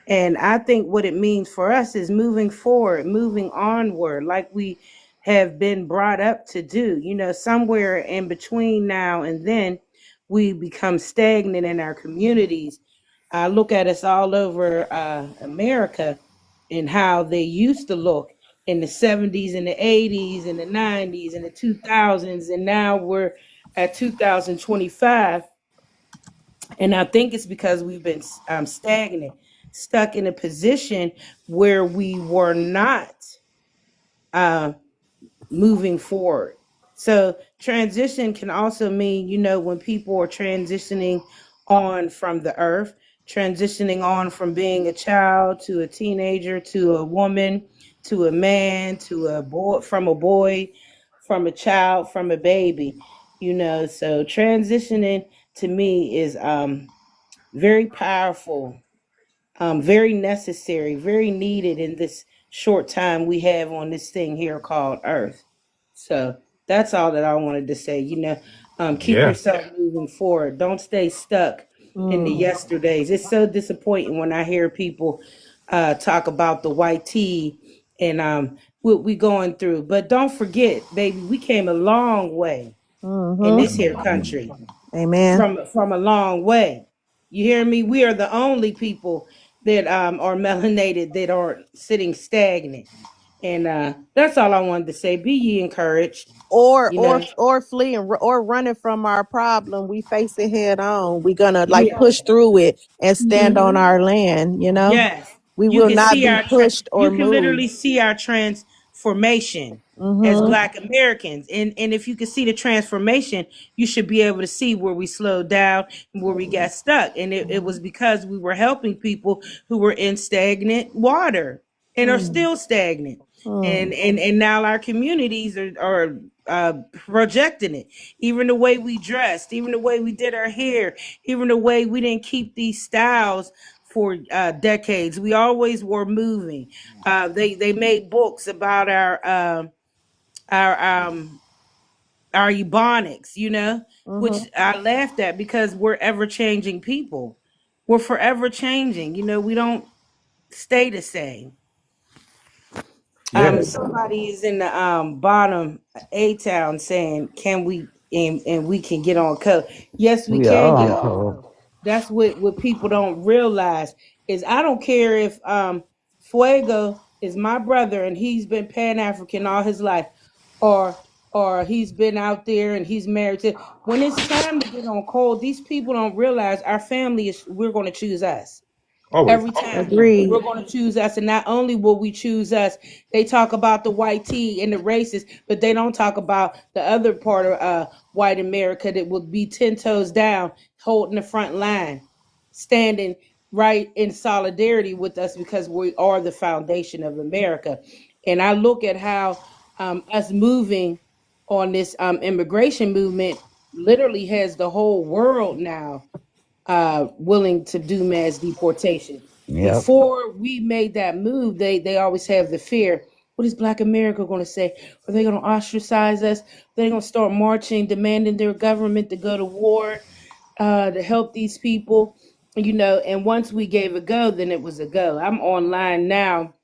And I think what it means for us is moving forward, moving onward, like we have been brought up to do. Somewhere in between now and then, we become stagnant in our communities. I look at us all over America and how they used to look in the 70s and the 80s and the 90s and the 2000s. And now we're at 2025, and I think it's because we've been stagnant, stuck in a position where we were not uh, moving forward. So transition can also mean, when people are transitioning on from the earth, transitioning on from being a child to a teenager to a woman to a man to a boy, from a child, from a baby. So transitioning to me is very powerful, very necessary, very needed in this short time we have on this thing here called Earth. So that's all that I wanted to say. Keep Yeah. yourself moving forward. Don't stay stuck in the Mm. yesterdays. It's so disappointing when I hear people talk about the white tea and what we going through. But don't forget, baby, we came a long way in Mm-hmm. this here country, Amen. from a long way. You hear me? We are the only people that are melanated that aren't sitting stagnant. And that's all I wanted to say. Be ye encouraged. Or You or know, or fleeing or running from our problem. We face it head on. We're gonna like yeah. push through it and stand Mhm. on our land. Yes, We you will can not see be our pushed or you can moved. literally see our transformation as Mm-hmm. Black Americans, and if you can see the transformation, you should be able to see where we slowed down and where we got stuck, and it was because we were helping people who were in stagnant water and are Mm. still stagnant. Mm. And now our communities are projecting it. Even the way we dressed, even the way we did our hair, even the way we didn't keep these styles for decades. We always were moving. They made books about our our ebonics, Mm-hmm. which I laughed at because we're ever changing people. We're forever changing. We don't stay the same. Yeah. Somebody is in the bottom A town saying, "Can we and we can get on code?" Yes, we We are can get on on code. code. That's what people don't realize is I don't care if Fuego is my brother and he's been Pan African all his life, or he's been out there and he's married to. When it's time to get on code, these people don't realize our family is we're going to choose us Always. every time. We're Agreed. going to choose us, and not only will we choose us, they talk about the white tea and the races, but they don't talk about the other part of white America that will be 10 toes down, holding the front line, standing right in solidarity with us because we are the foundation of America. And I look at how us moving on this immigration movement literally has the whole world now willing to do mass deportation. Yep. Before we made that move, they always have the fear. What is Black America going to say? Are they going to ostracize us? Are they going to start marching, demanding their government to go to war to help these people? And once we gave a go, then it was a go. I'm online now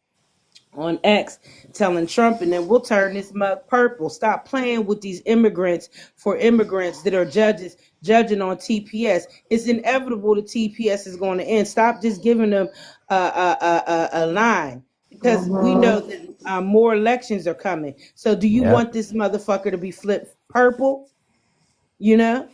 on X telling Trump, and then we'll turn this mug purple. Stop playing with these immigrants for immigrants that are judges judging on TPS. It's inevitable the TPS is going to end. Stop just giving them a line because we Mm-hmm. know that more elections are coming. So do you Yep. want this motherfucker to be flipped purple? You know?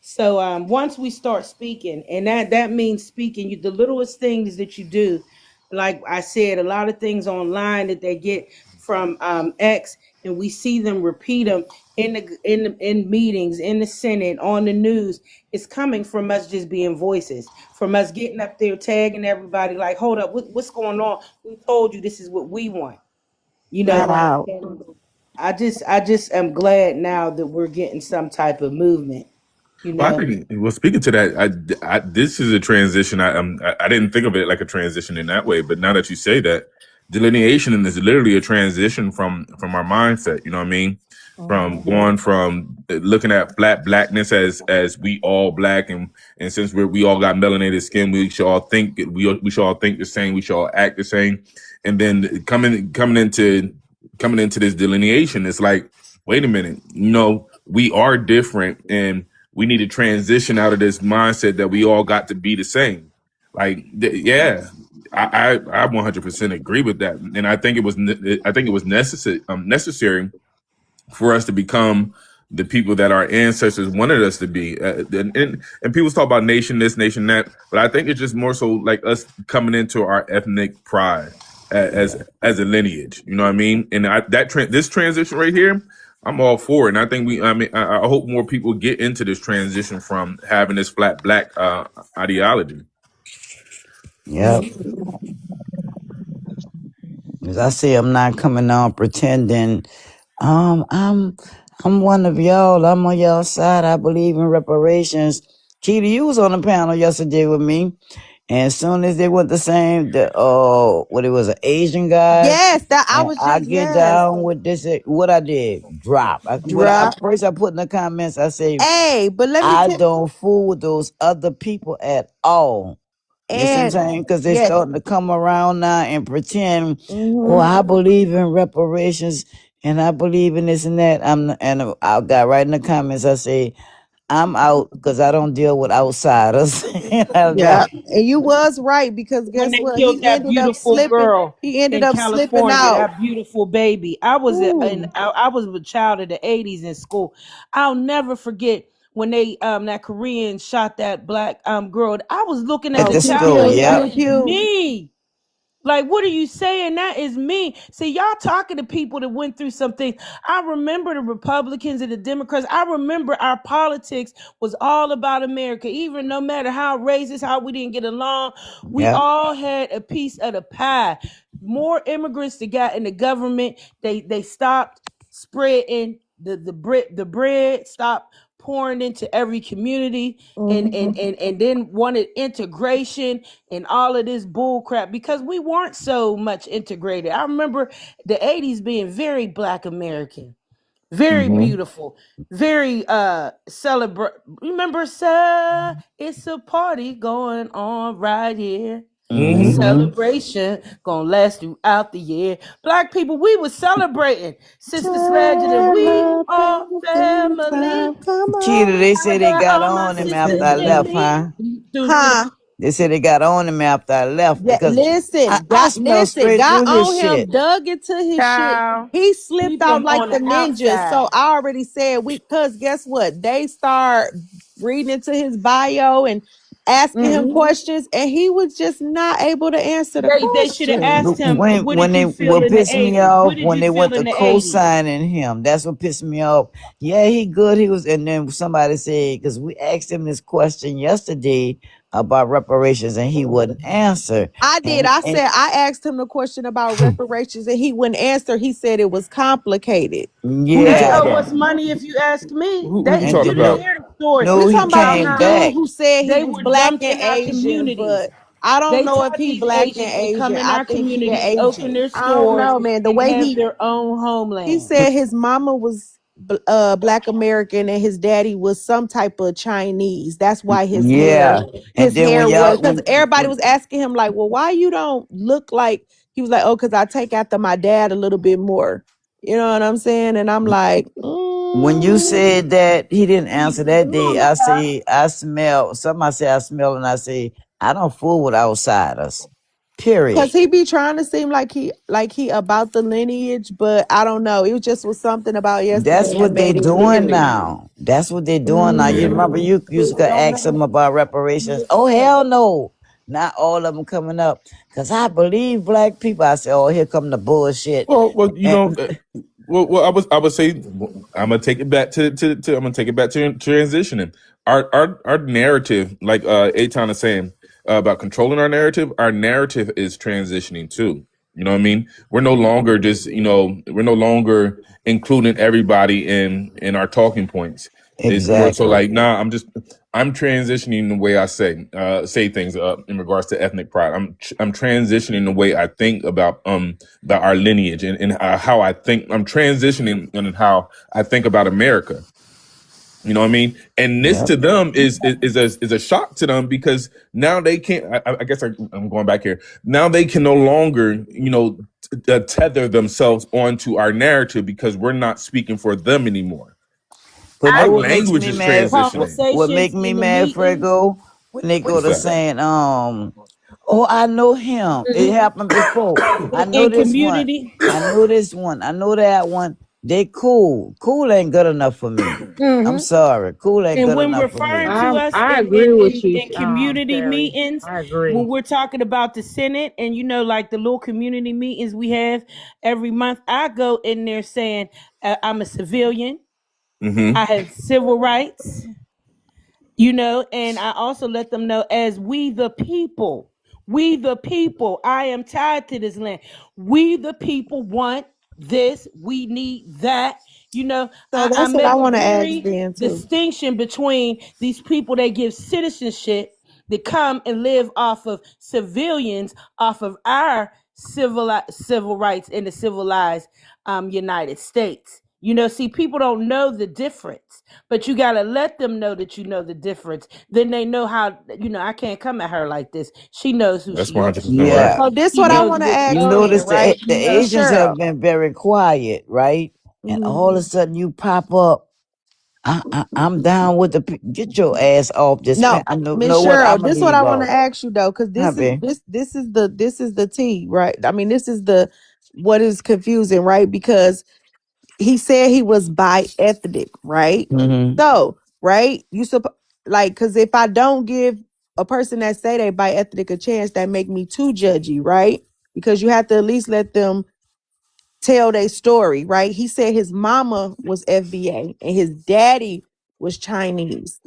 So once we start speaking, and that means speaking, the littlest things that you do, like I said, a lot of things online that they get from X, and we see them repeat them in meetings, in the Senate, on the news. It's coming from us just being voices, from us getting up there tagging everybody, like, hold up, what's going on? We told you this is what we want, you Flat know. out. And I just am glad now that we're getting some type of movement. you Well, I know. think, well, speaking to that, this is a transition. I didn't think of it like a transition in that way, but now that you say that, delineation is literally a transition from our mindset. You know what I mean? From Mhm. going from looking at flat blackness as we all black, and since we all got melanated skin, we should all think we should all think the same. We should all act the same, and then coming into this delineation, it's like, wait a minute, we are different, and we need to transition out of this mindset that we all got to be the same. Like, yeah, I 100% agree with that, and I think it was necessary for us to become the people that our ancestors wanted us to be. And people talk about nation this, nation that, but I think it's just more so like us coming into our ethnic pride as a lineage. You know what I mean? And this transition right here, I'm all for it. And I think I hope more people get into this transition from having this flat black ideology. Yep. As I say, I'm not coming on pretending. Um, I'm I'm one of y'all. I'm on y'all side. I believe in reparations. Keita, you was on the panel yesterday with me. And as soon as they went the same, what it was, an Asian guy, Yes, that I and was I just get yes. down with this, what I did, drop. Drop. First I put in the comments, I say, Hey, but let me I tell don't fool with those other people at all. You see what I'm and saying? Because they're yes. starting to come around now and pretend, oh, Mm-hmm. I believe in reparations and I believe in this and that. I got right in the comments. I say I'm out because I don't deal with outsiders. I Yeah. got And you was right because When guess they what? killed He that ended up beautiful slipping. girl He ended in up slipping California, out. that beautiful baby. I was Ooh. I was a child of the 80s in school. I'll never forget when they that Korean shot that black girl. I was looking at at Oh, the the pew child school. like, pew, that Yep. pew is pew. me. Like, what are you saying? That is me. See, y'all talking to people that went through some things. I remember the Republicans and the Democrats. I remember our politics was all about America. Even no matter how racist, how we didn't get along, we Yep. all had a piece of the pie. More immigrants that got in the government, they stopped spreading the bread, stopped pouring into every community, Mm-hmm. and then wanted integration and all of this bull crap because we weren't so much integrated. I remember the 80s being very black American, very Mm-hmm. beautiful, very celebrate. Remember, sir, it's a party going on right here. The Mm-hmm. Mm-hmm. celebration gonna last throughout the year. Black people, we were celebrating. Sister Sledge and we are Celebrating family. time. Come Keita, on. they I say they got got all my on him sisters after I with left, Celebrate. me. huh? Huh? They said they got on him after I left Yeah, because listen, I got smell listen, straight got through his on him, shit. dug into his shit. Child, He slipped keep out them like on the the ninja. So outside. I already said we cause guess what? They start reading into his bio and asking him Mhm. questions, and he was just not able to answer the They should have questions. asked him, what When did they you feel what in the pissed me 80s? What off did when you they feel went in to the 80s? co-signing him. That's what pissed me off. Yeah, he good. He was, and then somebody said because we asked him this question yesterday about reparations and he wouldn't answer. I did. I And said I asked him the question about reparations, and he wouldn't answer. He said it was complicated. Who Who you they talking yeah, owe about? us money if you ask me. Who you They and talking you didn't about? hear the story We no, he talking about about the came how dude back. who said he they was were black dumped and in our Asian, communities. but I don't They know if taught he these black and Asians to come Asian. in I our think he an communities, open Asian. their I don't stores, know, man. The and way have their own he homeland. said his mama was black American and his daddy was some type of Chinese. That's why Yeah, and his then hair when was y'all because everybody when was asking him like, well, why you don't look like he was like, oh, because I take after my dad a little bit more. You know what I'm saying? And I'm like, when you said that he didn't answer that You day, on the I side. say I smell. Somebody say I smell, and I say I don't fool with outsiders. because Period. he be trying to seem like he about the lineage, but I don't know. It was just was something about That's yesterday that what they made it doing weird. now. That's what they doing now. You Yeah. remember Mhm. you used to Don't ask them about reparations. Oh hell no. Not all of them coming up. Cause I believe black people. I say, oh, here come the bullshit. Well, And I would say I'm gonna take it back to I'm gonna take it back to transitioning. Our narrative, like Aton is saying about controlling our narrative is transitioning too. You know what I mean? We're no longer just we're no longer including everybody in our talking points. It's more so Exactly. like, nah, I'm transitioning the way I say things in regards to ethnic pride. I'm transitioning the way I think about our lineage and how I think. I'm transitioning in how I think about America. You know what I mean? And this Yep. to them is a shock to them because now they can't. I guess I'm going back here. Now they can no longer, tether themselves onto our narrative because we're not speaking for them anymore. But Our I know what makes language me is mad? transitioning. What make conversations me in the mad, meetings. Frego? When they go What's to that? saying, oh, I know him. It happened before. I know In this one. community. I know this one. I know that one. They cool. Cool ain't good enough for me. I'm sorry. Cool ain't And good when enough for me. referring to us I in, agree with you, in community Terry. meetings, I agree. when we're talking about the Senate and like the little community meetings we have every month, I go in there saying I'm a civilian, I Mm-hmm. have civil rights, and I also let them know as we the people, I am tied to this land. We the people want this, we need that. So I that's what I make a want to ask very then too. distinction between these people that give citizenship that come and live off of civilians, off of our civil rights in the civilized United States. See, people don't know the difference, but you got to let them know that you know the difference. Then they know how, I can't come at her like this. She knows who That's she is. 100% right. Yeah. So this She what I knows want to what You ask love then, notice is, right? the Miss Asians have Cheryl. been very quiet, right? And all of hmm a sudden you pop up. I'm down with get your ass off this pen. No, I know Miss what I'm Cheryl, gonna this what leave I want to off. ask you though, because Happy. this is the T, right? I mean, this is the what is confusing, right? Because he said he was bi ethnic, right? Mm-hmm. So, right, like, because if I don't give a person that say they bi ethnic a chance, that make me too judgy, right? Because you have to at least let them tell their story, right? He said his mama was FBA and his daddy was Chinese,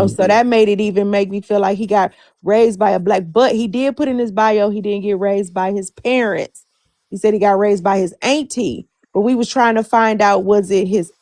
so that made it even make me feel like he got raised by a black, but he did put in his bio, he didn't get raised by his parents. He said he got raised by his auntie, but we was trying to find out, was it his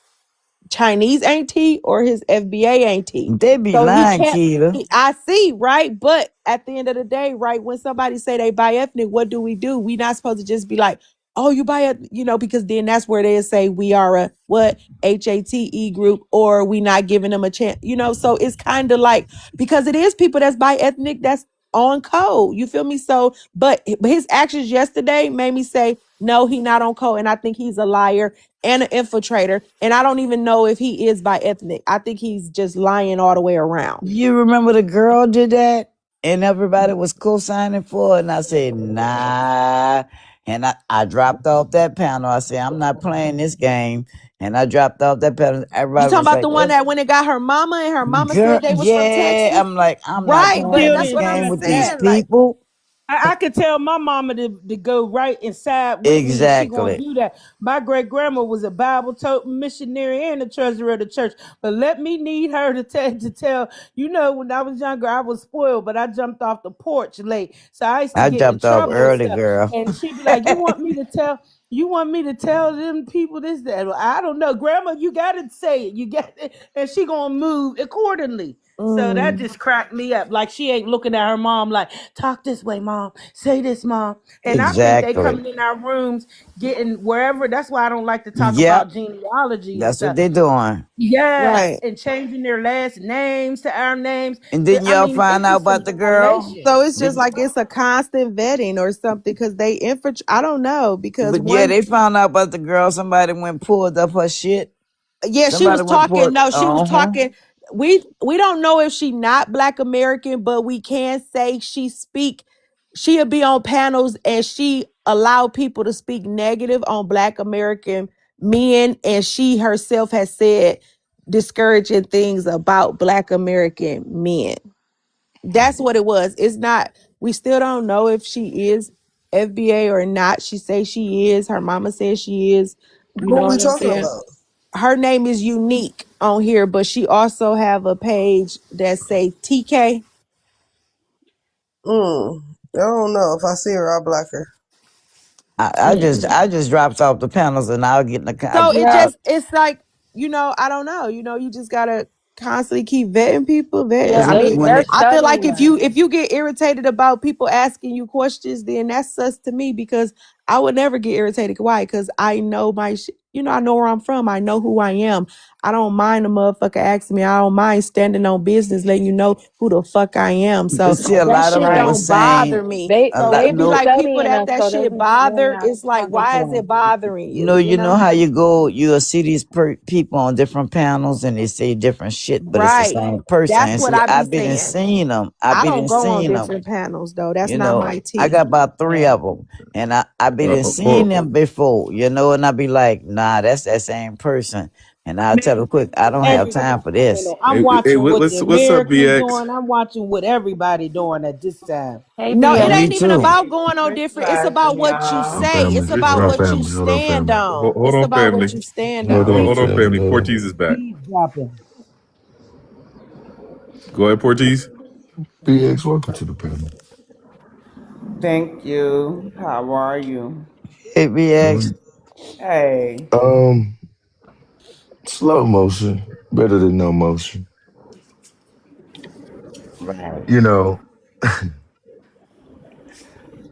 Chinese auntie or his FBA auntie? They be So he lying, can't. Keita. I see, right? But at the end of the day, right, when somebody say they bi ethnic, what do? We not supposed to just be like, oh, you bi ethnic, because then that's where they say we are a what HATE group, or we not giving them a chance, So it's kind of like, because it is people that's bi ethnic that's on code. You feel me? So, but his actions yesterday made me say, no, he not on code, and I think he's a liar and an infiltrator. And I don't even know if he is by ethnic. I think he's just lying all the way around. You remember the girl did that? And everybody was co-signing for it. And I said, nah. And I dropped off that panel. I said, I'm not playing this game. And I dropped off that panel. You Everybody talking was about like, the one that when it got her mama and her mama girl, said they was from yeah. Texas? I'm like, I'm not Right. But playing Still this that's what didn't I'm game have with these saying. that. Like, people. I could tell my mama to go right and side with me, and she gonna Exactly. do that. My great grandma was a Bible toting missionary and the treasurer of the church. But let me need her to tell. When I was younger, I was spoiled, but I jumped off the porch late, so I used to I get in jumped off trouble and early, stuff. girl. And she'd be like, You want me to tell them people this, that? Well, I don't know, Grandma. You gotta say it. You got it, and she gonna move accordingly. So that mm, just cracked me up. Like she ain't looking at her mom like, talk this way, mom. Say this, mom. And I think they Exactly. coming in our rooms, getting wherever. That's why I don't like to talk Yep. about genealogy and That's what stuff. they doing. Yes, right. and changing their last names to our names. And then I y'all mean, find it's out just a about the girl. violation. So it's just Did, like it's a constant vetting or something because they infiltrate. I don't know because but yeah, one, they found out about the girl. Somebody went pulled up her shit. yeah, she was Somebody went talking. pulled. No, she was Uh-huh. talking. We don't know if she not Black American, but we can say she'll be on panels and she allow people to speak negative on Black American men, and she herself has said discouraging things about Black American men. That's what it was. It's not. We still don't know if she is FBA or not. She say she is. Her mama says she is. You Who know we what I'm talking saying? about? Her name is Unique on here, but she also have a page that say TK. I don't know. If I see her, I'll block her. I just dropped off the panels and I'll get in the car. So Girl, it's like, I don't know. You just gotta constantly keep vetting people. Yeah, I mean, when they're it I feel like if studying. you get irritated about people asking you questions, then that's sus to me because I would never get irritated. Why? Because I know my I know where I'm from. I know who I am. I don't mind a motherfucker asking me. I don't mind standing on business, letting you know who the fuck I am. but So see, a that lot of shit them Right. was don't saying bother me. They a So lot. they it'd be be No, like people studying that us, that so they shit be knowing bother. how to It's like, talking why to is it them. bothering no, you? You you know know? how you go, you'll see these people on different panels and they say different shit, but it's the Right. same person. That's And what see, I be I've been in saying. seeing them. I've I been don't in go on seeing them. different panels though. That's You not know, my I tea. got about three Yeah. of them, and I've been in seeing Hold, them before. And I be like, nah, that's that same person. And I'll tell them Man, quick, I don't have everybody. time for this. I'm hey, watching what the what's up, Americans BX? doing. I'm watching what everybody doing at this time. Hey No, it BX. Me ain't even too. about going on Rich different. It's about rising, what you Hold on, y'all. say. It's family. Rich about Hold on, what you family. rising. Hold on, stand family. on. Hold It's on, about what family. you stand Hold on. on, Hold on, family. family. Hold Porties on. is back. Dropping. Go ahead, Porties. BX, welcome to the panel. Thank you. How are you? Hey, BX, Hey. Um, Slow motion, better than no motion. Right. You know,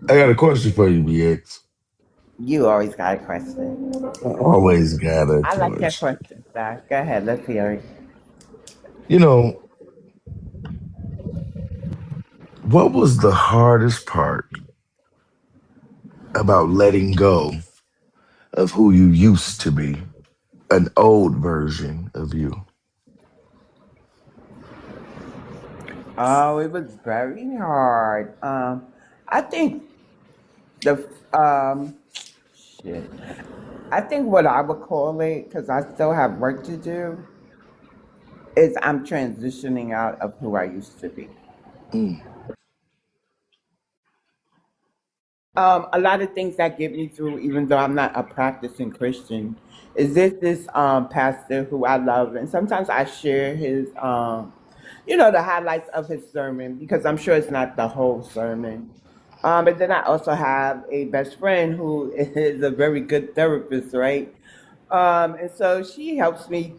I got a question for you, BX. You always got a question. I always got a I like your question. question, Zach. Go ahead. Let's hear it. You know, what was the hardest part about letting go of who you used to be? An old version of you. Oh, it was very hard. I think the shit. I think what I would call it, because I still have work to do, is I'm transitioning out of who I used to be. Mm, A lot of things that get me through, even though I'm not a practicing Christian, is this pastor who I love, and sometimes I share his the highlights of his sermon because I'm sure it's not the whole sermon. But then I also have a best friend who is a very good therapist, right? And so she helps me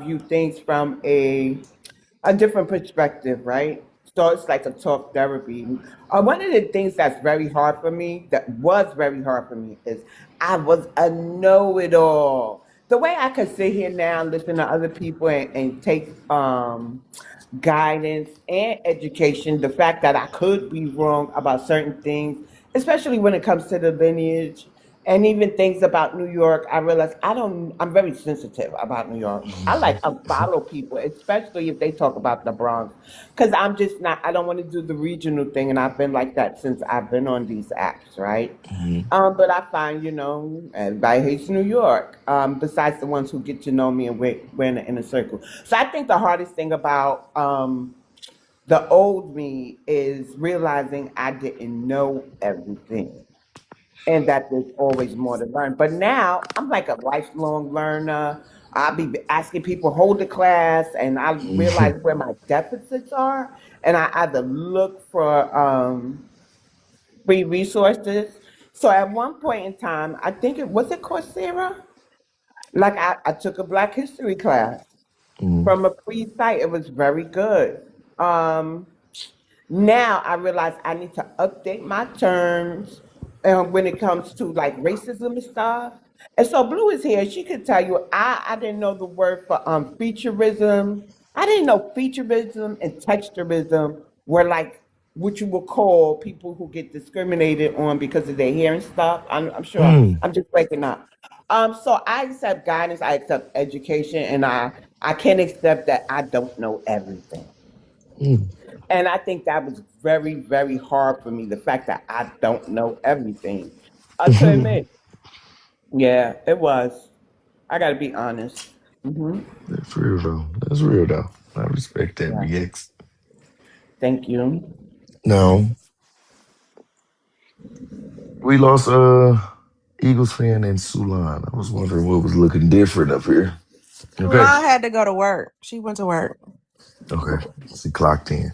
view things from a different perspective, right? So it's like a talk therapy. One of the things that's very hard for me, that was very hard for me, is I was a know-it-all. The way I could sit here now, and listen to other people, and take guidance and education, the fact that I could be wrong about certain things, especially when it comes to the lineage and even things about New York, I realize I'm very sensitive about New York. I like to follow people, especially if they talk about the Bronx, because I'm just not, I don't want to do the regional thing. And I've been like that since I've been on these apps, right? mhm, But I find, everybody hates New York, besides the ones who get to know me and we're in the inner circle. So I think the hardest thing about the old me is realizing I didn't know everything and that there's always more to learn. But now I'm like a lifelong learner. I'll be asking people, hold the class, and I realize mhm, where my deficits are. And I either look for free resources. So at one point in time, I think it was it Coursera? Like I took a Black History class mhm, from a free site. It was very good. Um, Now I realize I need to update my terms when it comes to like racism and stuff. And so Blue is here. She could tell you I didn't know the word for featureism. I didn't know featureism and texturism were like what you would call people who get discriminated on because of their hair and stuff. I'm sure mm, I'm just waking up. So I accept guidance, I accept education, and I can't accept that I don't know everything. mm. And I think that was very, very hard for me, the fact that I don't know everything. To admit, yeah, it was. I got to be honest. That's real though. That's real though. I respect that, Yeah. BX. Thank you. No, we lost Eagles fan in Sulan. I was wondering what was looking different up here. Okay. Milan had to go to work. She went to work. Okay. She clocked in.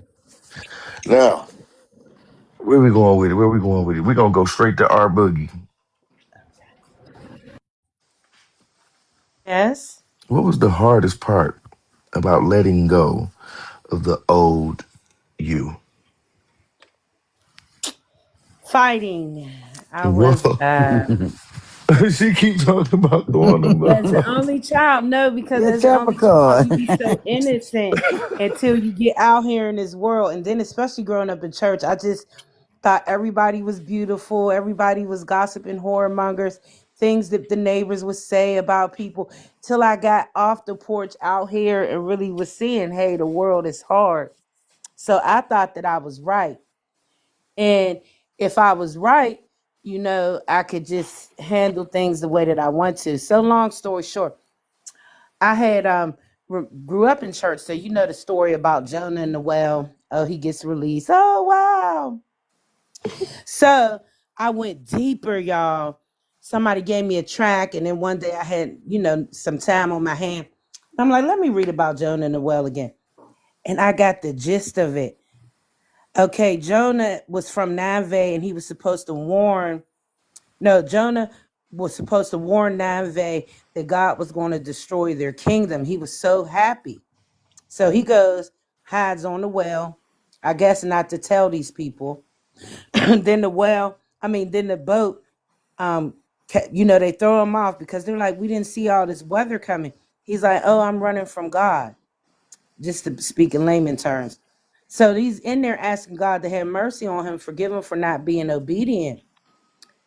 Now, where we going with it? Where we going with it? We're gonna go straight to our boogie. Yes. What was the hardest part about letting go of the old you? Fighting. I was Whoa. Your She keeps talking about throwing them as the motherfuckers. only child, no, because as the temper only child, card. you be so innocent until you get out here in this world. And then, especially growing up in church, I just thought everybody was beautiful. Everybody was gossiping, whoremongers, things that the neighbors would say about people. Till I got off the porch out here and really was seeing, hey, the world is hard. So I thought that I was right. And if I was right, I could just handle things the way that I want to. So long story short, I had grew up in church, so you know the story about Jonah and the well. Oh, he gets released. Oh wow. So I went deeper, y'all. Somebody gave me a track, and then one day I had, some time on my hand. I'm like, let me read about Jonah and the well again. And I got the gist of it. Okay, Jonah was from Nineveh and he was supposed to warn. No, Jonah was supposed to warn Nineveh that God was going to destroy their kingdom. He was so happy. So he goes, hides on the well. I guess not to tell these people. Then then the boat, they throw him off because they're like, we didn't see all this weather coming. He's like, oh, I'm running from God, just to speak in layman terms. So he's in there asking God to have mercy on him, forgive him for not being obedient.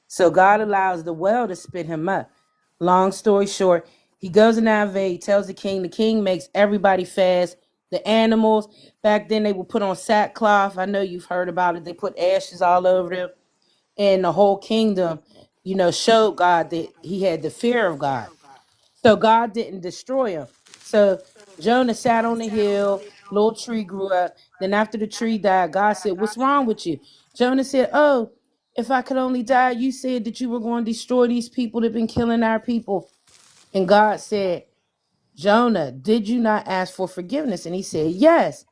So God allows the well to spit him up. Long story short, he goes to Nineveh, tells the king makes everybody fast. The animals, back then they would put on sackcloth. I know you've heard about it. They put ashes all over them. And the whole kingdom, showed God that he had the fear of God. So God didn't destroy him. So Jonah sat on the hill, little tree grew up. Then after the tree died, God said, what's wrong with you? Jonah said, oh, if I could only die, you said that you were going to destroy these people that have been killing our people. And God said, Jonah, did you not ask for forgiveness? And he said, yes.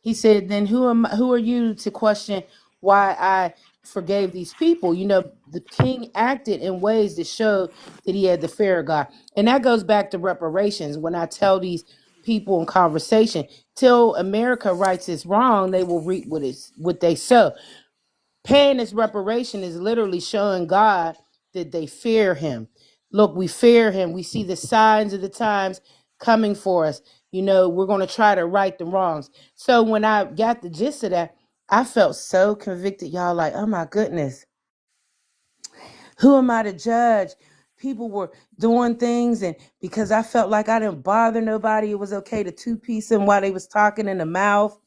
He said, then who are you to question why I forgave these people? The king acted in ways that showed that he had the fear of God. And that goes back to reparations. When I tell these people in conversation, till America rights is wrong, they will reap what they sow. Paying this reparation is literally showing God that they fear him. Look, we fear him. We see the signs of the times coming for us. We're going to try to right the wrongs. So when I got the gist of that, I felt so convicted, y'all, like, oh my goodness, who am I to judge? People were doing things, and because I felt like I didn't bother nobody, it was okay to two-piece them while they was talking in the mouth.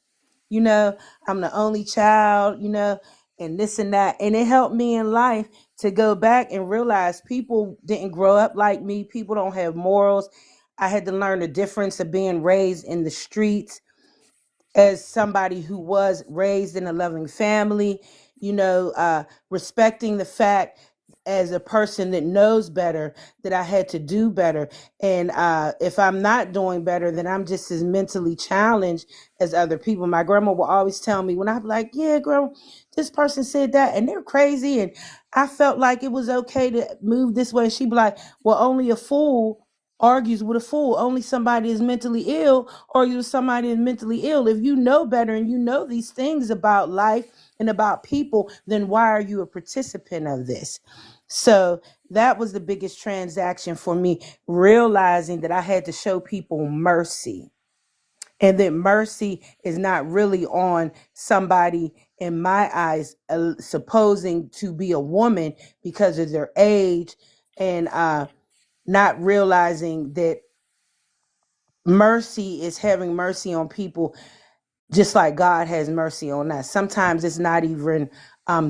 you know, I'm the only child, and this and that. And it helped me in life to go back and realize people didn't grow up like me. People don't have morals. I had to learn the difference of being raised in the streets as somebody who was raised in a loving family, respecting the fact as a person that knows better that I had to do better. And if I'm not doing better, then I'm just as mentally challenged as other people. My grandma will always tell me when I'm like, yeah, grandma, this person said that and they're crazy. And I felt like it was okay to move this way. She'd be like, well, only a fool argues with a fool. Only somebody is mentally ill argues with somebody is mentally ill. If you know better and you know these things about life and about people, then why are you a participant of this? So that was the biggest transaction for me, realizing that I had to show people mercy. And that mercy is not really on somebody, in my eyes, supposing to be a woman because of their age, and not realizing that mercy is having mercy on people just like God has mercy on us. Sometimes it's not even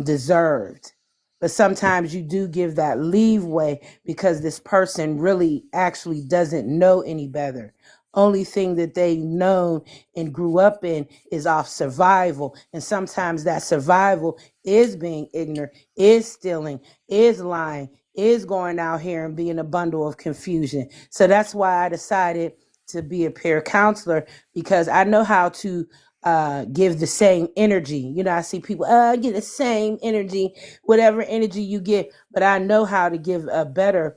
deserved, but sometimes you do give that leeway because this person really actually doesn't know any better. Only thing that they known and grew up in is off survival. And sometimes that survival is being ignorant, is stealing, is lying, is going out here and being a bundle of confusion. So that's why I decided to be a peer counselor, because I know how to give the same energy. I see people, get the same energy, whatever energy you get, but I know how to give a better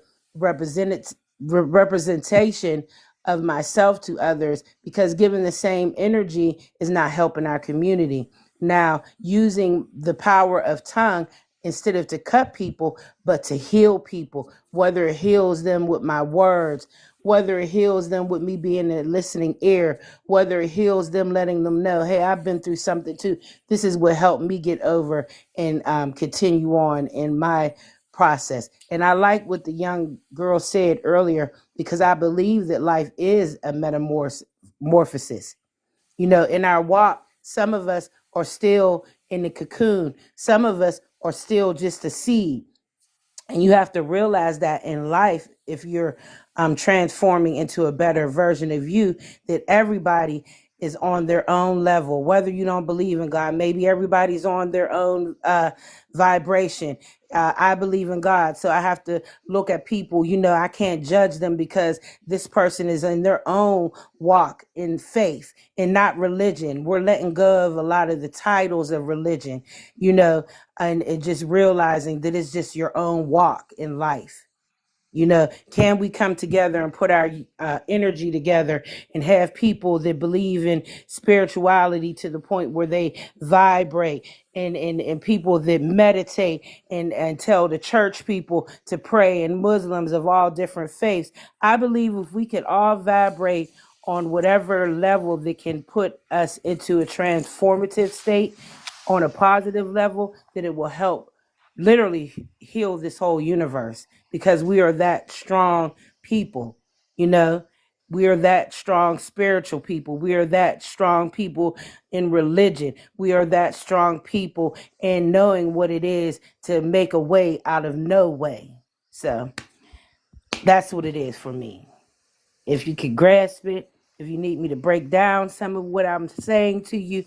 representation of myself to others, because giving the same energy is not helping our community. Now, using the power of tongue instead of to cut people, but to heal people, whether it heals them with my words, whether it heals them with me being a listening ear, whether it heals them letting them know, hey, I've been through something too. This is what helped me get over and continue on in my process. And I like what the young girl said earlier, because I believe that life is a metamorphosis. You know, in our walk, some of us are still in the cocoon, some of us are still just a seed. And you have to realize that in life, if you're transforming into a better version of you, that everybody is on their own level. Whether you don't believe in God, maybe everybody's on their own vibration. I believe in God, so I have to look at people. You know, I can't judge them because this person is in their own walk in faith and not religion. We're letting go of a lot of the titles of religion, you know, and just realizing that it's just your own walk in life. You know, can we come together and put our energy together and have people that believe in spirituality to the point where they vibrate, and people that meditate and tell the church people to pray, and Muslims of all different faiths. I believe if we could all vibrate on whatever level that can put us into a transformative state on a positive level, that it will help literally heal this whole universe, because we are that strong people, you know. We are that strong spiritual people. We are that strong people in religion. We are that strong people in knowing what it is to make a way out of no way. So that's what it is for me. If you could grasp it, if you need me to break down some of what I'm saying to you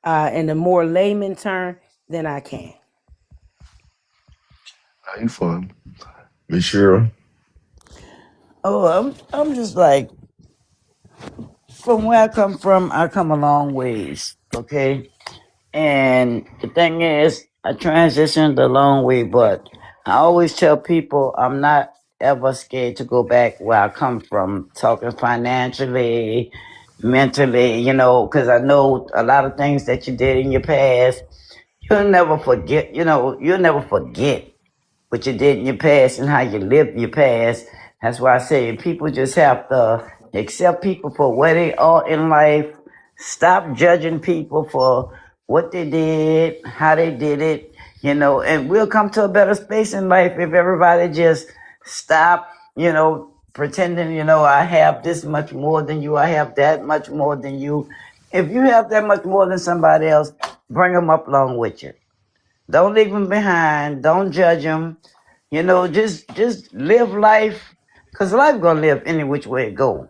in a more layman term, then I can. How you fun? Miss Cheryl. Oh, I'm just like, from where I come a long ways. Okay. And the thing is, I transitioned a long way, but I always tell people I'm not ever scared to go back where I come from, talking financially, mentally, you know, because I know a lot of things that you did in your past. You'll never forget, you'll never forget what you did in your past and how you lived in your past. That's why I say people just have to accept people for where they are in life. Stop judging people for what they did, how they did it, and we'll come to a better space in life if everybody just stop, pretending, I have this much more than you, I have that much more than you. If you have that much more than somebody else, bring them up along with you. Don't leave them behind. Don't judge them. Just live life, cause life gonna live any which way it go.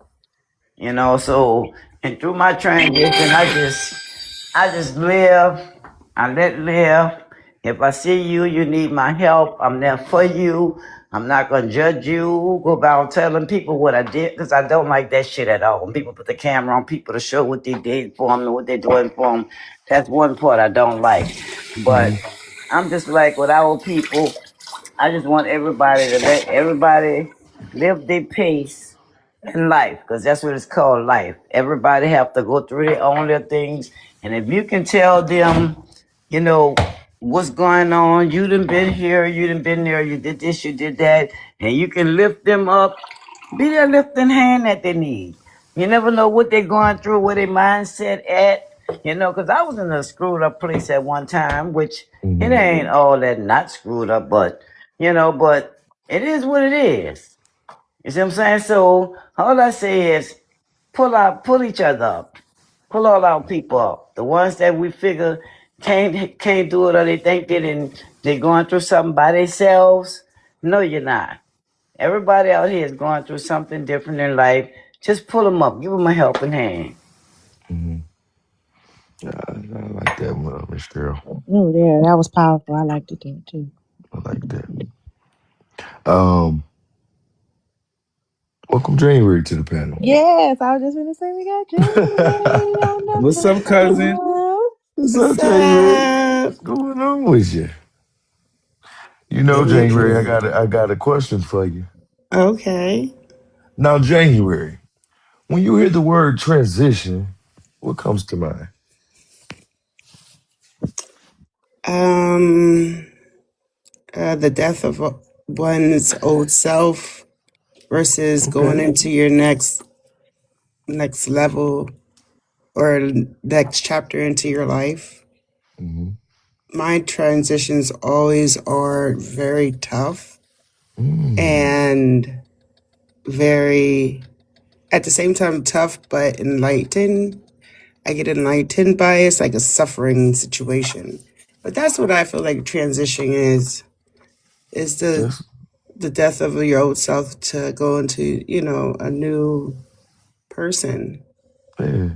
So and through my transition, I just live. I let live. If I see you, you need my help. I'm there for you. I'm not gonna judge you. Go about telling people what I did, because I don't like that shit at all. When people put the camera on people to show what they did for them and what they're doing for them, that's one part I don't like. But Mm-hmm. I'm just like with our people, I just want everybody to let everybody live their pace in life, because that's what it's called, life. Everybody have to go through their own little things. And if you can tell them, you know, what's going on, you done been here, you done been there, you did this, you did that, and you can lift them up, be that lifting hand that they need. You never know what they're going through, where their mindset at. Because I was in a screwed up place at one time, which it Mm-hmm. ain't all that not screwed up, but it is what it is. You see what I'm saying? So all I say is pull each other up, pull all our people up. The ones that we figure can't do it, or they think they're going through something by themselves. No, you're not. Everybody out here is going through something different in life. Just pull them up, give them a helping hand. Mm-hmm. I like that one, Miss Cheryl. Oh, yeah, that was powerful. I liked it there too. I like that. Um, Welcome January to the panel. Yes, I was just gonna say we got January on What's the up, cousin? panel. What's up, What's January? up? What's going on with you? You know, Give me a January, cue. I got a question for you. Okay. Now, January, when you hear the word transition, what comes to mind? Um, the death of one's old self versus going Okay. into your next level or next chapter into your life. Hmm. My transitions always are very tough Mm. and very, at the same time, tough but enlightened. I get enlightened by it. It's like a suffering situation. But that's what I feel like transition is That's the death of your old self to go into, a new person. yeah.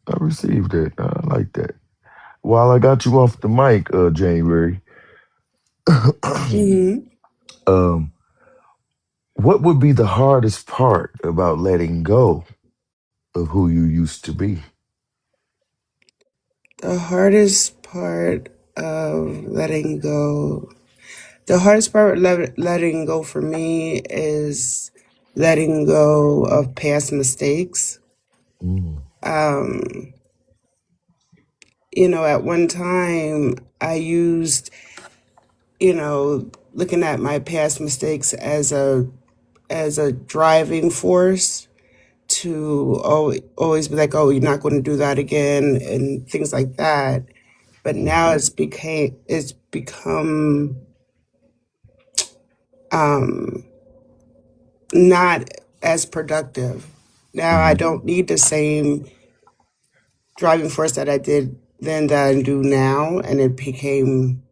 I received that. I like that. While I got you off the mic, January, Hmm. um, what would be the hardest part about letting go of who you used to be? The hardest part of letting go, the hardest part of letting go for me is letting go of past mistakes. Mm. Um, at one time I used, looking at my past mistakes as a driving force to always be like, oh, you're not going to do that again, and things like that. But now it's become not as productive. Now I Mm-hmm. don't need the same driving force that I did then that I do now, and it became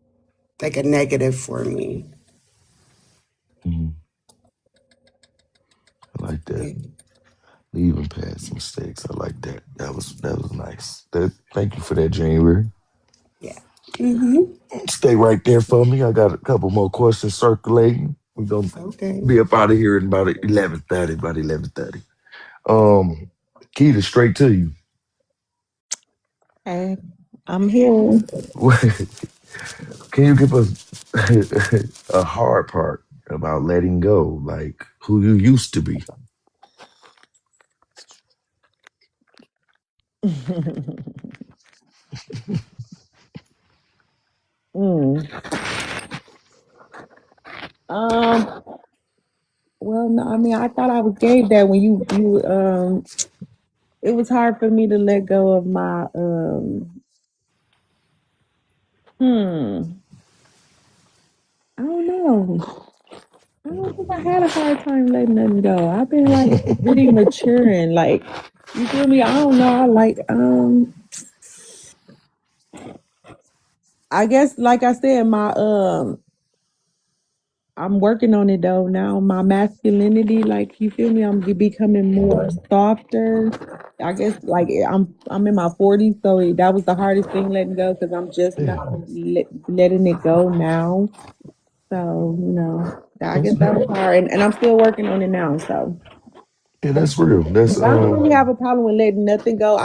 like a negative for me. Hmm. I like that. Yeah. Leaving past mistakes. I like that. That was nice. Thank you for that, January. Yeah. Hmm. Stay right there for me. I got a couple more questions circulating. We're gonna Okay. be up out of here in about 11:30. About 11:30. Um, Keita, straight to you. Hey, I'm here. Can you give us a hard part about letting go, like who you used to be? Mm. Um. Well, no, I mean, I thought I was gave that when you. It was hard for me to let go of my. Hmm. I don't know. I don't think I had a hard time letting them go. I've been like really maturing. Like, you feel me? I don't know. I like. I guess, like I said, I'm working on it though now. My masculinity, like you feel me, I'm becoming more softer. I guess like I'm in my 40s, so that was the hardest thing letting go because I'm just Yeah. now letting it go now. So I guess that Okay. was hard, and I'm still working on it now. So Yeah, that's real. That's I don't really have a problem with letting nothing go.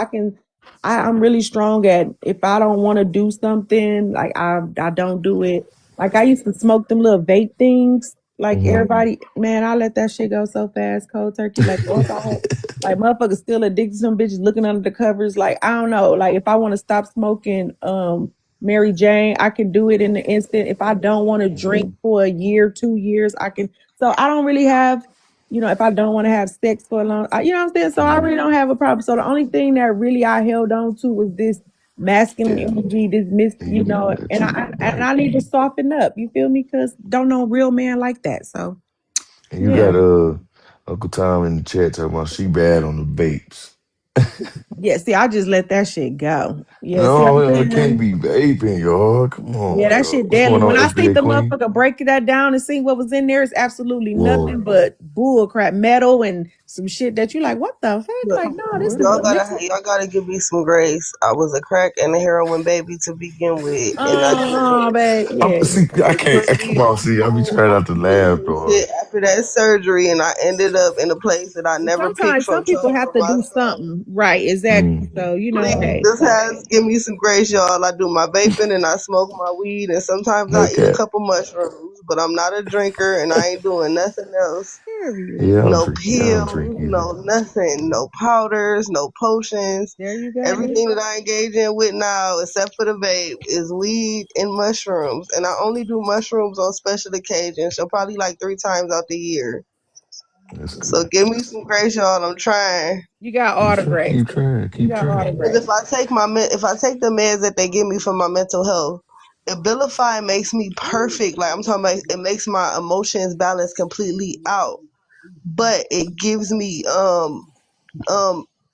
I'm really strong at if I don't want to do something, like I don't do it. Like I used to smoke them little vape things. Like Mhm. everybody, man, I let that shit go so fast, cold turkey. Like once I had, like motherfuckers still addicted to some bitches looking under the covers. Like I don't know. Like if I want to stop smoking, Mary Jane, I can do it in the instant. If I don't want to drink for a year, 2 years, I can. So I don't really have if I don't want to have sex for a long, you know what I'm saying? So I Mhm. really don't have a problem. So the only thing that really I held on to was this masculine Yeah, energy, this miss, and you got and you I right, need to soften up. You feel me? Because don't know real man like that. So and you yeah, got Uncle Tom in the chat talking about she bad on the vapes. yeah. See, I just let that shit go. Yeah, see, I'm No, it can't saying. be vaping, y'all. Come Yeah, on, that y'all. shit What's deadly. going on, When I see FBA the Queen? motherfucker break that down and see what was in there, it's absolutely nothing Whoa, but bull crap, metal and some shit that you like, what the fuck? Look, Like, no, this what? is a mix. y'all gotta give me some grace. I was a crack and a heroin baby to begin with, and I did Babe, I'm, yeah. see, I can't. pretty Come on, see, I be trying not to laugh, some dog. shit after that surgery, and I ended up in a place that I never picked Sometimes some from people choice have for to do myself. something. Right, exactly. Mm, So, Please, hey. this has give me some grace, y'all. I do my vaping and I smoke my weed, and sometimes I no eat a cap. couple mushrooms. But I'm not a drinker, and I ain't doing nothing else. Period. Yeah, No I don't drink pills, either. no nothing, no powders, no potions. There you go. Everything that I engage in with now, except for the vape, is weed and mushrooms. And I only do mushrooms on special occasions, so probably like 3 times out the year. That's So good. give me some grace, y'all. I'm trying. You got all the grace. Keep trying. You Keep got all trying. the Because grace. if I take the meds that they give me for my mental health, Abilify makes me perfect. Like I'm talking about, it makes my emotions balance completely out. But it gives me um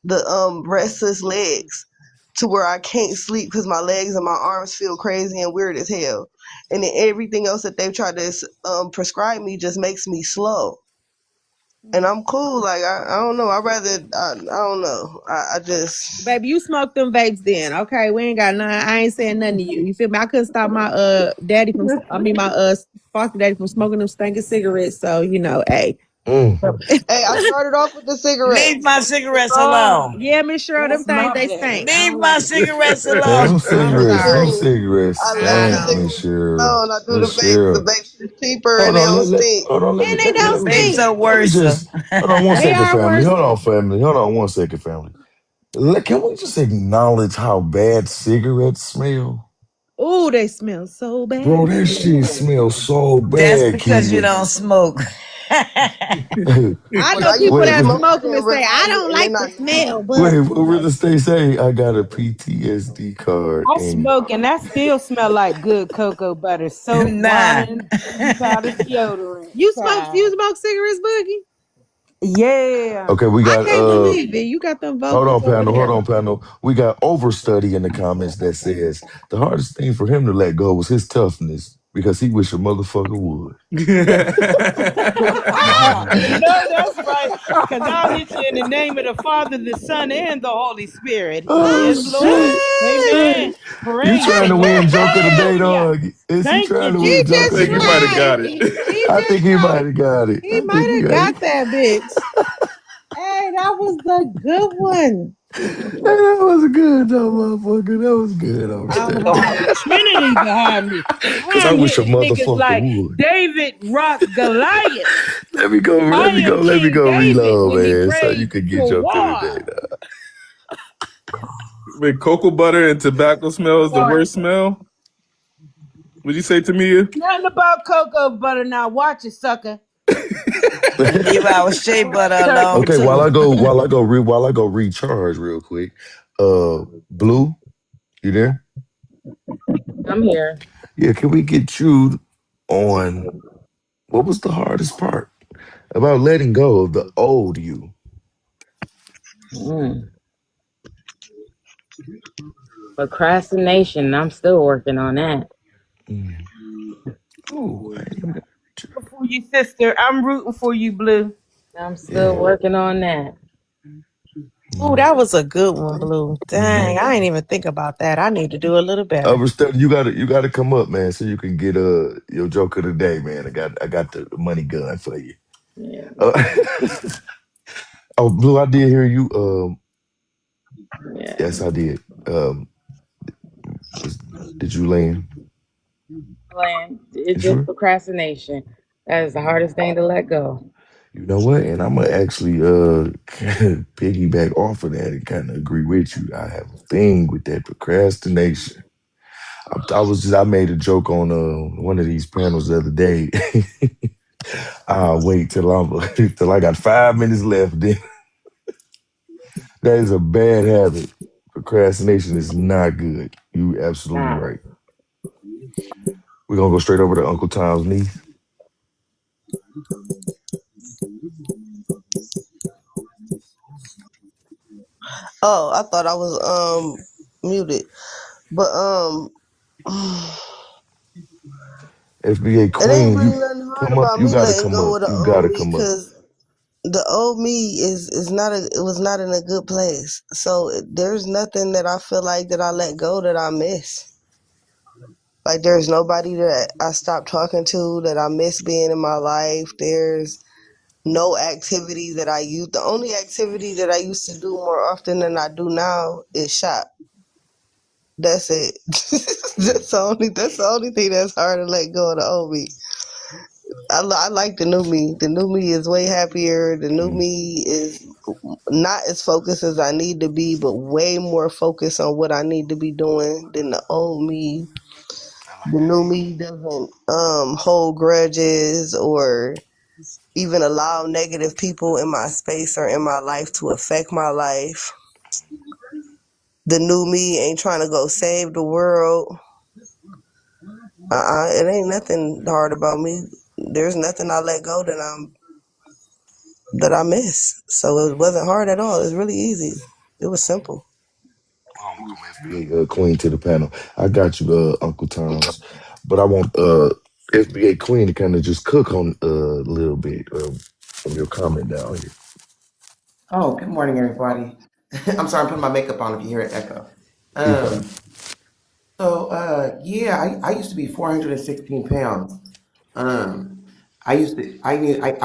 the restless legs to where I can't sleep because my legs and my arms feel crazy and weird as hell. And then everything else that they've tried to prescribe me just makes me slow. And I'm cool. Like I don't know. I don't know. I just Baby, you smoke them vapes then. Okay, we ain't got none. I ain't saying nothing to you. You feel me? I couldn't stop my daddy from my foster daddy from smoking them stinking cigarettes. So, hey. Mm. hey, I started off with the Leave cigarettes. my cigarettes alone. Yeah, Miss Cheryl, them That's things my they bad. stink. I Leave don't my like it. cigarettes Man, alone. them I'm cigarettes, them sorry. cigarettes I love I the stink, know. Miss cigarettes Cheryl. alone. I do the Miss vapes. The Cheryl. vapes is cheaper Hold and they on, don't stink. hold on, And they The don't let vapes stink. are me worse. just, hold on one They second, are family. worse. Hold on, family. Hold on one second, family. Can we just acknowledge how bad cigarettes smell? Ooh, they smell so Bro, bad. that shit smells so That's bad, because you Keita. don't smoke. I When know I used people to wait, that wait, smoke, I smoke them didn't and say, I realize it, don't and like then the I smell, noticed. but wait, what real estate say? I got a PTSD card I and smoke and that still smell like good cocoa butter, soap, Nah. wine, baby powder, deodorant. you Child. smoke cigarettes, Boogie? Yeah. okay, we I got can't believe it. You got them vocals over hold there. on, panel. We got overstudy in the comments that says the hardest thing for him to let go was his toughness because he wish a motherfucker would. You know that's right. Because I'll hit you in the name of the Father, the Son, and the Holy Spirit. Oh Yes, Lord. shit! Amen. Hey, you Praise trying the to win Lord. Joker today, Hallelujah. dog? Is he Thank you, trying to He win I Joker just Jesus. think he might have today? tried. got it. He I just think he tried. might have got it. He I think might he have got got it. that bitch. Hey, that was the good one. Hey, that was good, though, motherfucker. That was good, I'm overstudy. having the Trinity behind me. Cause I I'm wish a hitting niggas motherfucker like would. David rocked Goliath. Let I me go, am let me King go David reload, when he man. So you prayed can get for Joker today, war. dog. When cocoa butter and tobacco smell is the Lord, worst smell, would you say to me? nothing about cocoa butter now. Watch it, sucker. And leave our shea butter alone Okay, too. while I go recharge real quick. Blue, you there? I'm here. Yeah, can we get you on what was the hardest part about letting go of the old you? Mm. Procrastination. I'm still working on that. Mm. Oh, I ain't even got you. For you, sister. I'm rooting for you, Blue. I'm still Yeah. working on that. Ooh, Mm. that was a good one, Blue. Mm-hmm. Dang, I ain't even think about that. I need to do a little better. Overstudy, you gotta come up, man, so you can get your Joker today, man. I got the money gun for you. Yeah. Uh, oh, Blue, I did hear you. Yeah. Yes, I did. Was did you land? Plan. It's You just sure? procrastination. That is the hardest thing to let go. You know what? And I'm gonna actually kind of piggyback off of that and kind of agree with you. I have a thing with that procrastination. I made a joke on one of these panels the other day. I'll wait till till I got 5 minutes left. Then that is a bad habit. Procrastination is not good. You absolutely Nah. right. We're gonna go straight over to Uncle Tom's niece. Oh, I thought I was muted, but FBA it ain't Queen, really you nothing hard come up. about You me gotta letting come go up. of the You old gotta me come up. because the old me is not it was not in a good place. So there's nothing that I feel like that I let go that I miss. Like there's nobody that I stopped talking to that I miss being in my life. There's no activity that I use. The only activity that I used to do more often than I do now is shop. That's it. That's the only thing that's hard to let go of the old me. I like the new me. The new me is way happier. The new me is not as focused as I need to be, but way more focused on what I need to be doing than the old me. The new me doesn't hold grudges or even allow negative people in my space or in my life to affect my life. The new me ain't trying to go save the world. It ain't nothing hard about me. There's nothing I let go that I miss. So it wasn't hard at all. It was really easy. It was simple. Welcome FBA Queen to the panel. I got you, Uncle Tom's, but I want FBA Queen to kind of just cook on a little bit from your comment down here. Oh, good morning, everybody. I'm sorry, I'm putting my makeup on if you hear an echo. You fine? Um, yeah, I used to be 416 pounds. Um, I used to, I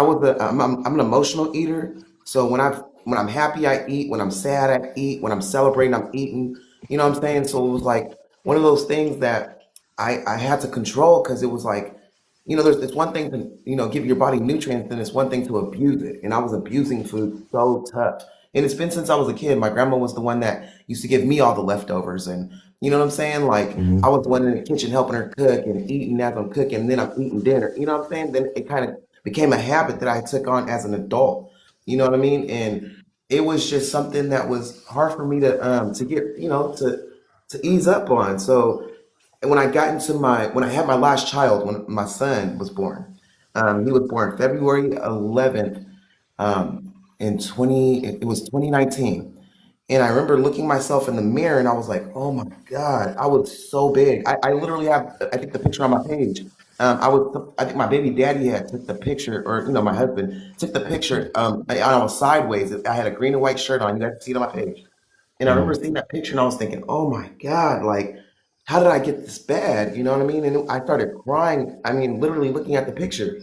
was I'm an emotional eater. So when I'm happy, I eat. When I'm sad, I eat. When I'm celebrating, I'm eating. You know what I'm saying? So it was like one of those things that I had to control because it was like, it's one thing to, give your body nutrients, and it's one thing to abuse it. And I was abusing food so tough. And it's been since I was a kid. My grandma was the one that used to give me all the leftovers. And you know what I'm saying? Like Mm-hmm. I was the one in the kitchen helping her cook and eating as I'm cooking, and then I'm eating dinner. You know what I'm saying? Then it kind of became a habit that I took on as an adult. You know what I mean? And it was just something that was hard for me to get, to ease up on. So and when I got into when I had my last child, when my son was born, he was born February 11th, in it was 2019. And I remember looking myself in the mirror and I was like, oh my God, I was so big. I literally have, I think the picture on my page. I think my baby daddy had took the picture, or, my husband took the picture. I was sideways. I had a green and white shirt on. You guys can see it on my page. And I remember Mm-hmm. seeing that picture and I was thinking, oh my God, like, how did I get this bad? You know what I mean? And I started crying. I mean, literally looking at the picture.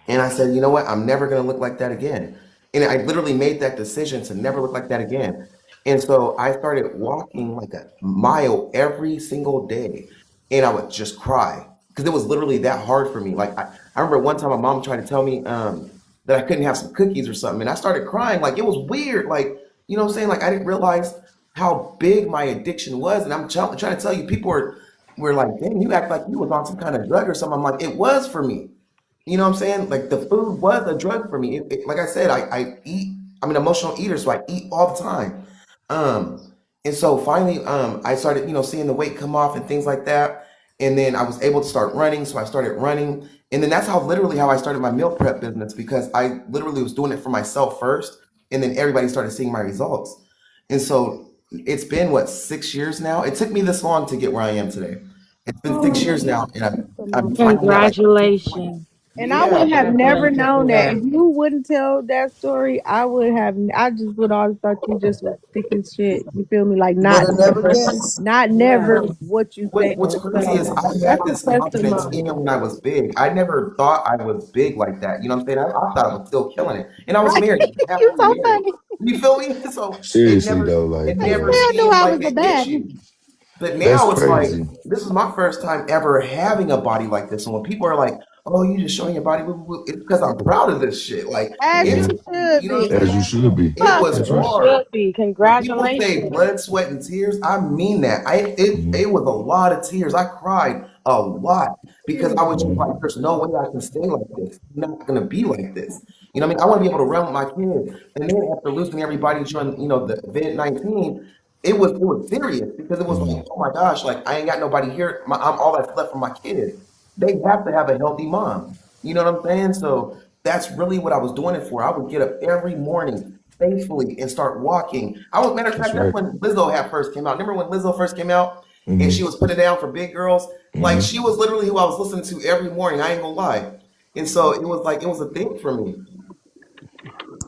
And I said, you know what? I'm never going to look like that again. And I literally made that decision to never look like that again. And so I started walking like a mile every single day. And I would just cry because it was literally that hard for me. Like, I remember one time my mom tried to tell me that I couldn't have some cookies or something. And I started crying. Like, it was weird. Like, you know what I'm saying? Like, I didn't realize how big my addiction was. And I'm trying to tell you, people were like, dang, you act like you was on some kind of drug or something. I'm like, it was for me. You know what I'm saying? Like the food was a drug for me. Like I said, I eat. I'm an emotional eater, so I eat all the time. And so finally, I started, seeing the weight come off and things like that. And then I was able to start running, so I started running. And then that's literally how I started my meal prep business, because I literally was doing it for myself first, and then everybody started seeing my results. And so it's been what, 6 years now? It took me this long to get where I am today. It's been 6 years now, and I'm finally at like, Congratulations. And I yeah, would have thank you, never thank you, known that. man. If you wouldn't tell that story, I just would always thought you just was thick as shit. You feel me? Like Would not have never never, guessed. not Yeah. never what you saying. What's crazy is So I had that's a this confidence testimony. even when I was big. I never thought I was big like that. You know what I'm saying? I thought I was still killing it. And I was Right? married, You happily so married. funny. You feel me? So Seriously though, it like I never still knew seemed I like was a an bad. issue. But that's now it's like, crazy. this is my first time ever having a body like this. And when people are like, oh, you just showing your body, woo, woo, woo," it's because I'm proud of this shit. Like, As it's, Hmm. you should you know what be. I'm As you saying? should be. It was That's You right. hard. should be. When people say Congratulations. blood, sweat, and tears, I mean that. Hmm. It was a lot of tears. I cried a lot because I was just like, Hmm. there's no way I can stay like this. I'm not gonna be like this. You know what I mean? I want to be able to run with my kids. And then after losing everybody during, the event 19, it was serious because it was Hmm. like, oh my gosh, like I ain't got nobody here. I'm all that's left for my kids. They have to have a healthy mom. You know what I'm saying? So that's really what I was doing it for. I would get up every morning faithfully and start walking. Matter of That's fact, that's right. when Lizzo had first came out. Remember when Lizzo first came out and Hmm. she was putting it down for big girls? Like Hmm. she was literally who I was listening to every morning. I ain't gonna lie. And so it was like it was a thing for me.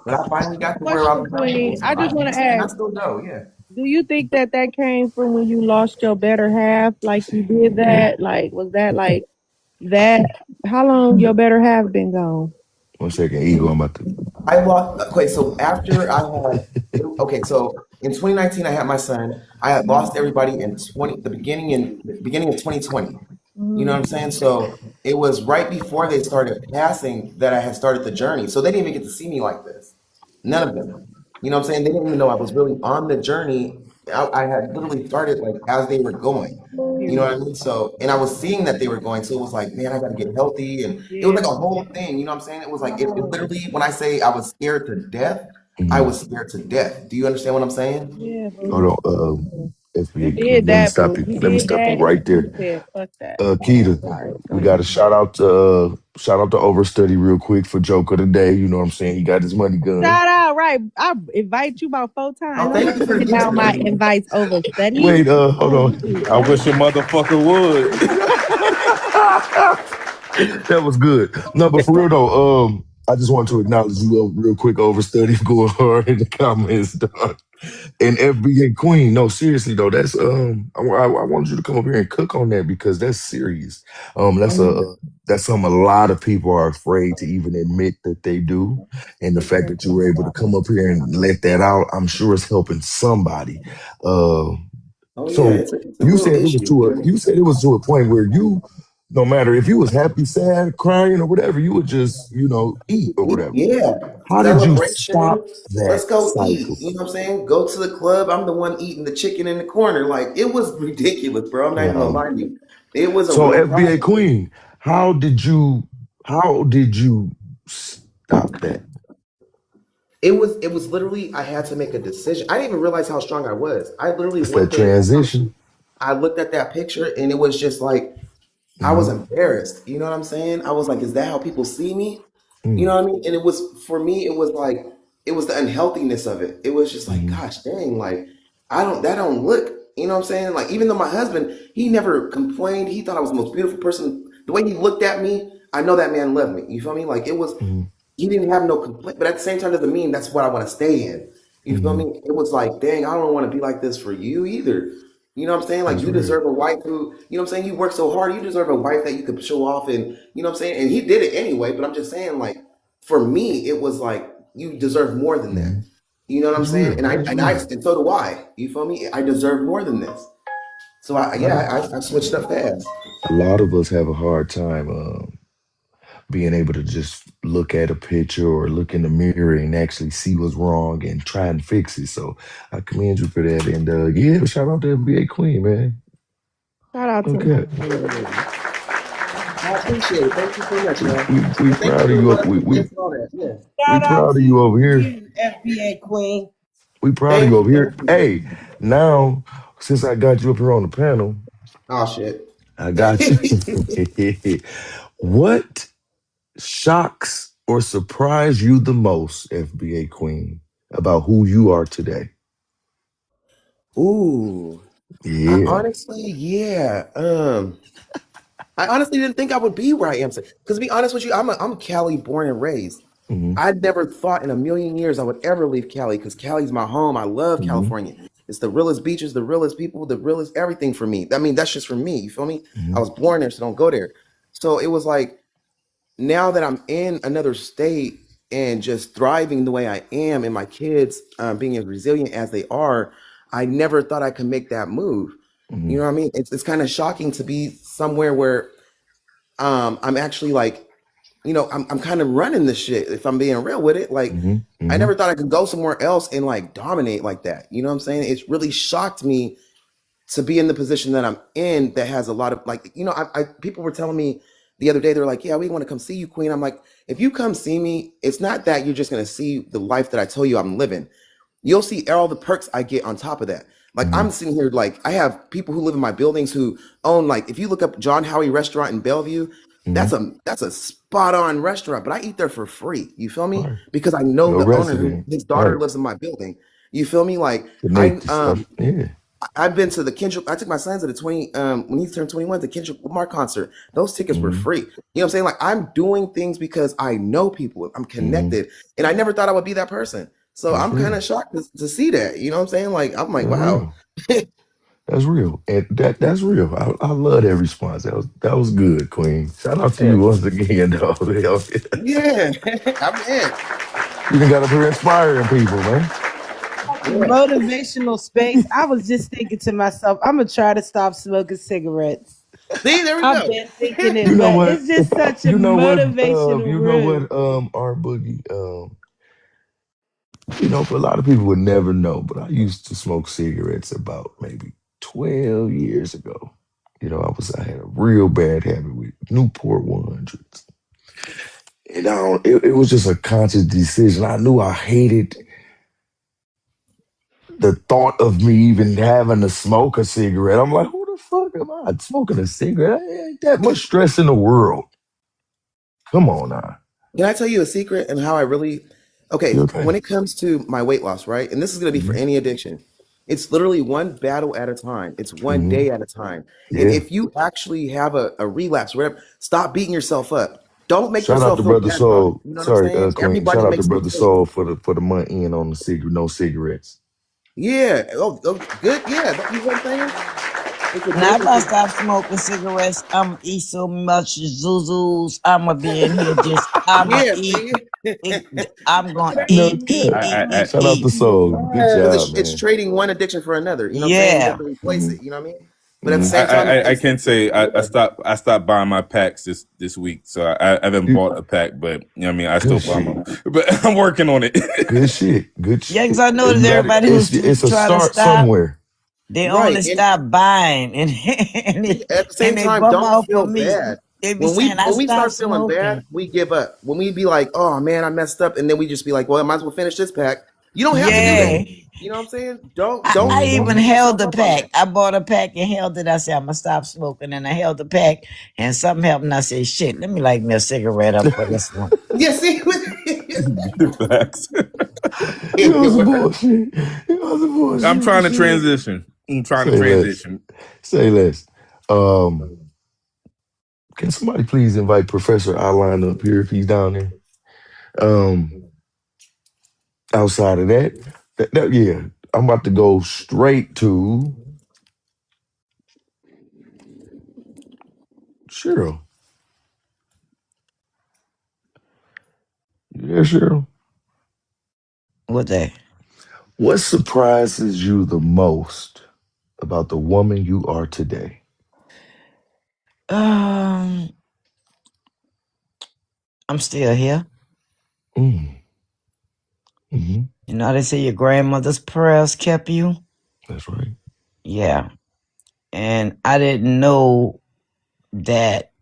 But I finally got to where I Question, was at today. Queen. So I just want to and I ask, still go, yeah. do you think that came from when you lost your better half? Like you did that? Like, was that like that? How long your better half been gone? 1 second, ego. I'm about to. I lost. Okay, so after I had, okay, so in 2019 I had my son. I had lost everybody in the beginning of 2020. You know what I'm saying? So it was right before they started passing that I had started the journey. So they didn't even get to see me like this. None of them. You know what I'm saying? They didn't even know I was really on the journey. I had literally started like as they were going. You know what I mean? So, and I was seeing that they were going. So it was like, man, I got to get healthy. And it was like a whole thing. You know what I'm saying? It was like, it literally, when I say I was scared to death, I Mhm. was scared to death. Do you understand what I'm saying? Yeah, Hold boo. on. You FBA did Queen. Let me that, stop boo. you. You Let me did stop you that, and right then there. you said, "Fuck that." Keita, Sorry. Go we got to ahead. shout out to Overstudy real quick for Joker today. You know what I'm saying? He got his money gun. Shout out, right? I invite you about 4 times. Oh, I'm thank not you for the turning gift down my card. invites over study. Wait, hold Oh, on. shoot. I wish a motherfucker would. That was good. No, but for real though, I just want to acknowledge you real quick. Overstudy going hard in the comments, dog. And FBA Queen, no, seriously though, that's I wanted you to come up here and cook on that because that's serious. That's something a lot of people are afraid to even admit that they do, and the fact that you were able to come up here and let that out, I'm sure it's helping somebody. Uh, Oh yeah, so it's a you real said it was issue. to a you said it was to a point where you, no matter if you was happy, sad, crying, or whatever, you would just eat or whatever. Yeah, How did you stop celebration. that Let's go cycle? eat. You know what I'm saying? Go to the club. I'm the one eating the chicken in the corner. Like it was ridiculous, bro. I'm not even gonna Wow. lie to you. It was a So real FBA problem. Queen, how did you stop that? It was literally I had to make a decision. I didn't even realize how strong I was. I literally It's that one day transition. I looked at that picture and it was just like I was Mm-hmm. embarrassed. You know what I'm saying? I was like, is that how people see me? You Mm-hmm. know what I mean? And it was for me, it was like it was the unhealthiness of it. It was just like, Mm-hmm. gosh dang, like I don't that don't look, you know what I'm saying? Like even though my husband, he never complained. He thought I was the most beautiful person. The way he looked at me, I know that man loved me. You feel me? Like it was he didn't have no complaint, but at the same time doesn't mean that's what I want to stay in. You feel Mm-hmm. me? It was like, dang, I don't want to be like this for you either. You know what I'm saying? Like That's you real. deserve a wife who, you know what I'm saying? You work so hard, you deserve a wife that you could show off and you know what I'm saying? And he did it anyway, but I'm just saying, like, for me, it was like you deserve more than that. Mm-hmm. You know what I'm That's saying? real. And I That's and I real. and so do I. You feel me? I deserve more than this. So I switched up fast. A lot of us have a hard time being able to just look at a picture or look in the mirror and actually see what's wrong and try and fix it. So I commend you for that. And yeah, shout out to FBA Queen, man. Shout out to my Okay. queen. I appreciate it. Thank you so much, We man. we we And thank you proud of for you. the gifts and all that. Yeah. We Shout out proud of to you over here. you, FBA Queen. We proud of you Thank you, over here. thank you. Hey, now since I got you up here on the panel, Oh shit. I got you. What shocks or surprise you the most, FBA Queen, about who you are today? Ooh. I Yeah. honestly, yeah. I honestly didn't think I would be where I am today. Because to be honest with you, I'm Cali born and raised. Hmm. I never thought in a million years I would ever leave Cali because Cali's my home. I love Hmm. California. It's the realest beaches, the realest people, the realest everything for me. I mean, that's just for me. You feel me? I Hmm. was born there, so don't go there. So it was like now that I'm in another state and just thriving the way I am, and my kids being as resilient as they are, I never thought I could make that move. You Hmm. know what I mean? It's kind of shocking to be somewhere where I'm actually like, I'm kind of running this shit. If I'm being real with it, like Hmm. I Hmm. never thought I could go somewhere else and like dominate like that. You know what I'm saying? It's really shocked me to be in the position that I'm in that has a lot of like, I people were telling me the other day, they're like, yeah, we want to come see you, Queen. I'm like, if you come see me, it's not that you're just gonna see the life that I tell you I'm living. You'll see all the perks I get on top of that. Like Hmm. I'm sitting here, like I have people who live in my buildings who own, like if you look up John Howie Restaurant in Bellevue, Hmm. that's a spot on restaurant, but I eat there for free. You feel me? Right. Because I know Your the owner who resident. his daughter Right. lives in my building. You feel me? Like I Connected stuff. Yeah. I've been to the Kendrick. I took my sons to the 20 when he turned 21, the Kendrick Lamar concert. Those tickets were Hmm. free. You know what I'm saying? Like I'm doing things because I know people. I'm Hmm. connected, and I never thought I would be that person. So That's I'm kind real. of shocked to see that. You know what I'm saying? Like I'm like, That's wow. real. That's real. And that's real. I love that response. That was good, Queen. Shout out to Yeah, you once again, though. You yeah. I'm in. done got up here inspiring people, man. Yeah. Motivational space. I was just thinking to myself, I'm gonna try to stop smoking cigarettes. See, there we I've go. been thinking You it, know but what? it's just such a You know what? motivational You know room. what? Our boogie. A lot of people would never know, but I used to smoke cigarettes about maybe 12 years ago. I had a real bad habit with Newport 100s. And it was just a conscious decision. I knew I hated the thought of me even having to smoke a cigarette. I'm like, who the fuck am I smoking a cigarette? Ain't that much stress in the world. Come on now. Can I tell you a secret and how I really okay, Sure when thing. it comes to my weight loss, right? And this is going to be for Hmm. any addiction. It's literally one battle at a time. It's one Hmm. day at a time. And Yeah. if you actually have a relapse, whatever, stop beating yourself up. Don't make Shout out to yourself feel Brother bad about it. Soul. You know what I'm Sorry, saying? Queen. Shout Everybody out to makes Brother mistakes. Soul for the month in on the no cigarettes. Yeah. Oh, good. Yeah. You know what I'm saying? Now, if I stop smoking cigarettes, I'm eat so much Zuzus. I'ma be in here just, I'ma Yeah, eat. man. I'm gonna No eat, eat, cap. eat, eat, Shout out to eat. Soul. Good Because job, it's man. trading one addiction for another. You know what I'm saying? You have Yeah. to replace Hmm. it. You know what I mean? But at the Hmm. same time, I it's can say I stopped buying my packs this week, so I haven't bought a pack, but you know what I mean I Good still buy shit. my, but I'm working on it. Good shit. Good Yeah, because shit. I noticed You got it. everybody who's It's a trying to start stop, somewhere. they right. only And stop buying and at the and same they time, bum don't off for feel me. bad. They be When we saying, I when we stopped start feeling bad, smoking. we give up. When we be like, oh man, I messed up, and then we just be like, well, I might as well finish this pack. You don't have to do that. Yeah. Hmm. You know what I'm saying? Don't I don't Hmm. even beat held yourself the up on pack. that. I bought a pack and held it. I said, I'm going to stop smoking. And I held the pack and something happened. I said, shit, let me light me a cigarette up for this one. Yeah, see, Facts. You on it some works. bullshit. You on some I'm bullshit, trying to Michelle. transition. I'm trying to Say less. transition. Say less. Um, can somebody please invite Professor Outline up here if he's down there? Um, outside of that, yeah, I'm about to go straight to Cheryl. Yeah, Cheryl. What day? What surprises you the most about the woman you are today? Um, I'm still here. Mm, hmm. You know, they say your grandmother's prayers kept you. That's right. Yeah. And I didn't know that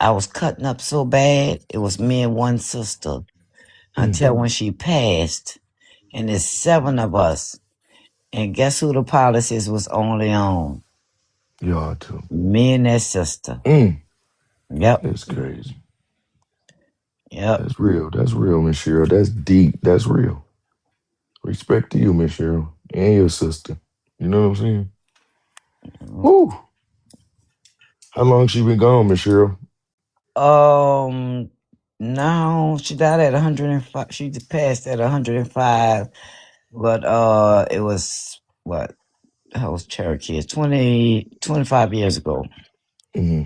I was cutting up so bad. It was me and one sister Mm, until when she passed. And there's seven of us. And guess who the policies was only on? you are too. Me and that sister. Mm, Yep. that's crazy. Yep. That's real. That's real, Miss Cheryl. That's deep. That's real. Respect to you, Miss Cheryl, and your sister. You know what I'm saying? Woo. How long she been gone, Miss Cheryl? Um, no, she died at 105. She passed at 105, but it was what? I was Cherokee. 25 years ago. Hmm.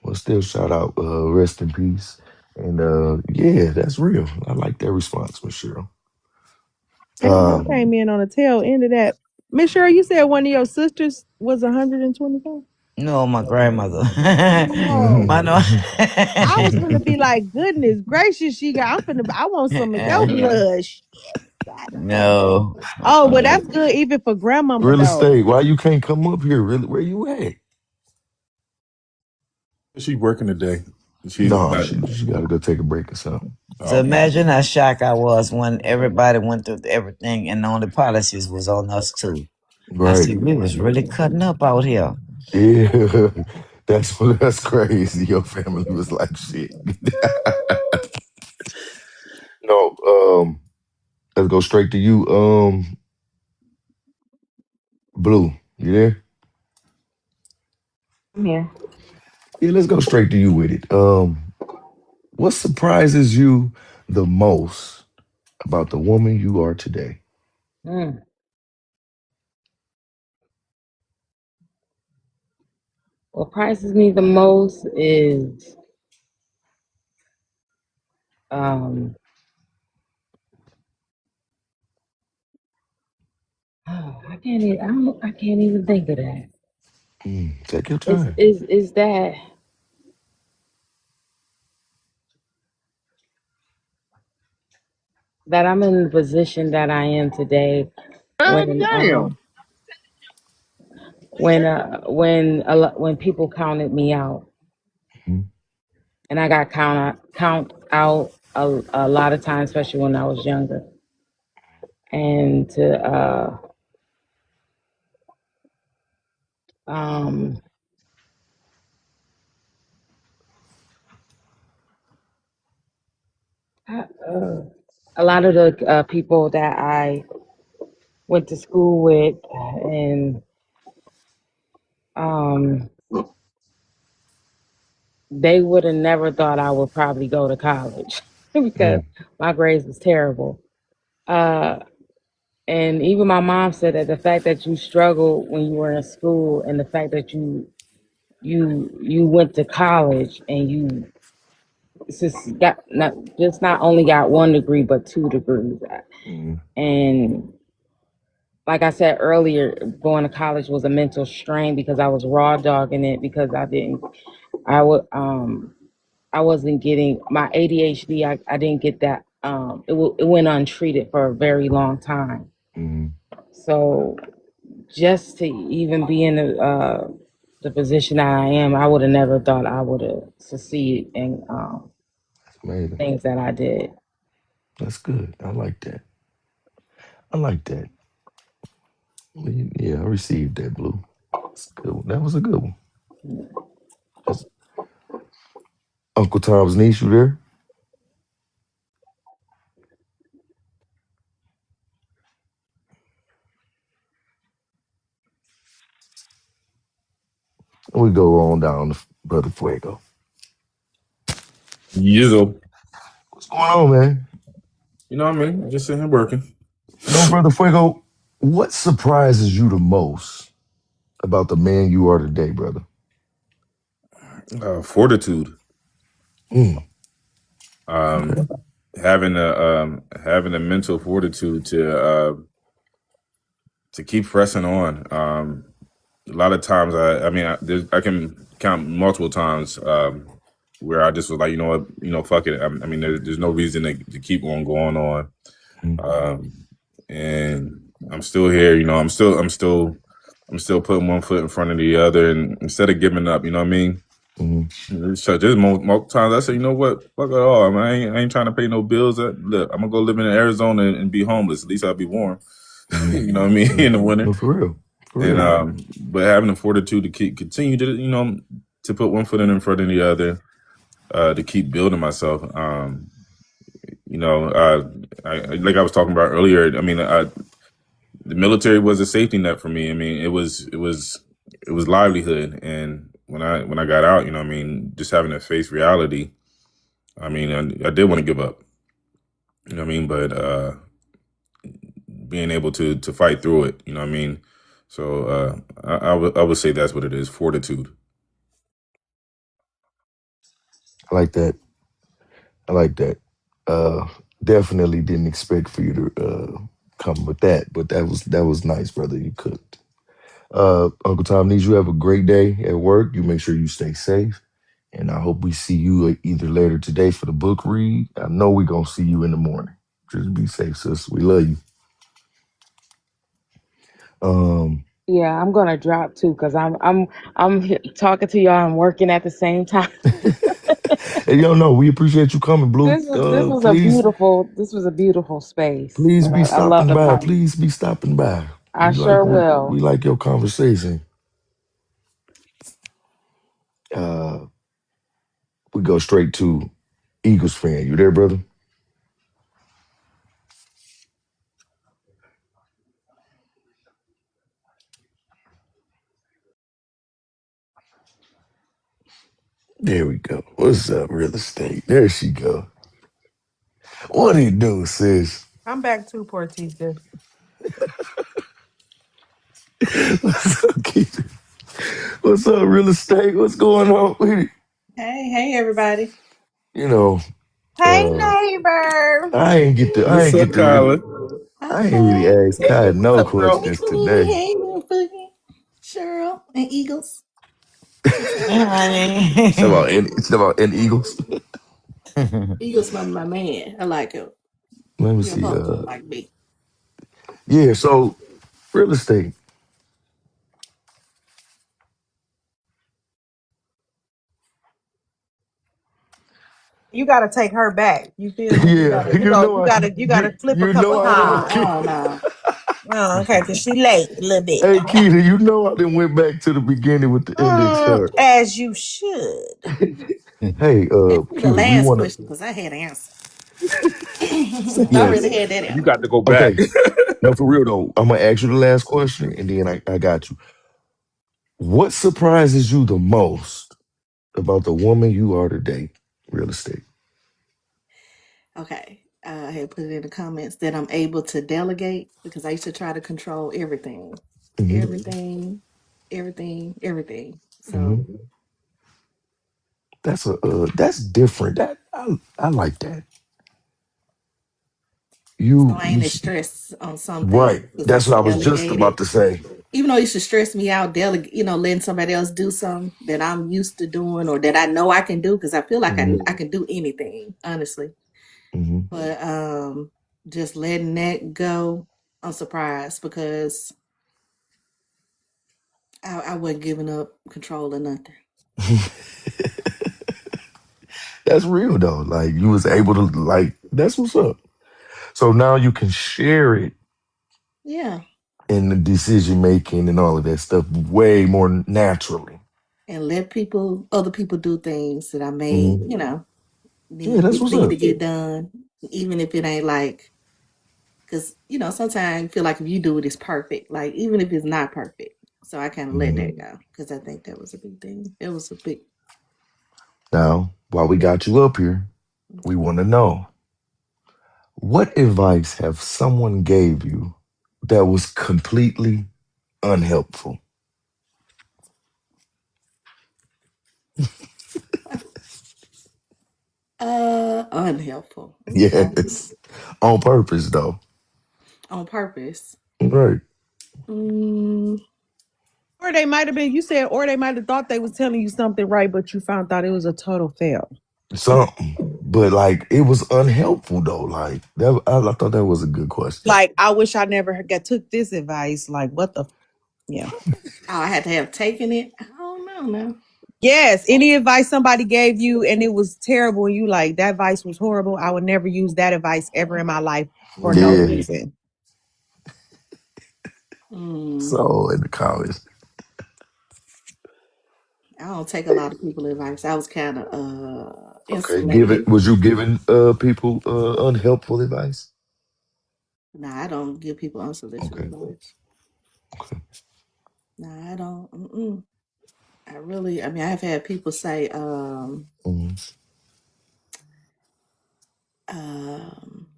Well, still shout out, rest in peace. And yeah, that's real. I like that response, Miss Cheryl. Dang, I Um, came in on the tail end of that. Miss Cheryl, you said one of your sisters was 125? No, my grandmother. Oh, My no. I was gonna be like, goodness gracious, I want some of your blood. Shit, God damn. No. Oh, well, that's good even for grandmama real though. estate. Why you can't come up here? Really, where you at? She's working today. She's No, not. she got to go take a break or something. So Okay. imagine how shocked I was when everybody went through everything and the only policies was on us too. I Right. said, we was really cutting up out here. Yeah. That's crazy. Your family was like shit. No, let's go straight to you. Blue, you there? I'm here. Yeah, let's go straight to you with it. What surprises you the most about the woman you are today? Mm. What prizes me the most is um I can't even think of that. Take your is time. is is that I'm in the position that I am today God when damn. when people counted me out, Mm-hmm. and I got count out a lot of times, especially when I was younger, and to um uh, a lot of the people that I went to school with, and um they would have never thought I would probably go to college because my grades was terrible. Uh, and even my mom said that the fact that you struggled when you were in school, and the fact that you went to college and you not only got 1 degree but 2 degrees. Mm-hmm. And like I said earlier, going to college was a mental strain because I was raw dogging it because I would I wasn't getting my ADHD. I didn't get that. It went untreated for a very long time. Mm-hmm. So just to even be in the position that I am, I would have never thought I would have succeeded in That's amazing. things that I did. That's good. I like that. I like that. Well, yeah, I received that, Blue. That's a good one. That was a good one. That's Uncle Tom's niece. You there? And we go on down to Brother Fuego. Yizzle. What's going on, man? You know what I mean? Just sitting here working. You know, Brother Fuego, what surprises you the most about the man you are today, brother? Fortitude. Mm, okay. Um, having a mental fortitude to keep pressing on. A lot of times, I can count multiple times where I just was like, you know what, fuck it. I mean, there's no reason to keep on going on. Mm, Um, and I'm still here. I'm still putting one foot in front of the other, and instead of giving up, you know what I mean. mm, So there's multiple times I say, you know what, fuck it all. I mean, I ain't trying to pay no bills. Look, I'm gonna go live in Arizona and be homeless. At least I'll be warm. mm, You know what I mean, in mm. the winter. No, for real. For And real. but having the fortitude to continue to to put one foot in front of the other, to keep building myself. You know, like I was talking about earlier. I mean, the military was a safety net for me. I mean, it was livelihood. And when I got out, you know, what I mean, just having to face reality. I mean, I did want to give up. You know what I mean, but being able to fight through it. You know what I mean. So I would say that's what it is: fortitude. I like that. I like that. Uh, definitely didn't expect for you to come with that, but that was nice, brother. You cooked. Uncle Tom needs you have a great day at work. You make sure you stay safe. And I hope we see you either later today for the book read. I know we're gonna see you in the morning. Just be safe, sis. We love you. Um, Yeah, I'm gonna drop too because I'm talking to y'all and working at the same time. and y'all know we appreciate you coming, Blue. Please, This was a beautiful space. please be I love stopping the by. conversation. Please be stopping by. I sure We will. like your conversation. Uh, we go straight to Eagles fan. You there, brother? There we go. What's up, real estate? There she go. What do you do, sis? I'm back to Porties. What's up, Keith? What's up, real estate? What's going on with it? Hey, everybody. You know, Hey, uh, neighbor. I What's ain't up, get to really, Kyla? I ain't really Hi. asked Kai What's no up, girl? questions Hey, today. little Boogie. Cheryl and Eagles. What's up? Honey. It's about and Eagles. Eagles my man. I like him. Let me He see. supposed to like me. Yeah. So real estate. You gotta take her back. You feel me? You Yeah. gotta, you gotta flip a You couple know I done. hearts. Oh no. Oh, okay, because she late a little bit. Hey, Keita, you know I done went back to the beginning with the index card. As you should. Hey, Ask me the Keita, you last wanna? question because I had an answer. I already Yes. had that You answer. got to go back. Okay. No, for real though. I'm gonna ask you the last question, and then I got you. What surprises you the most about the woman you are today? Real estate. Okay. I had put it in the comments that I'm able to delegate because I used to try to control everything. Hmm. Everything, everything. Hmm. So That's different. I like that. so You I you ain't as s- stressed on some right. things because I That's what I can was just delegate it. about to say. Even though it used to stress me out, letting somebody else do something that I'm used to doing or that I know I can do because I feel like Hmm. I can do anything, honestly. Hmm. But just letting that go, I'm surprised because I wasn't giving up control or nothing. That's real though. Like you was able to like. That's what's up. So now you can share it Yeah. in the decision making and all of that stuff way more naturally. And let other people do things that I may, Hmm. Yeah, need that's what's need up. to get done, even if it ain't like, because sometimes I feel like if you do it, it's perfect. Like even if it's not perfect, so I kind of let Hmm. that go because I think that was a big thing. It was a big. Now, while we got you up here, we want to know what advice have someone gave you that was completely unhelpful? Unhelpful. Okay, Yes, on purpose though. on purpose. Right. Mm, Or they might have been, you said, or they might have thought they was telling you something right, but you found out it was a total fail. Something, but like it was unhelpful though. Like that, I thought that was a good question. Like, I wish I never got took this advice. Like, what the yeah. I had to have taken it. I don't know now. Yes, any advice somebody gave you and it was terrible, and you like that advice was horrible. I would never use that advice ever in my life for no Yeah. reason. Mm, So in the comments, I don't take a lot of people advice. I was kind of okay, give it. insulated. Was you giving people unhelpful advice? Nah, I don't give people unsolicited Okay. advice. Okay. Nah, I don't. I mean, I've had people say, Hmm. um,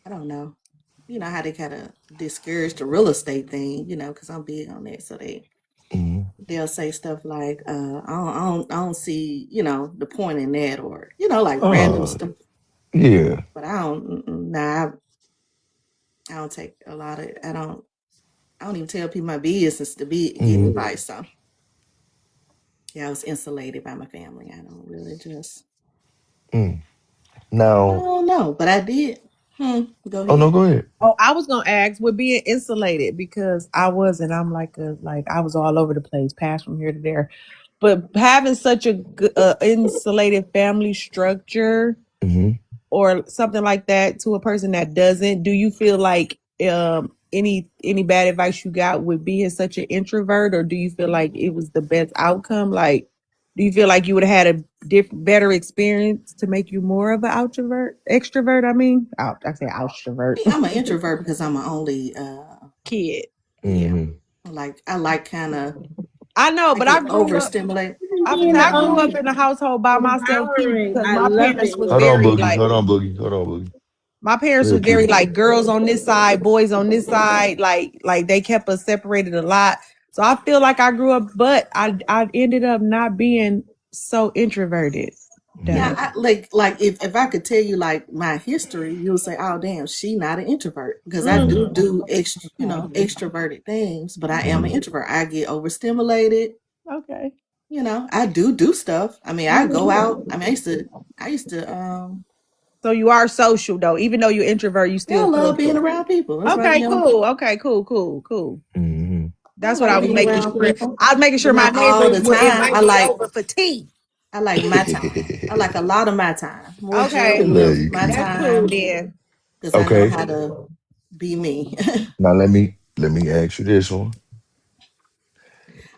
I don't know. You know how they kind of discourage the real estate thing, because I'm big on that. So Hmm. they'll say stuff like, I don't see, the point in that, or like random Oh, stuff. yeah. But I don't. Nah, I don't take a lot of. I don't even tell people my business to be getting Hmm. advice. So yeah, I was insulated by my family. I don't really just. Mm. I Now, don't know, but I did. Go oh no, ahead. go ahead. Oh, I was gonna ask, with being insulated because I wasn't. I'm like I was all over the place, passed from here to there. But having such a insulated family structure Hmm. or something like that to a person that doesn't, do you feel like any bad advice you got with being such an introvert, or do you feel like it was the best outcome? Like, do you feel like you would have had a better experience to make you more of an extrovert? I mean, I say I extrovert. mean, I'm an introvert because I'm an only Kid. yeah. Hmm. I like kind of I know, I but I get grew up. overstimulated. I was Being I the grew only up in a household by myself too empowering. because I love it when Hold on, Boogie. like Hold on, Boogie. Hold on, Boogie. my parents Go was ahead, very Keita. like girls on this side, boys on this side. Like they kept us separated a lot. So I feel like I grew up, but I ended up not being so introverted. Yeah, Dope. Mm-hmm. like if I could tell you like my history, you'll say, "Oh, damn, she not an introvert," because I Mm. do extroverted things, but I am an Mm-hmm. introvert. I get overstimulated. Okay. I do stuff. I mean, I go Mhm. out. I mean, I used to. So you are social though, even though you're introvert, you Yeah, I still love being social. around people. That's right. Okay, cool. Okay, cool. Mm-hmm. I That's what like I was being making around sure. people, I was making sure but my not all neighbors the would time. invite me over for tea. I like my time. I like a lot of my time, I Okay, majority love of you, my that's Keisha. cool time, then. because I know Okay. how to be me. Now let me ask you this one.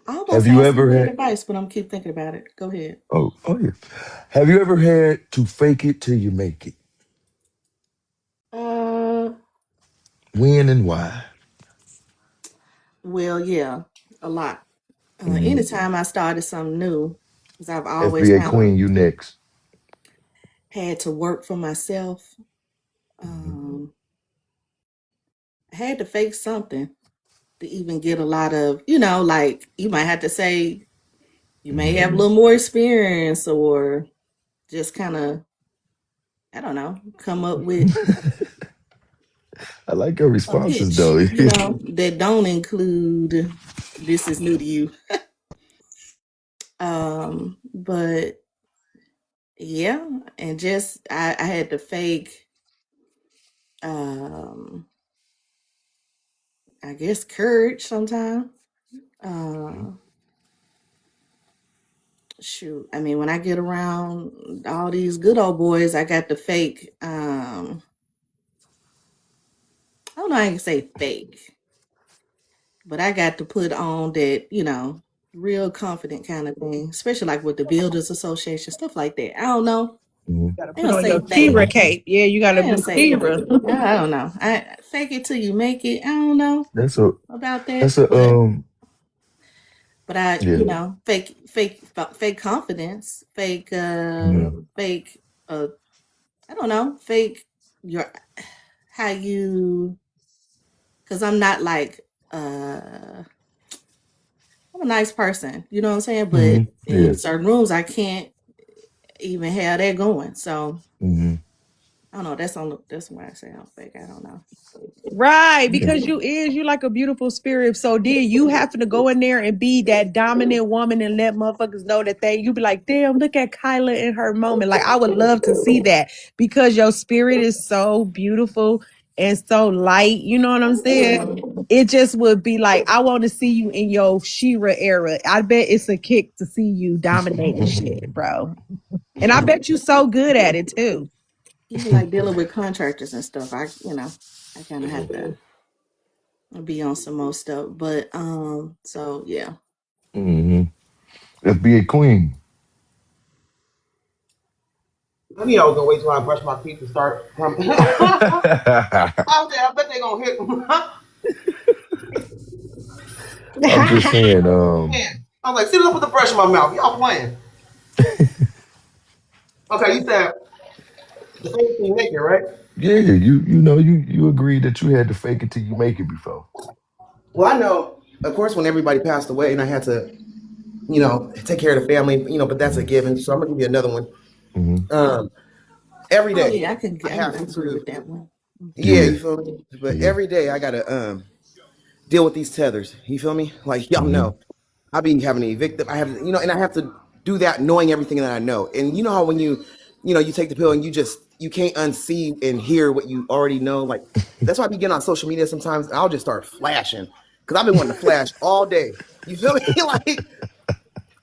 I Have almost you have some ever great had advice, but I'm keep thinking about it. Go ahead. oh yeah. Have you ever had to fake it till you make it? Uh, When and why? well, yeah, a lot. Mm-hmm. Anytime I started something new, because I've always FBA kind of Queen, you next. had to work for myself. Mm-hmm. Um, I had to fake something to even get a lot of, like you might have to say you may have a Mm-hmm. little more experience or just kind of, I don't know, come up with I like your a responses pitch, though. that don't include this is new to you. But yeah, and just I had to fake um I guess courage sometimes. Uh Shoot. I mean when I get around all these good old boys, I got to fake I don't know how I can say fake, but I got to put on that, real confident kind of thing, especially like with the Builders Association, stuff like that. I don't know. Mhm. Gotta I put don't on say your fake. Shira cape. Yeah, you I gotta be don't say fake. Shira. I don't know. I fake it till you make it. I don't know That's a about that's that, a but I, yeah. fake confidence, Mm-hmm. fake I don't know, fake your how you because I'm not like I'm a nice person, you know what I'm saying? But Mm-hmm. in Yeah. certain rooms I can't even have that going. So Mm-hmm. I don't know. That's why I say I'm fake. I don't know. Right, Yeah. because you like a beautiful spirit. So then you having to go in there and be that dominant woman and let motherfuckers know that you be like, damn, look at Kyla in her moment. Like I would love to see that because your spirit is so beautiful and so light. You know what I'm saying? It just would be like, I want to see you in your Shira era. I bet it's a kick to see you dominating shit, bro. And I bet you so good at it too. Even like dealing with contractors and stuff, I kind of have to be on some more stuff. But so yeah. Mm-hmm. FBA Queen. I knew I was gonna wait till I brush my teeth to start. I bet they gonna hit. I'm just saying, Man, I was like, see, look with the brush in my mouth. Y'all playing? Okay, you said the same thing naked, right? yeah, you agreed that you had to fake it till you make it before. Well, I know, of course, when everybody passed away, and I had to, take care of the family, but that's a Mm-hmm. given. So I'm gonna give you another one. Mm-hmm. Um, every Oh day yeah, I have I agree to, with that one. yeah, Yeah. you feel me? But Yeah. every day I gotta deal with these tethers. You feel me? Like y'all Mm-hmm. know, I be having to evict them. I have, and I have to do that knowing everything that I know. And you know how when you take the pill and you can't unsee and hear what you already know. Like that's why I be getting on social media sometimes. And I'll just start flashing because I've been wanting to flash all day. You feel me? Like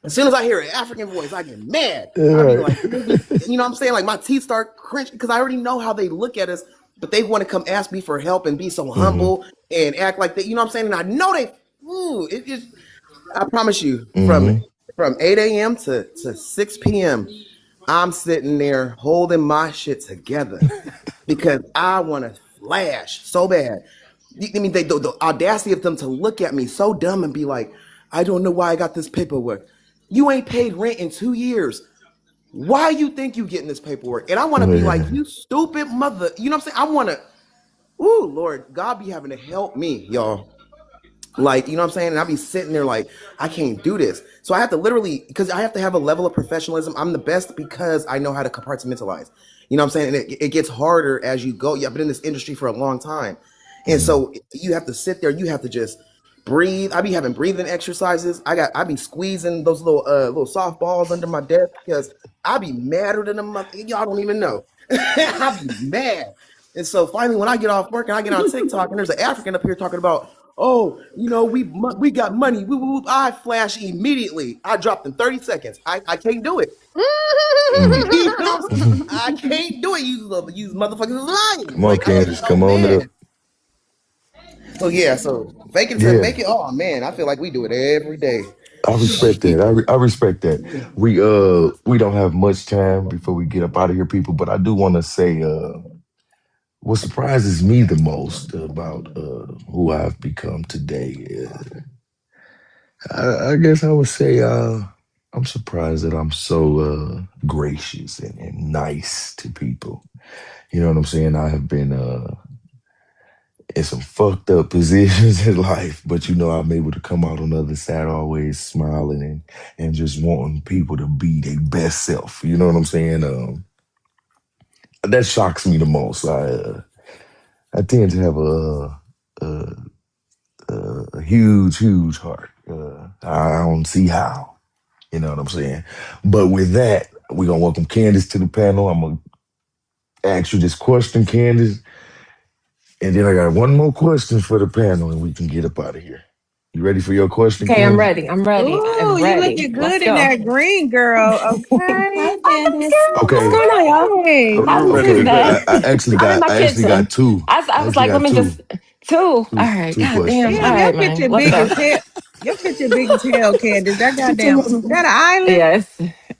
as soon as I hear an African voice, I get mad. Yeah, I be right. like, you know what I'm saying? Like my teeth start cringing because I already know how they look at us, but they want to come ask me for help and be so Mm-hmm. humble and act like that. You know what I'm saying? And I know it just, I promise you, from Mm-hmm. 8 a.m. to 6 p.m., I'm sitting there holding my shit together because I want to flash so bad. I mean, the audacity of them to look at me so dumb and be like, I don't know why I got this paperwork. You ain't paid rent in 2 years. Why you think you getting this paperwork? And I want to be like, Yeah. you stupid mother. You know what I'm saying? I want to, ooh, Lord, God be having to help me, y'all. Like, you know what I'm saying? And I'll be sitting there like, I can't do this. So I have to literally, because I have to have a level of professionalism. I'm the best because I know how to compartmentalize. You know what I'm saying? And it gets harder as you go. Yeah, I've been in this industry for a long time. And Mm-hmm. so you have to sit there, you have to just breathe. I be having breathing exercises. I be squeezing those little softballs under my desk because I be madder than a mother. Y'all don't even know. I be mad. And so finally, when I get off work and I get on TikTok and there's an African up here talking about, oh, we got money. I flash immediately. I dropped in 30 seconds. I can't do it. You know what I'm saying? I can't do it. You motherfuckers is lying. Come on, Like I get Candace, so come on up. mad. So yeah, so fake it to Yeah, make it. Oh man, I feel like we do it every day. I respect that. I respect that. We don't have much time before we get up out of here, people. But I do want to say what surprises me the most about who I've become today. I guess I would say I'm surprised that I'm so gracious and nice to people. You know what I'm saying? I have been in some fucked up positions in life, but I'm able to come out on the other side always smiling and just wanting people to be their best self. You know what I'm saying? That shocks me the most. I tend to have a huge, huge heart. I don't see how. You know what I'm saying? But with that, we're gonna welcome Candace to the panel. I'm gonna ask you this question, Candace, and then I got one more question for the panel, and we can get up out of here. You ready for your question, Okay, I'm Candace? ready. I'm ready. Ooh, I'm you ready. looking Let's good in go. that green, girl. Okay. Hi, Candace. What's Okay. going on, y'all? Hey, How's who's the Okay. this? Good. Tuesday? I actually I'm in got my I actually got kitchen. two. I I was actually like, let got me two just two. All two right. two God damn. questions. All Damn, right, your man. kitchen Let's big go. as hell. Your kitchen big as hell, Candace. That She told goddamn, me- that an island? Yeah,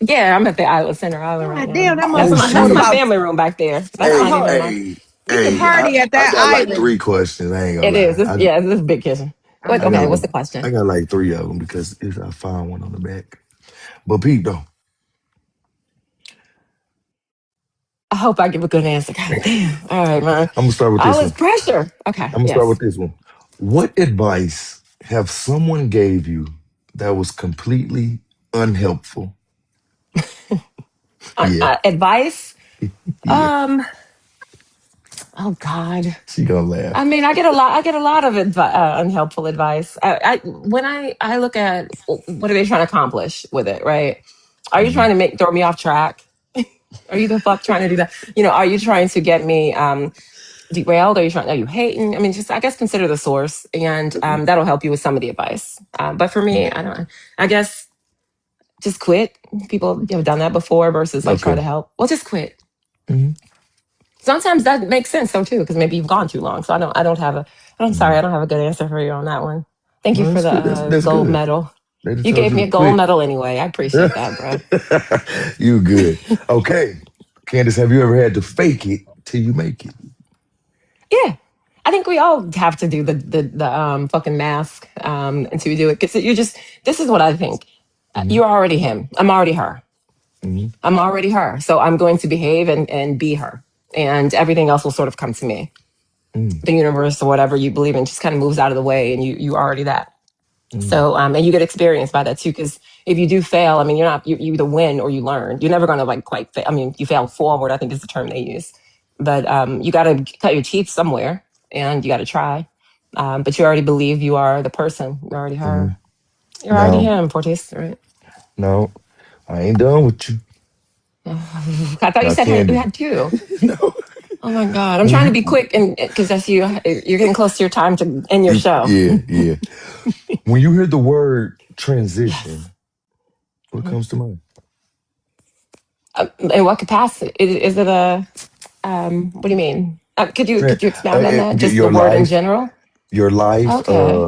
yeah, I'm at the Island Center Island right God now. damn, that Oh That's hold shit. my about, family room back there. That's that not Hey, hold, even my. hey, we can hey, party at I that got like island. three questions. I ain't gonna It is. lie. Yeah, this is a big kitchen. What? I Okay, got what's like the question? I got like three of them because I found one on the back. But Pete though, I hope I give a good answer. God damn. All right, man. I'm gonna start with All this this one. pressure. Okay. I'm gonna start Yes. with this one. What advice have someone gave you that was completely unhelpful? Yeah, Advice. yeah. Um. Oh God. She gonna laugh. I mean, I get a lot. I get a lot of unhelpful advice. When I look at what are they trying to accomplish with it, right? Are you Hmm. trying to make throw me off track? Are you the fuck trying to do that? Are you trying to get me derailed? Are you hating? I mean, just I guess consider the source, and that'll help you with some of the advice. But for me, I don't. I guess just quit. People have done that before versus like try Okay. to help. Well, just quit. Hmm. Sometimes that makes sense though too, because maybe you've gone too long. So I don't have a. I'm sorry, I Hmm. don't have a good answer for you on that one. Thank you No, for that's the good. That's gold good. medal. They done You told gave you me to a gold quit. medal anyway. I appreciate that, bro. You good. Okay. Candace, have you ever had to fake it till you make it? Yeah, I think we all have to do the fucking mask until we do it because you just. This is what I think. Hmm. You're already him. I'm already her. Hmm. I'm already her. So I'm going to behave and be her, and everything else will sort of come to me. Hmm. The universe or whatever you believe in just kind of moves out of the way, and you already that. Hmm. So, and you get experience by that too, because if you do fail, I mean, you either win or you learn. You're never going to like quite fail. I mean, you fail forward, I think is the term they use. But you got to cut your teeth somewhere and you got to try. But you already believe you are the person. You're already Hmm. her. You're already No, him, Portis, right? no, I ain't done with you. I thought you Now, said you Candace. had two. No. Oh my God. I'm trying to When be quick and because that's you. You're getting close to your time to end your show. yeah, yeah. When you hear the word Yes. transition, what comes to mind? In what capacity? Is it a what do you mean? Could you expound on that? Just the Your word in life, general? your life, Okay.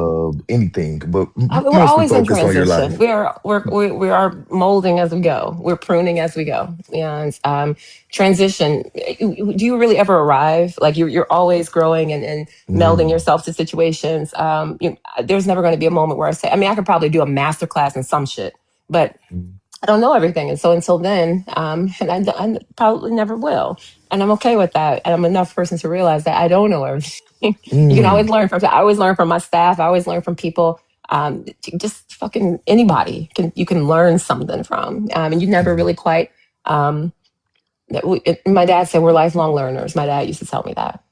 anything, but We're mostly always in focus on your transition. life. We are molding as we go. We're pruning as we go. And transition. Do you really ever arrive? Like you're always growing and melding No. yourself to situations. There's never going to be a moment where I say. I mean, I could probably do a master class in some shit, but Mm, I don't know everything. And so until then, and I probably never will. And I'm okay with that. And I'm enough person to realize that I don't know everything. You can always Mm. learn from. I always learn from my staff. I always learn from people. Just fucking anybody you can learn something from, and you never Mm. really quite. My dad said we're lifelong learners. My dad used to tell me that,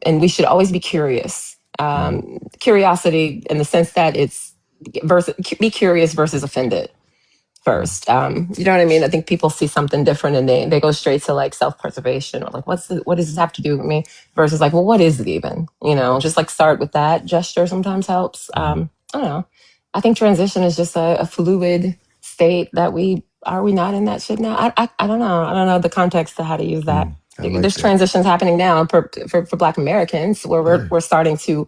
and we should always be curious. Mm. Curiosity in the sense that it's versus be curious versus offended Mm. first. You know what I mean? I think people see something different and they go straight to like self-preservation or like, what does this have to do with me? Versus like, well, what is it even? You know, just like start with that gesture sometimes helps. Mm. I don't know. I think transition is just a fluid state that are we not in that shit now? I don't know. I don't know the context to how to use that. Mm. I like There's that. transitions happening now for Black Americans where Yeah. we're starting to,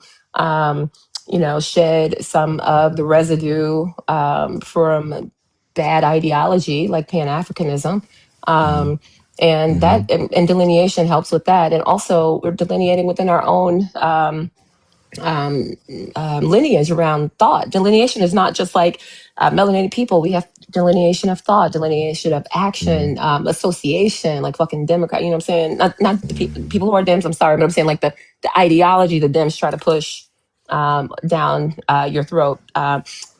shed some of the residue from bad ideology like Pan-Africanism. Mm. And Mm-hmm. and delineation helps with that. And also we're delineating within our own um, lineage around thought. Delineation is not just like melanated people. We have delineation of thought, delineation of Mm. action, association, like fucking Democrat. You know what I'm saying? Not the Mm. people who are Dems. I'm sorry, but I'm saying like the ideology the Dems try to push down your throat.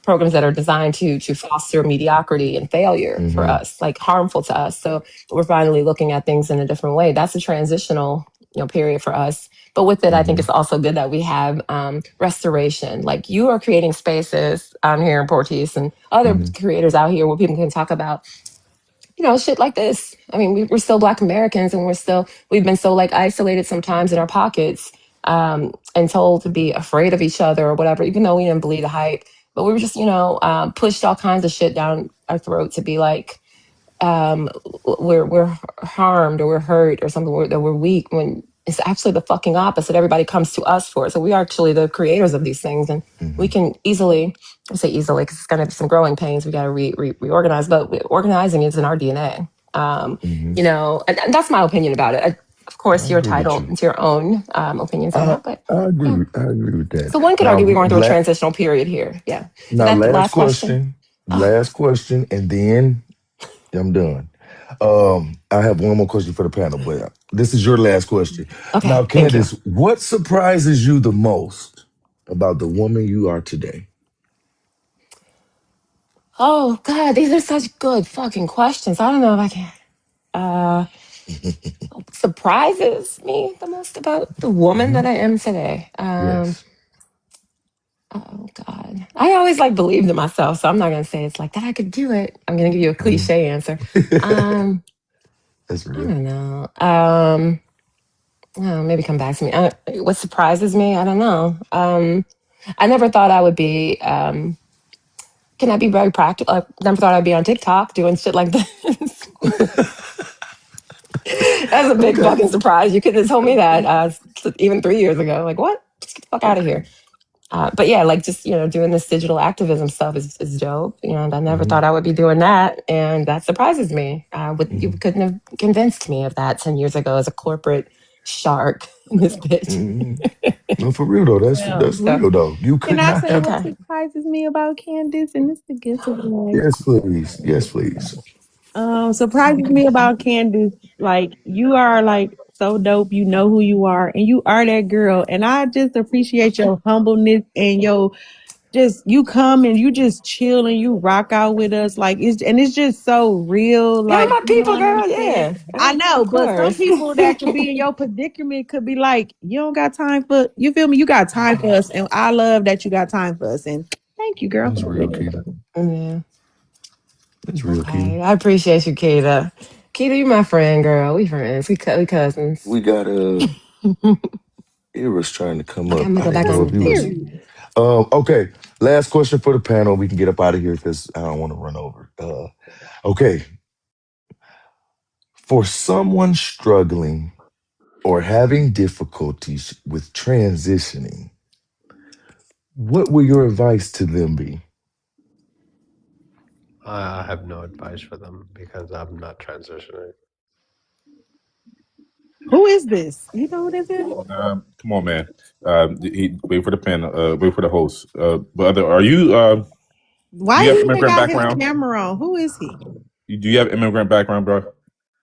Programs that are designed to foster mediocrity and failure for Mm-hmm. us, like harmful to us. So we're finally looking at things in a different way. That's a transitional, period for us. But with it, I think Mm-hmm. it's also good that we have restoration. Like you are creating spaces here in Porties and other Mm-hmm. creators out here where people can talk about, shit like this. I mean, we're still Black Americans and we've been so like isolated sometimes in our pockets and told to be afraid of each other or whatever, even though we didn't believe the hype. But we were just, pushed all kinds of shit down our throat to be like, we're harmed or we're hurt or something that we're weak when it's actually the fucking opposite. Everybody comes to us for it. So we are actually the creators of these things, and we Mm-hmm. can easily, I say easily because it's going to be some growing pains. We got to reorganize, but organizing is in our DNA. Mm-hmm. And that's my opinion about it. Of I course, you're agree with entitled you. to your own opinions on I that, but I agree yeah. with that. So one could argue Now, we're going through a transitional period here. Yeah. Is that the last last question? question. Oh, Last question, and then I'm done. I have one more question for the panel, but this is your last question. Now, okay. Thank you. Candace, what surprises you the most about the woman you are today? Oh God, these are such good fucking questions. I don't know if I can. Uh, Surprises me the most about the woman Hmm. that I am today. Yes. Oh God, I always like believed in myself, so I'm not gonna say it's like that. I could do it. I'm gonna give you a Mhm. cliche answer. Um, That's I real. don't know. Oh, maybe come back to me. What surprises me? I don't know. I never thought I would be. Can I be very practical? I never thought I'd be on TikTok doing shit like this. That's a big Okay. fucking surprise. You couldn't have told me that even 3 years ago. Like, what? Just get the fuck out of Okay. here. But yeah, like just, doing this digital activism stuff is dope. And I never Hmm. thought I would be doing that. And that surprises me. You Hmm. couldn't have convinced me of that 10 years ago as a corporate shark in this bitch. Hmm. No, for real though. Well, That's So, real though. You can could I not say have. what okay. surprises me about Candace? And this is the good one. Yes, please. Yes, please. Surprises me about Candace, like you are like so dope. You know who you are, and you are that girl. And I just appreciate your humbleness and your just you come and you just chill and you rock out with us. Like it's just so real. Y'all Like my you know people, what I'm girl. saying? Yeah. I know, Of but some course. people that could be in your predicament could be like, you don't got time for you feel me? You got time for us, and I love that you got time for us. And thank you, girl. That's real, Keita. Yeah. That's real, Keita. Okay. I appreciate you, Keita. Keita, you my friend, girl. We friends. We cousins. We got Ira's trying to come Okay, up. I'm gonna I go didn't back know on if you was. Period. Okay. Last question for the panel. We can get up out of here because I don't want to run over. Okay. For someone struggling or having difficulties with transitioning, what will your advice to them be? I have no advice for them because I'm not transitioning. Who is this? You know who this is? Come on, man. Wait for the panel. Wait for the host. But are you? Do Why you have he even immigrant got his background? camera on? Who is he? Do you have immigrant background, bro?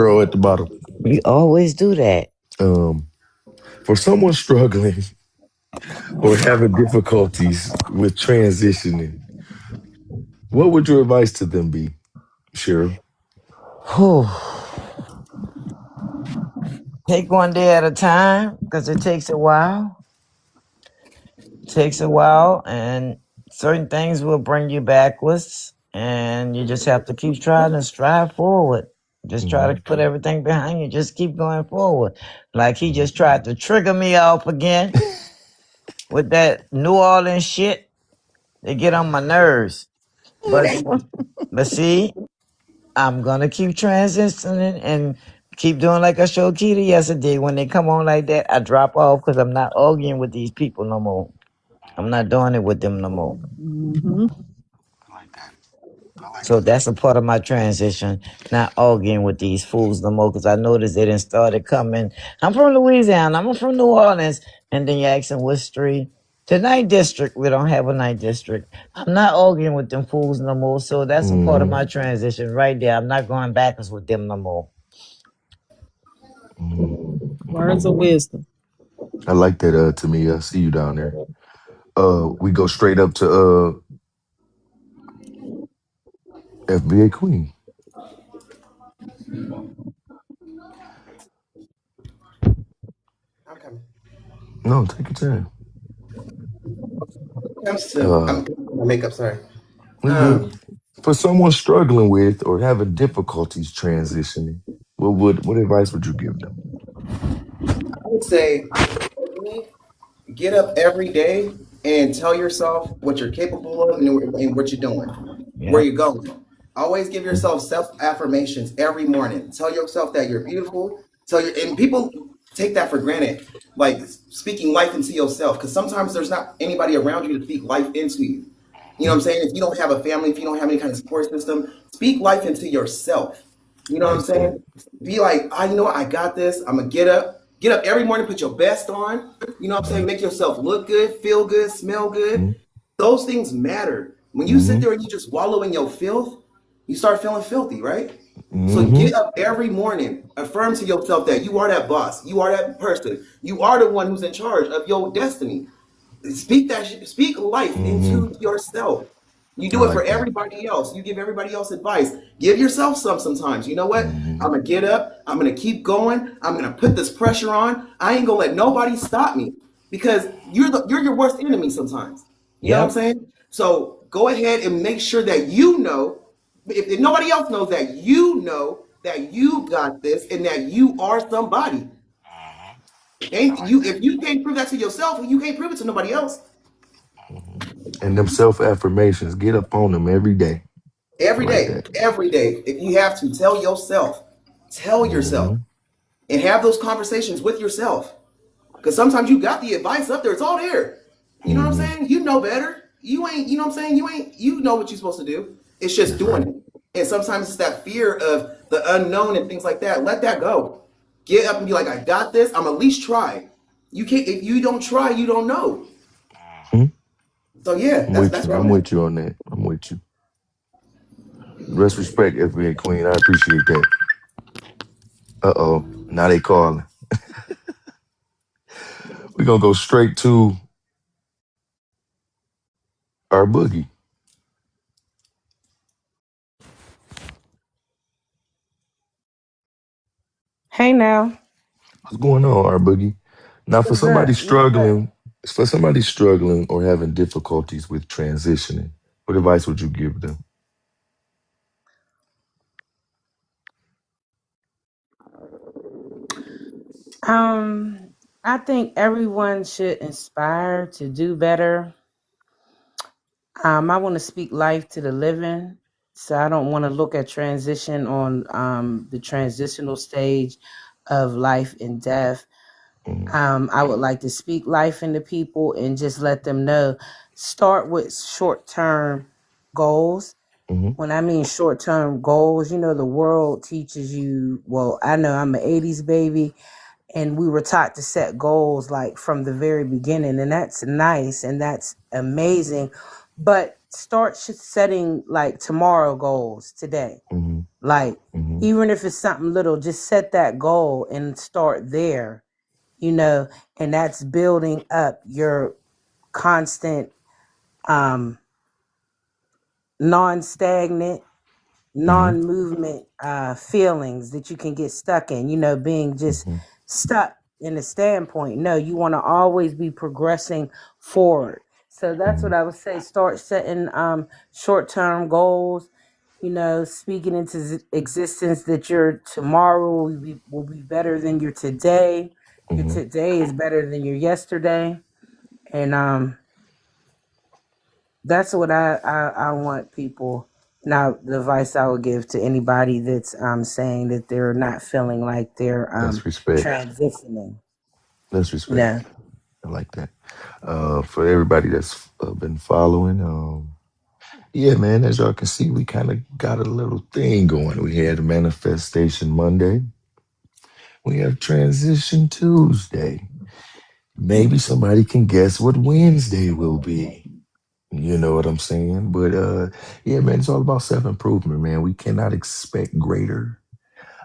Cheryl at the bottom. You always do that. Um, for someone struggling or having difficulties with transitioning, what would your advice to them be, Cheryl? Whew. Take one day at a time because it takes a while. Takes a while, and certain things will bring you backwards, and you just have to keep trying to strive forward. Just try Hmm. to put everything behind you. Just keep going forward. Like he just tried to trigger me off again with that New Orleans shit. They get on my nerves. But see, I'm gonna keep transitioning and keep doing like I showed Keita yesterday. When they come on like that, I drop off because I'm not arguing with these people no more. I'm not doing it with them no more. Mm-hmm. I like that. I like So that's a part of my transition, not arguing with these fools no more, because I noticed they didn't started coming. I'm from Louisiana, I'm from New Orleans, and then you're asking what street? The ninth district, we don't have a ninth district. I'm not arguing with them fools no more, so that's a part of Hmm. my transition right there. I'm not going backwards with them no more. Mm-hmm. Words of wisdom. I like that, Tamia. I see you down there. We go straight up to FBA Queen. I'm coming. No, take your time. When it comes to Uh, I'm my makeup. Sorry. we good. Um, For someone struggling with or having difficulties transitioning, what advice would you give them? I would say get up every day and tell yourself what you're capable of and what you're doing, where Yep. you're going. Always give yourself self affirmations every morning. Tell yourself that you're beautiful. And people take that for granted, like speaking life into yourself, because sometimes there's not anybody around you to speak life into you. You know what I'm saying? If you don't have a family, if you don't have any kind of support system, speak life into yourself. You know what I'm Like that. saying? Be like, I know I got this. I'm gonna get up every morning, put your best on. You know what I'm saying? Make yourself look good, feel good, smell good. Mm-hmm. Those things matter. When you sit Mm-hmm. there and you just wallow in your filth, you start feeling filthy, right? So Mm-hmm. get up every morning, affirm to yourself that you are that boss, you are that person, you are the one who's in charge of your destiny. Speak life Mm-hmm. into yourself. You I do it for like that. everybody else. You give everybody else advice. Give yourself sometimes. You know what? Mm-hmm. I'm gonna get up. I'm gonna keep going. I'm gonna put this pressure on. I ain't gonna let nobody stop me because you're your worst enemy sometimes. You know what I'm Yep. saying? So go ahead and make sure that you know, if nobody else knows, that you know that you got this and that you are somebody. I Ain't like you? that. If you can't prove that to yourself, you can't prove it to nobody else. Mhm. And them self affirmations, get up on them every day. I Every like day, that. every day. If you have to, tell yourself, Mm-hmm. and have those conversations with yourself. Because sometimes you got the advice up there, it's all there. You know what I'm Mm-hmm. saying? You know better. You ain't, you know what I'm saying? You know what you're supposed to do. It's just That's doing right. it. And sometimes it's that fear of the unknown and things like that. Let that go. Get up and be like, I got this. I'm at least try. You can't, if you don't try, you don't know. Hmm. So yeah, I'm that's with that's you. where I'm I'm at. with you on that. I'm with you. Rest respect, FBA Queen. I appreciate that. Uh-oh. Now they calling. We're gonna go straight to our boogie. Hey now. What's going on, our boogie? Now What's up? for somebody struggling or having difficulties with transitioning, what advice would you give them? Um, I think everyone should inspire to do better. I want to speak life to the living. So I don't want to look at transition on the transitional stage of life and death. Mm-hmm. I would like to speak life into people and just let them know. Start with short term goals. Mm-hmm. When I mean short term goals, the world teaches you. Well, I know I'm an 80s baby, and we were taught to set goals like from the very beginning, and that's nice and that's amazing, but start setting like tomorrow goals today, Mm-hmm. like Mm-hmm. even if it's something little, just set that goal and start there, and that's building up your constant um non-stagnant, Mm-hmm. non-movement feelings that you can get stuck in, being just Mm-hmm. stuck in a standpoint. No, you want to always be progressing forward. So that's Mm-hmm. what I would say. Start setting short-term goals, speaking into existence that your tomorrow will be better than your today. Your Mm-hmm. today is better than your yesterday. And that's what I want people. Now, the advice I would give to anybody that's saying that they're not feeling like they're That's respect. transitioning. That's respect. No. I like that. For everybody that's been following, yeah, man, as y'all can see, we kind of got a little thing going. We had Manifestation Monday. We have Transition Tuesday. Maybe somebody can guess what Wednesday will be. You know what I'm saying? But yeah, man, it's all about self-improvement, man. We cannot expect greater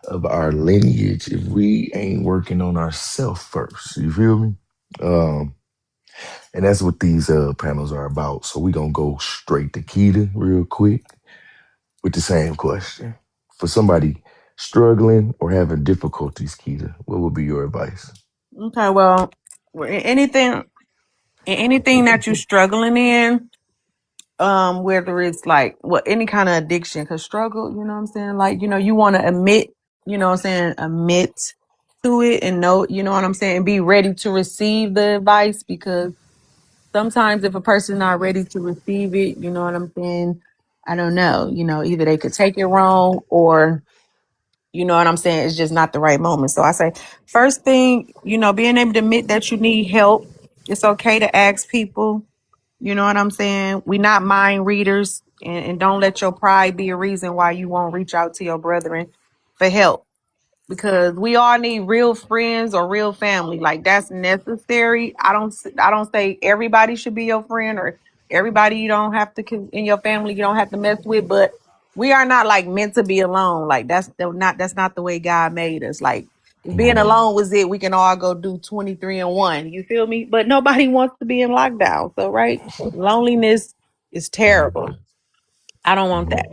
of our lineage if we ain't working on ourselves first. You feel me? Um, and that's what these panels are about. So we gonna go straight to Keita real quick with the same question. For somebody struggling or having difficulties, Keita, what would be your advice? Okay, well, anything that you're struggling in, whether it's like any kind of addiction, because struggle, you know what I'm saying? Like, you want to admit, you know what I'm saying, admit to it and know, you know what I'm saying, be ready to receive the advice, because sometimes if a person's not ready to receive it, you know what I'm saying, I don't know, either they could take it wrong, or you know what I'm saying, it's just not the right moment. So I say, first thing, being able to admit that you need help. It's okay to ask people. You know what I'm saying? We not mind readers, and don't let your pride be a reason why you won't reach out to your brethren for help, because we all need real friends or real family. Like, that's necessary. I don't say everybody should be your friend, or everybody you don't have to in your family you don't have to mess with, but we are not like meant to be alone. Like, that's not the way God made us. Like, if being Mm-hmm. alone was it, we can all go do 23 and 1. You feel me? But nobody wants to be in lockdown. So, right? Loneliness is terrible. I don't want that.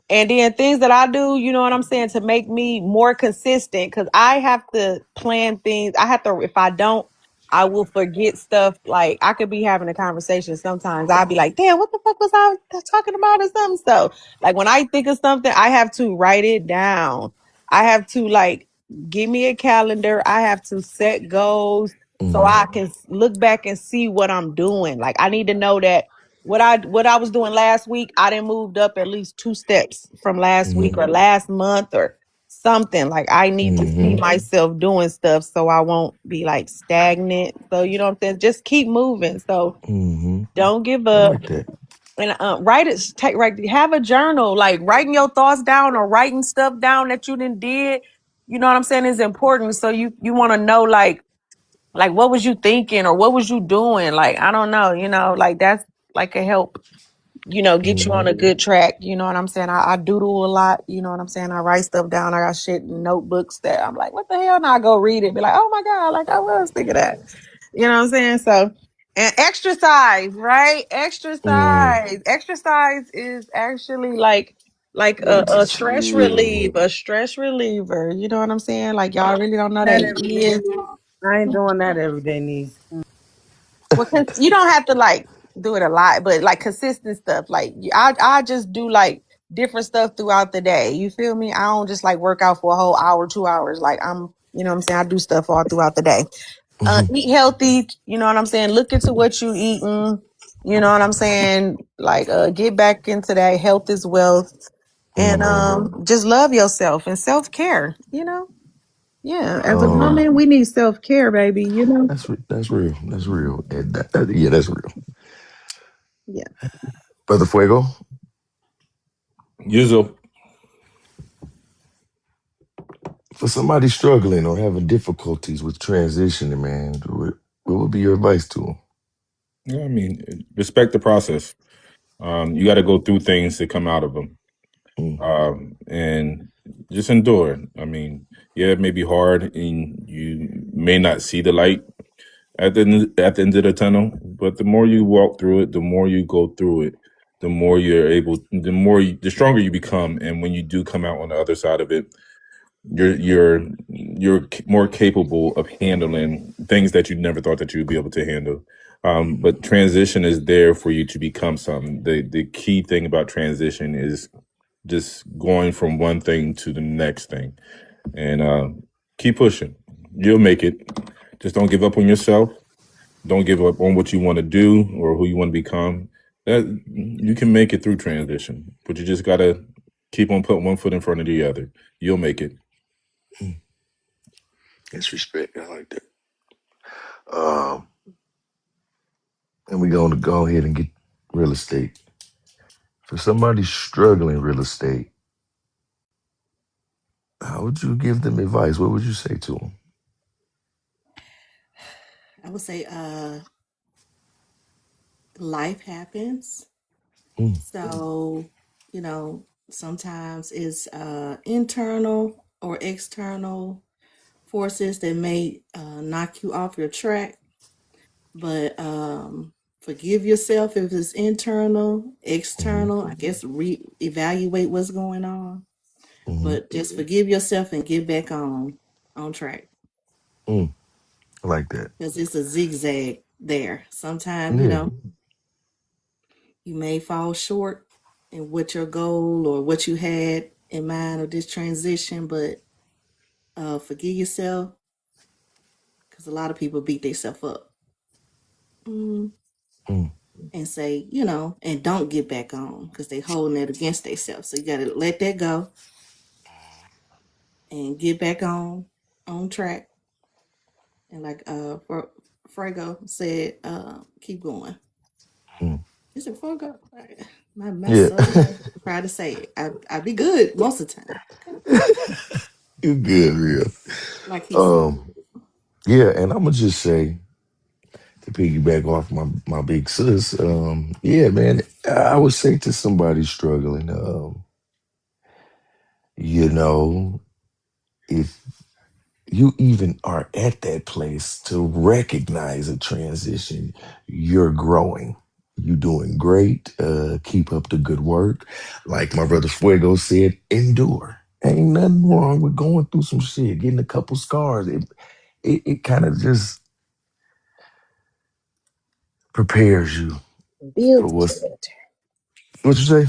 And then things that I do, you know what I'm saying, to make me more consistent, because I have to plan things. I have to, if I don't, I will forget stuff. Like, I could be having a conversation. Sometimes I'll be like, damn, what the fuck was I talking about or something? So, like, when I think of something, I have to write it down. I have to, like, give me a calendar. I have to set goals so Mm-hmm. I can look back and see what I'm doing. Like, I need to know that what I was doing last week, I didn't moved up at least 2 steps from last week Mm-hmm. or last month or something. Like, I need to see Mm-hmm. myself doing stuff so I won't be like stagnant. So, you know what I'm saying? Just keep moving. So Mm-hmm. don't give I up. like that. And write it. Have a journal. Like, writing your thoughts down or writing stuff down that you didn't did. You know what I'm saying, is important. So you want to know, like what was you thinking or what was you doing? Like, I don't know. Like, that's like a help, get you Mm-hmm. on a good track. You know what I'm saying? I doodle a lot. You know what I'm saying? I write stuff down. I got shit in notebooks that I'm like, what the hell? Now I go read it. Be like, oh my God, like I was thinking that. You know what I'm saying? So, and exercise, right? Mm. Exercise. Exercise is actually like Ooh, a stress chill. reliever, a stress reliever. You know what I'm saying? Like, y'all really don't know that That it every day. is. I ain't doing that every day, niece. Well, you don't have to like do it a lot, but like consistent stuff. Like, I just do like different stuff throughout the day. You feel me? I don't just like work out for a whole hour, 2 hours. Like, you know what I'm saying? I do stuff all throughout the day. Mm-hmm. Eat healthy. You know what I'm saying? Look into what you eating. You know what I'm saying? Like, get back into that. Health is wealth. And Mm-hmm. just love yourself and self care. Yeah. As a Um, woman, we need self care, baby. that's real. That's real. And yeah, that's real. Yeah. Brother Fuego, Usual. for somebody struggling or having difficulties with transitioning, man, what would be your advice to them? I mean, respect the process. You got to go through things to come out of them, Mm, and just endure. I mean, yeah, it may be hard, and you may not see the light at the end of the tunnel. But the more you walk through it, the more you go through it, the more you're able, the stronger you become. And when you do come out on the other side of it, you're more capable of handling things that you never thought that you would be able to handle. But transition is there for you to become something. The key thing about transition is just going from one thing to the next thing, and keep pushing. You'll make it. Just don't give up on yourself. Don't give up on what you want to do or who you want to become. That you can make it through transition, but you just gotta keep on putting one foot in front of the other. You'll make it. mm. That's respect. I like that. Um, and we're going to go ahead and get real estate. For somebody struggling real estate, how would you give them advice? What would you say to them? I would say life happens. Mm, So, sometimes it's internal. or external forces that may knock you off your track. But forgive yourself if it's internal, Mm, external. I guess evaluate what's going on. mm, But just forgive yourself and get back on track. mm. I like that. Because it's a zigzag there. Sometimes, Yeah. you may fall short in what your goal or what you had in mind of this transition, but forgive yourself because a lot of people beat themselves up. Mm, Mm, and say, and don't get back on because they holding it against themselves. So you got to let that go and get back on track. And like Frago said, keep going. mm. Is it Frago? My Yeah. southern try to say it. I be good most of the time. Okay. You good, real. Like he said. Um, yeah, and I'm gonna just say to piggyback off my big sis, yeah, man, I would say to somebody struggling, you know, if you even are at that place to recognize a transition, you're growing. You're doing great. Keep up the good work. Like my brother Fuego said, endure. Ain't nothing wrong with going through some shit, getting a couple scars. It kind of just prepares you for Build what's character. what you say.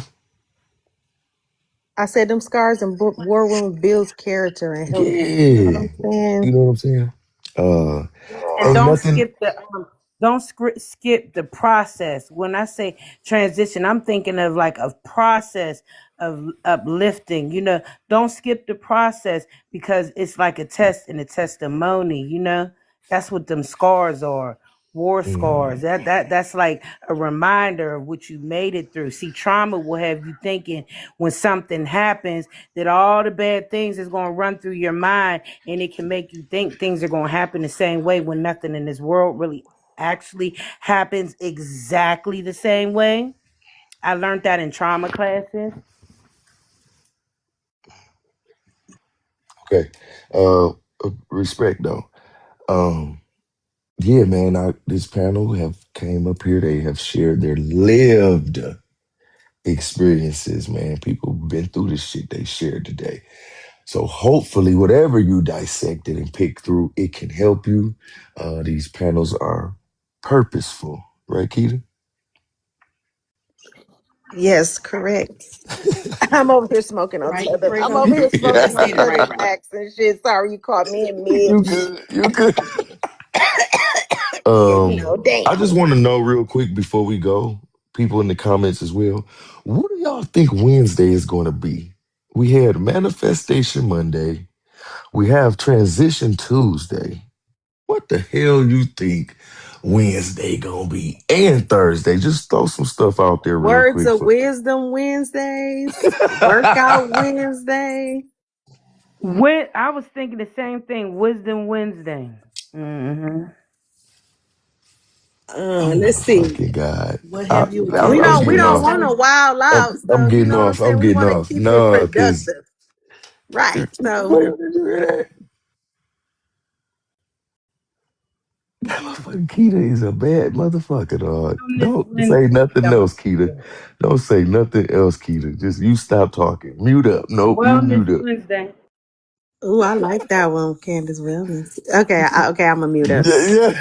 I said them scars and war rooms builds character and help. You know what Yeah, I'm saying? you know what I'm saying. Uh, And ain't don't nothing. skip the skip the process. When I say transition, I'm thinking of like a process of uplifting. Don't skip the process because it's like a test and a testimony. That's what them scars are. War Mm, scars. That's like a reminder of what you made it through. See, trauma will have you thinking when something happens that all the bad things is going to run through your mind, and it can make you think things are going to happen the same way when nothing in this world really actually happens exactly the same way. I learned that in trauma classes. okay. Respect though. Um, yeah, man. This panel have came up here. They have shared their lived experiences, man. People been through the shit they shared today. So hopefully, whatever you dissected and picked through, it can help you. These panels are purposeful, right, Keita? Yes, correct. I'm over here smoking on Right, Southern. I'm over Prego? here You smoking Yeah, on said it Southern right, right. Max and shit. Sorry, you caught me in mid. you good. You good. Yeah, I damn. just want to know real quick before we go, people in the comments as well, what do y'all think Wednesday is going to be? We had Manifestation Monday. We have Transition Tuesday. What the hell you think Wednesday gonna be? And Thursday. Just throw some stuff out there real Words quick of for. Wisdom Wednesdays, Workout Wednesday. When I was thinking the same thing, Wisdom Wednesday. Hmm. Oh Let's my see. fucking god! What I, have you I'm, We I'm accomplished don't we getting don't off. want Wednesday? to wild out I'm stuff. You getting know what I'm off. I'm saying? We getting want to off. keep it No, cause productive, right? So wait, did you hear that? That motherfucking Keita is a bad motherfucker, dog. On this Don't say Wednesday, nothing else, Keita. Don't say nothing else, Keita. Just you stop talking. Mute up. Nope, you Wellness mute up. Wednesday. ooh, I like that one, Candace Williams. Okay, okay, I'm gonna mute up. Yeah,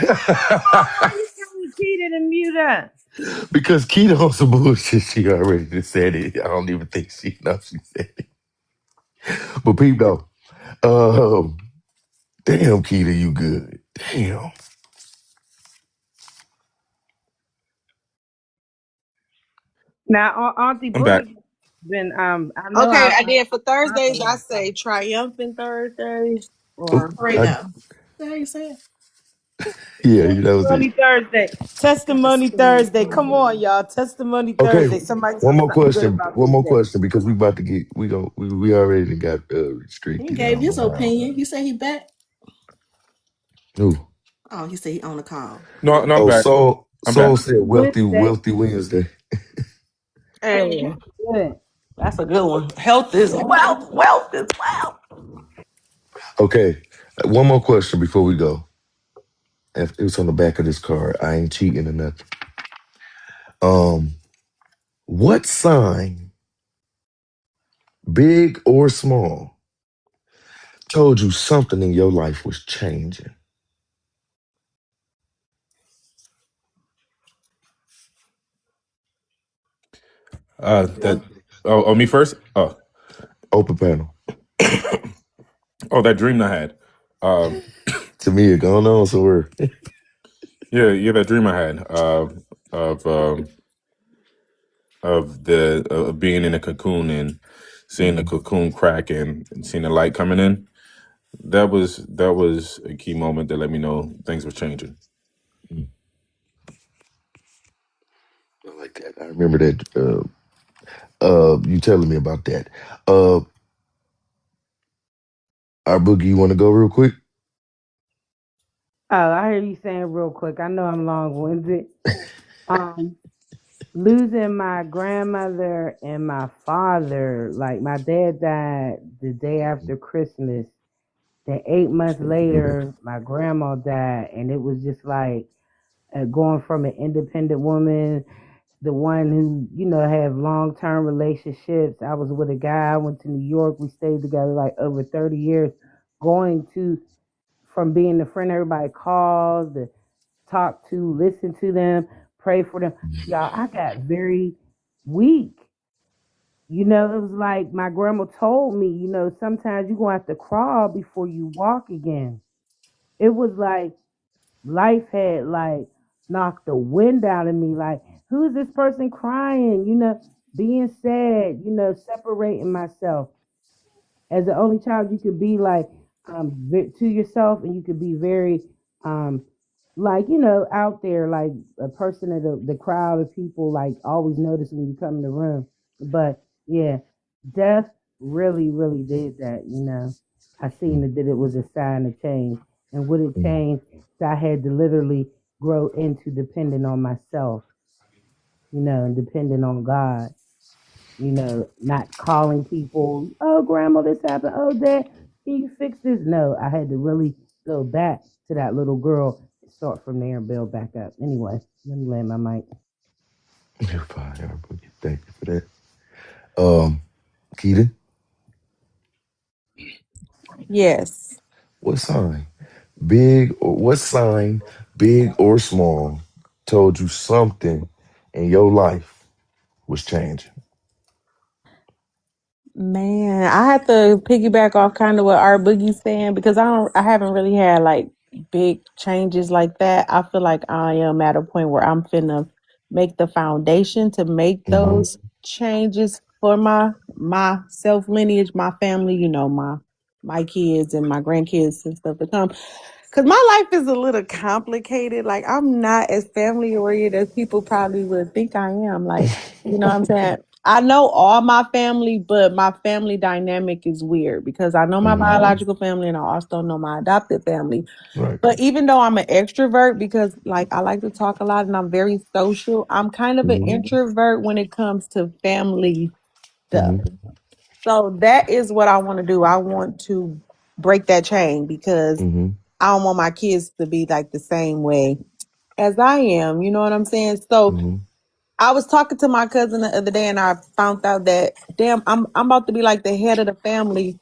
Oh, yeah. why you telling Keita to mute up? Because Keita on some bullshit. She already just said it. I don't even think she knows she said it. But peep though. Um, damn, Keita, you good. Damn. Now, Auntie I'm back. Boogie been I know Okay, how I did for Thursdays. I popular. say triumphant Thursdays, Oh, or I, Prego. Is that how you say it? yeah, that was it. Testimony Thursday. Testimony Thursday. Come on, Testimony. y'all. Testimony Okay, Thursday. Somebody one say more something good question. about One this more day. question because we about to get we already got He restricted. I gave don't his know how. opinion. You say he back? Who? Oh, he said he on the call. No, no, I'm Oh, back. I'm back. Soul said Wednesday. wealthy Wednesday. hey, Good. that's a good one. Health is wealth. Wealth is wealth. Okay, one more question before we go. If it was on the back of this card, I ain't cheating or nothing. Um, what sign, big or small, told you something in your life was changing? That oh, me first. Open panel. Oh, that dream I had. Um, To me, it going on somewhere. yeah, that dream I had. Of of being in a cocoon and seeing the Mhm. cocoon crack and seeing the light coming in. That was a key moment that let me know things were changing. I like that. I remember that. You telling me about that. Our boogie, you want to go real quick? Oh, I hear you saying real quick. I know I'm long winded. Um, Losing my grandmother and my father, like my dad died the day after Christmas. Then 8 months later, my grandma died, and it was just like going from an independent woman, the one who have long term relationships. I was with a guy. I went to New York. We stayed together like over 30 years. Going to from being the friend everybody calls, the talk to, listen to them, pray for them. Y'all, I got very weak. It was like my grandma told me, sometimes you're going to have to crawl before you walk again. It was like life had like knocked the wind out of me. Like, who is this person crying? Being sad, separating myself as the only child, you could be like to yourself, and you could be very um like out there, like a person of the crowd of people, like always notice when you come in the room. But yeah, death really did that. I seen that it was a sign of change, and what it changed, that I had to literally grow into depending on myself, and depending on God, not calling people, oh, grandma, this happened. Oh, dad, can you fix this? No, I had to really go back to that little girl and start from there and build back up. Anyway, let me land my mic. You're fine, our boogie. Thank you for that. Um, Keita, Yes. what sign, big or what sign, big or small, told you something in your life was changing? Man, I have to piggyback off kind of what our boogie's saying, because I haven't really had like big changes like that. I feel like I am at a point where I'm finna make the foundation to make Mm-hmm. those changes for my self lineage, my family, my kids and my grandkids and stuff to come. Cause my life is a little complicated. Like, I'm not as family oriented as people probably would think I am. Like, you know what I'm saying? I know all my family, but my family dynamic is weird because I know my Mm-hmm. biological family and I also know my adopted family. Right. But even though I'm an extrovert, because like I like to talk a lot and I'm very social, I'm kind of an Mm-hmm. introvert when it comes to family stuff. Mm-hmm. So that is what I want to do. I want to break that chain because Mm-hmm. I don't want my kids to be like the same way as I am. You know what I'm saying? So Mm-hmm. I was talking to my cousin the other day and I found out that damn, I'm about to be like the head of the family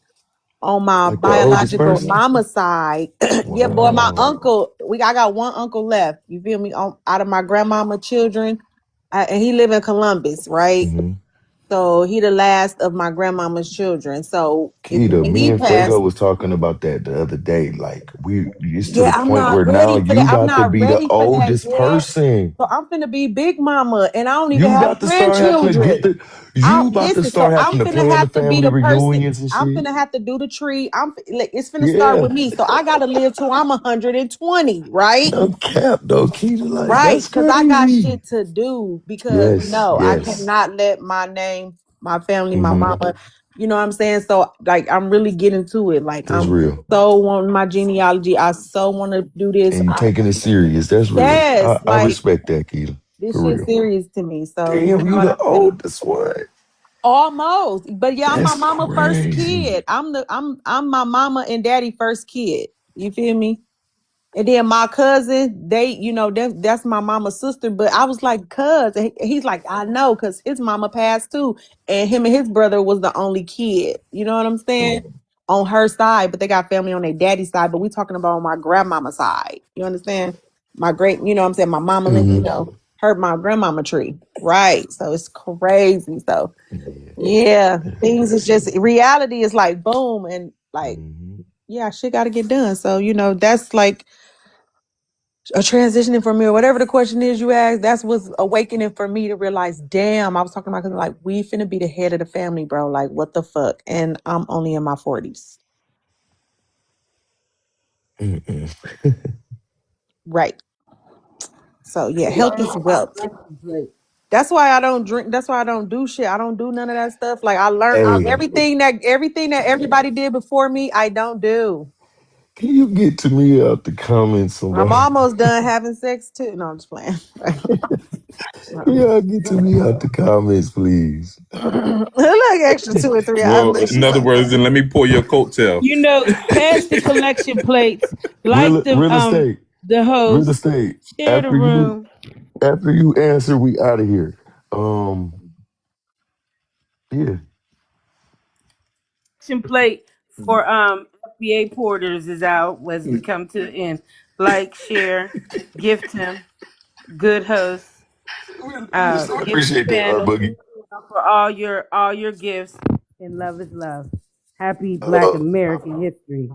on my Like the oldest biological person? mama side. Yeah, boy, my Wow. uncle, I got one uncle left. You feel me? Out of my grandmama children, and he live in Columbus, right? Mm-hmm. So he the last of my grandmama's children. So if Keita, when me he and Fuego passed, was talking about that the other day. Like it's to yeah, the I'm point not where now ready for you that. I'm about to not be the ready for that oldest yet. person. So I'm finna be big mama, and I don't even You have about to start having to get grandchildren. the. I You about to listen. So start I'm having to finna plan the have to be family the person. reunions and I'm shit. finna have to do the tree. Like, it's finna start Yeah, with me. So I gotta live till I'm 120, right? no cap though, Keita. Like Right, that's because I got crazy. shit to do. Because Yes, no, I yes. cannot let my name, my family, my Mm-hmm. mama. You know what I'm saying? So like, I'm really getting to it. Like, That's I'm real. so wanting my genealogy. I so want to do this. And you taking it serious. That's real. Yes, I like respect that, Keita. this For shit real. serious to me. So you Damn, know you what the I'm saying? oldest one. Almost. But yeah, I'm my That's mama first crazy. kid. I'm my mama and daddy first kid. You feel me? And then my cousin, they, that's my mama's sister. But I was like, cuz, and he's like, I know, because his mama passed too. And him and his brother was the only kid. You know what I'm saying? Mm-hmm. On her side, but they got family on their daddy's side. But we talking about on my grandmama's side. You understand? My great, you know what I'm saying? My mama, her, my grandmama tree. Right. So it's crazy. So Yeah. yeah, things is just reality is like boom and like Mm-hmm. yeah, shit got to get done. So that's like a transitioning for me or whatever the question is you asked. That's what's awakening for me to realize. Damn, I was talking about because like we finna be the head of the family, bro. Like what the fuck? And I'm only in my 40s. Mm-mm. Right. So yeah, Hey, health is wealth. collection plate. That's why I don't drink. That's why I don't do shit. I don't do none of that stuff. Like I learned Hey, everything that everybody did before me. I don't do. can you get to me out the comments, I'm somebody? almost done having sex too. No, I'm just playing. Can No. y'all get to me out the comments, please? Look, extra 2 or 3 hours. Well, Look, in she's other so words, then let me pull your coattail. You know, pass the collection plates like Real estate. the Real host. estate. Share the After you room. after you answer, we out of here. Um, yeah. Collection plate for FBA porters is out as we come to the end. Like, share, gift him, good host, Real estate. I gift the appreciate that, panel Boogie. for all your gifts. And love is love. Happy Black Uh, American History.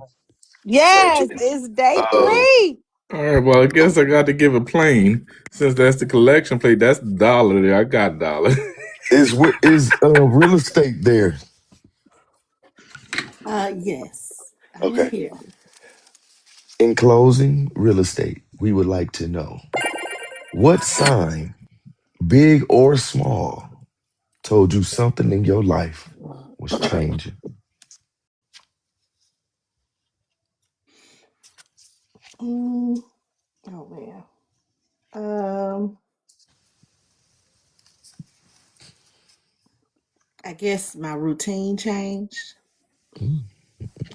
thank yes, you. it's day Um, 3. All right, well, I guess I got to give a plane since that's the collection plate. That's the dollar there. I got dollar. is real estate there? Yes, I am Okay. here. In closing, real estate, we would like to know what sign, big or small, told you something in your life was changing. Mm, oh man. Um, I guess my routine changed. Mm,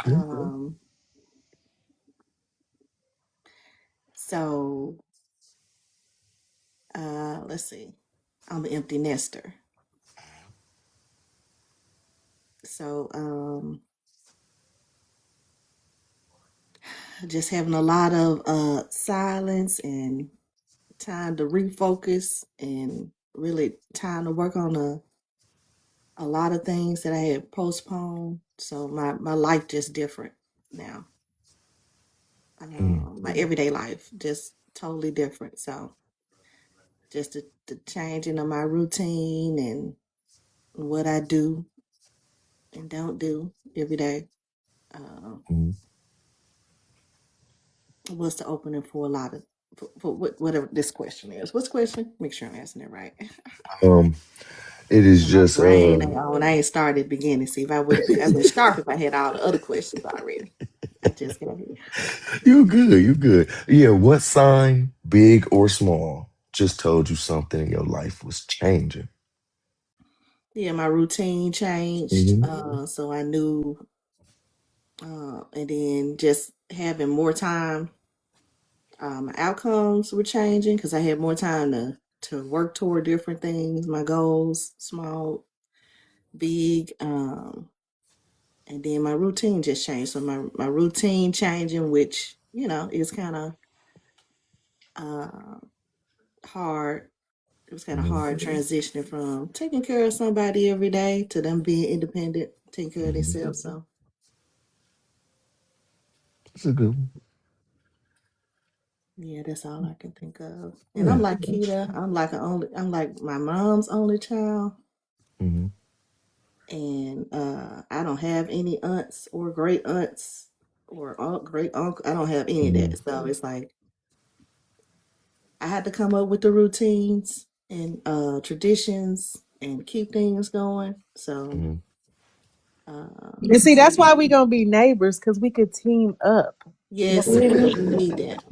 okay. Um, so let's see. I'm an empty nester. So just having a lot of silence and time to refocus and really time to work on a lot of things that I had postponed. So my life just different now. Mm, My everyday life just totally different. So just the changing of my routine and what I do and don't do every day uh, mm. was the opening for a lot of for whatever this question is. What's the question? Make sure I'm answering it right. Um, it is My just brain ain't on. I ain't started at the beginning. See, if I would have been sharp if I had all the other questions already. I just got here. you good, you good. Yeah, what sign, big or small, just told you something in your life was changing? Yeah, my routine changed. Hmm. So I knew, and then just having more time, my outcomes were changing because I had more time to work toward different things, my goals, small, big, and then my routine just changed. So my routine changing, which is kind of uh, hard. It was kind of Hmm. hard transitioning from taking care of somebody every day to them being independent, taking care of Hmm. themselves. So That's a good one. yeah, that's all I can think of. And I'm Yeah. like Keita. I'm like my mom's only child, Hmm. and I don't have any aunts or great aunts or great uncle. I don't have any of Hmm. that. So it's like I had to come up with the routines and traditions and keep things going. So Hmm. And see, so that's why we gonna be neighbors because we could team up. You yes, feel me? we need that.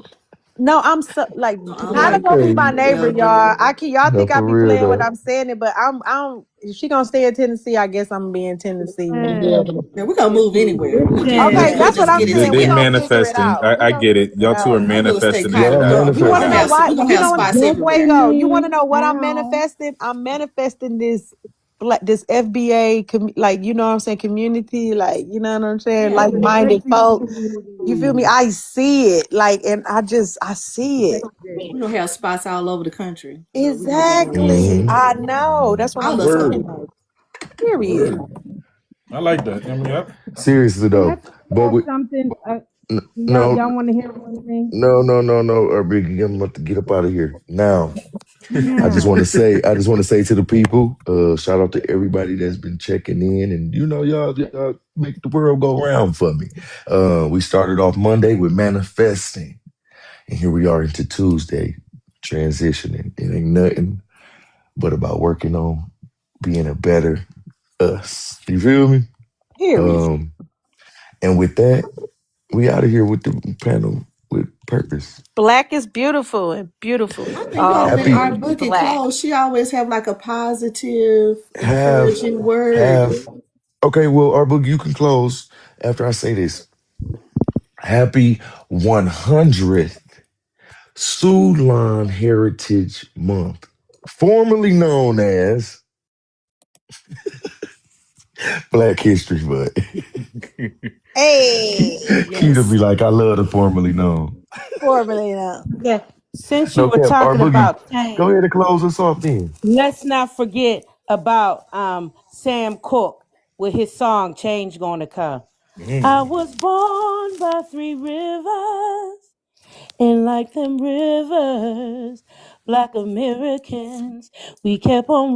No, I'm so like I'm Hannah like, gonna be Okay. my neighbor, Elder. y'all. I can y'all No, think I for be real playing what though. I'm saying it, but I'm if she gonna stay in Tennessee, I guess I'm gonna be in Tennessee and be Man, able to. Man, we're gonna move anywhere. Okay, listen. We'll that's what just I'm get it saying. They We gonna together. figure it manifesting. out. We I gonna get it. figure it Y'all two are out. My real estate manifesting to kind get Y'all of out. up. You We're want gonna to know have manifesting. why? we're gonna You have know, spots everywhere. Fuego. You want to Destiny know what I'm Child. manifesting? I'm manifesting this, this FBA, like you know what I'm saying, community, like you know what I'm saying, Yeah. like minded folk. You feel me? I see it, like, and I see it We're gonna have spots all over the country. So we're gonna be doing that. exactly. Mm-hmm. I know. That's what I'm All us Word. saying. go. Period. Word. I like that. I mean, yep. Seriously Can I though, tell but y'all we something? no, Y'all want to hear one thing? no, Biggie, I'm about to get up out of here now. Now, I just want to say to the people, shout out to everybody that's been checking in, and y'all make the world go round for me. We started off Monday with manifesting, and here we are into Tuesday, transitioning. It ain't nothing but about working on being a better us. You feel me? period. Um, and with that, we out of here with the panel with purpose. Black is beautiful and beautiful I is think all when Happy our things book it black. closed, she always have like a positive, have encouraging word. have okay. Well, our book you can close after I say this. Happy 100th Sulan Heritage Month, formerly known as Black History Month. Hey, Keita Yes. be like, I love the formerly known. formerly known. Yeah. Since you No were cap, our talking boogie. about Go change, ahead and close us off then. let's not forget about Sam Cooke with his song Change Gonna Come. I Mm. was born by three rivers. And like them rivers, black Americans, we kept on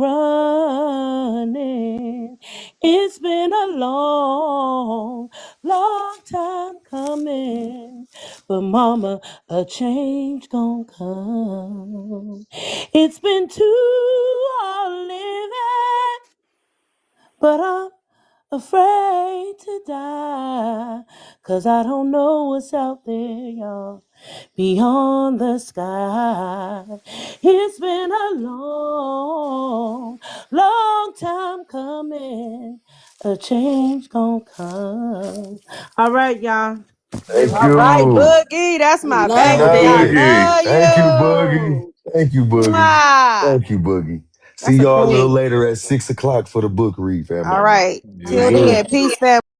running. It's been a long, long time coming. But mama, a change gonna come. It's been too hard living, but I'm afraid to die, 'cause I don't know what's out there, y'all, beyond the sky. It's been a long, long time coming. A change gonna come. All right, y'all. Thank All right, you. Boogie, that's I my love baby. I it. Boogie. love Thank you, Boogie. you. Thank you, Boogie. Mwah. Thank you, Boogie. See That's a y'all a little queen. later at 6 o'clock for the book read, All family. right. All Yes, Till right. sir. then, peace, family.